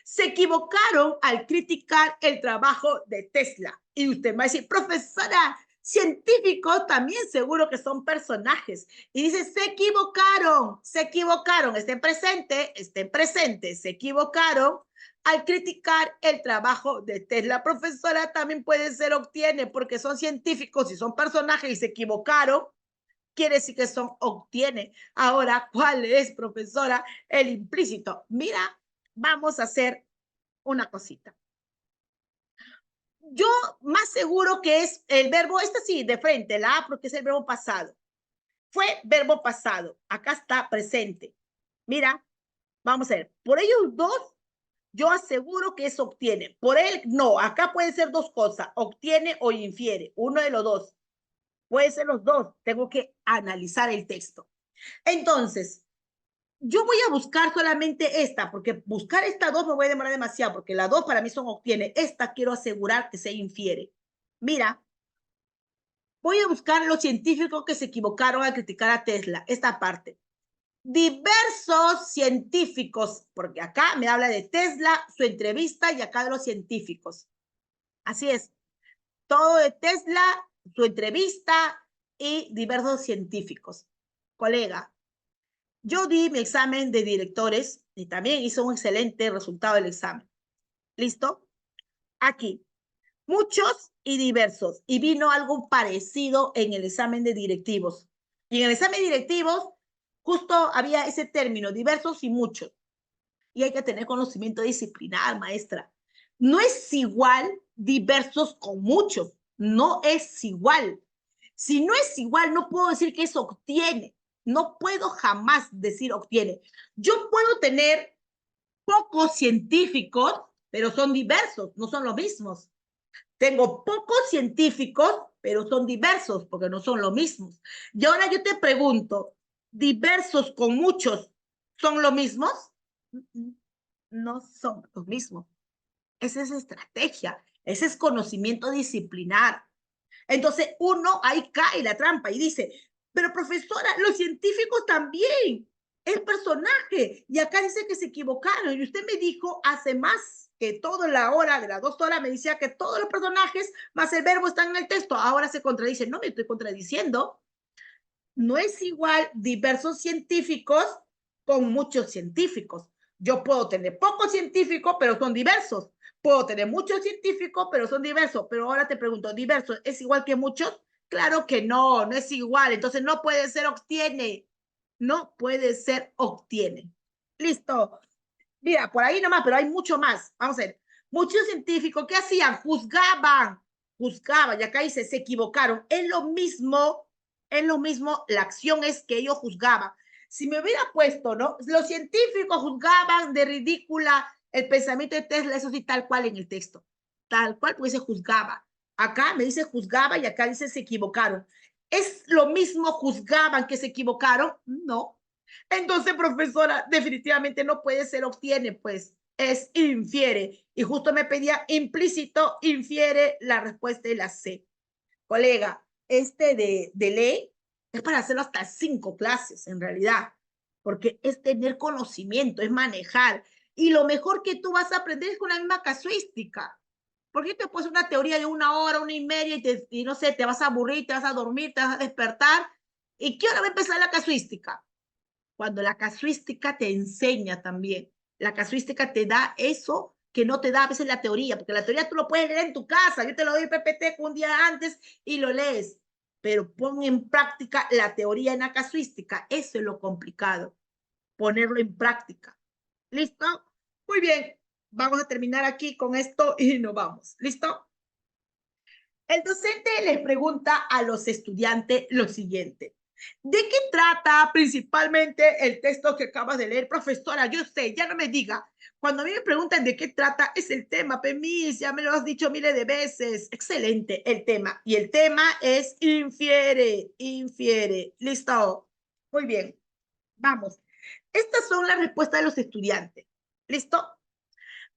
se equivocaron al criticar el trabajo de Tesla. Y usted me va a decir, profesora, científicos también seguro que son personajes. Y dice, se equivocaron, estén presentes, se equivocaron al criticar el trabajo de Tesla. Profesora, también puede ser obtiene, porque son científicos y son personajes y se equivocaron, quiere decir que son obtiene. Ahora, ¿cuál es, profesora? El implícito. Mira, vamos a hacer una cosita. Yo más seguro que es el verbo, este sí, de frente, la A, porque es el verbo pasado. Fue verbo pasado. Acá está presente. Mira, vamos a ver. Por ellos dos, yo aseguro que es obtiene. Por él, no. Acá pueden ser dos cosas. Obtiene o infiere. Uno de los dos. Puede ser los dos. Tengo que analizar el texto. Entonces, yo voy a buscar solamente esta, porque buscar esta dos me voy a demorar demasiado, porque las dos para mí son obtiene. Esta quiero asegurar que se infiere. Mira, voy a buscar los científicos que se equivocaron al criticar a Tesla. Esta parte. Diversos científicos, porque acá me habla de Tesla, su entrevista y acá de los científicos. Así es. Todo de Tesla, su entrevista y diversos científicos. Colega, yo di mi examen de directores y también hice un excelente resultado del examen. ¿Listo? Aquí, muchos y diversos. Y vino algo parecido en el examen de directivos. Y en el examen de directivos, justo había ese término, diversos y muchos. Y hay que tener conocimiento disciplinar, maestra. No es igual diversos con muchos. No es igual. Si no es igual, no puedo decir que eso obtiene. No puedo jamás decir obtiene. Yo puedo tener pocos científicos, pero son diversos, no son los mismos. Tengo pocos científicos, pero son diversos, porque no son los mismos. Y ahora yo te pregunto, ¿diversos con muchos son los mismos? No son los mismos. Esa es estrategia, ese es conocimiento disciplinar. Entonces uno ahí cae la trampa y dice, pero profesora, los científicos también, el personaje, y acá dice que se equivocaron, y usted me dijo hace más que toda la hora, de las 2 horas, me decía que todos los personajes más el verbo están en el texto, ahora se contradice, no me estoy contradiciendo, no es igual diversos científicos con muchos científicos. Yo puedo tener pocos científicos, pero son diversos. Puedo tener muchos científicos, pero son diversos. Pero ahora te pregunto, ¿diversos es igual que muchos? Claro que no, no es igual. Entonces no puede ser obtiene. No puede ser obtiene. Listo. Mira, por ahí nomás, pero hay mucho más. Vamos a ver. Muchos científicos, ¿qué hacían? Juzgaban. Juzgaban. Y acá dice, se equivocaron. Es lo mismo, la acción es que ellos juzgaban. Si me hubiera puesto, ¿no? Los científicos juzgaban de ridícula el pensamiento de Tesla, eso sí, tal cual en el texto. Tal cual, pues se juzgaba. Acá me dice juzgaba y acá dice se equivocaron. ¿Es lo mismo juzgaban que se equivocaron? No. Entonces, profesora, definitivamente no puede ser obtiene, pues es infiere. Y justo me pedía implícito, infiere la respuesta de la C. Colega, este de ley es para hacerlo hasta 5 clases, en realidad, porque es tener conocimiento, es manejar. Y lo mejor que tú vas a aprender es con la misma casuística. ¿Por qué te pones una teoría de 1 hora, 1 y media y no sé, te vas a aburrir, te vas a dormir, te vas a despertar? ¿Y qué hora va a empezar la casuística? Cuando la casuística te enseña también. La casuística te da eso que no te da a veces la teoría, porque la teoría tú lo puedes leer en tu casa, yo te lo doy PPT un día antes y lo lees, pero pon en práctica la teoría en la casuística, eso es lo complicado, ponerlo en práctica. ¿Listo? Muy bien, vamos a terminar aquí con esto y nos vamos. ¿Listo? El docente les pregunta a los estudiantes lo siguiente. ¿De qué trata principalmente el texto que acabas de leer, profesora? Yo sé, ya no me diga. Cuando a mí me preguntan de qué trata, es el tema, Pemis, ya me lo has dicho miles de veces. Excelente el tema. Y el tema es infiere, infiere. ¿Listo? Muy bien. Vamos. Estas son las respuestas de los estudiantes. ¿Listo?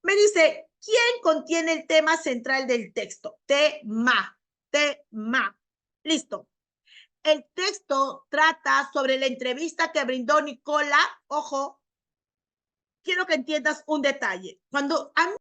Me dice, ¿quién contiene el tema central del texto? Tema, tema. Listo. El texto trata sobre la entrevista que brindó Nicola. Ojo, quiero que entiendas un detalle. Cuando a mí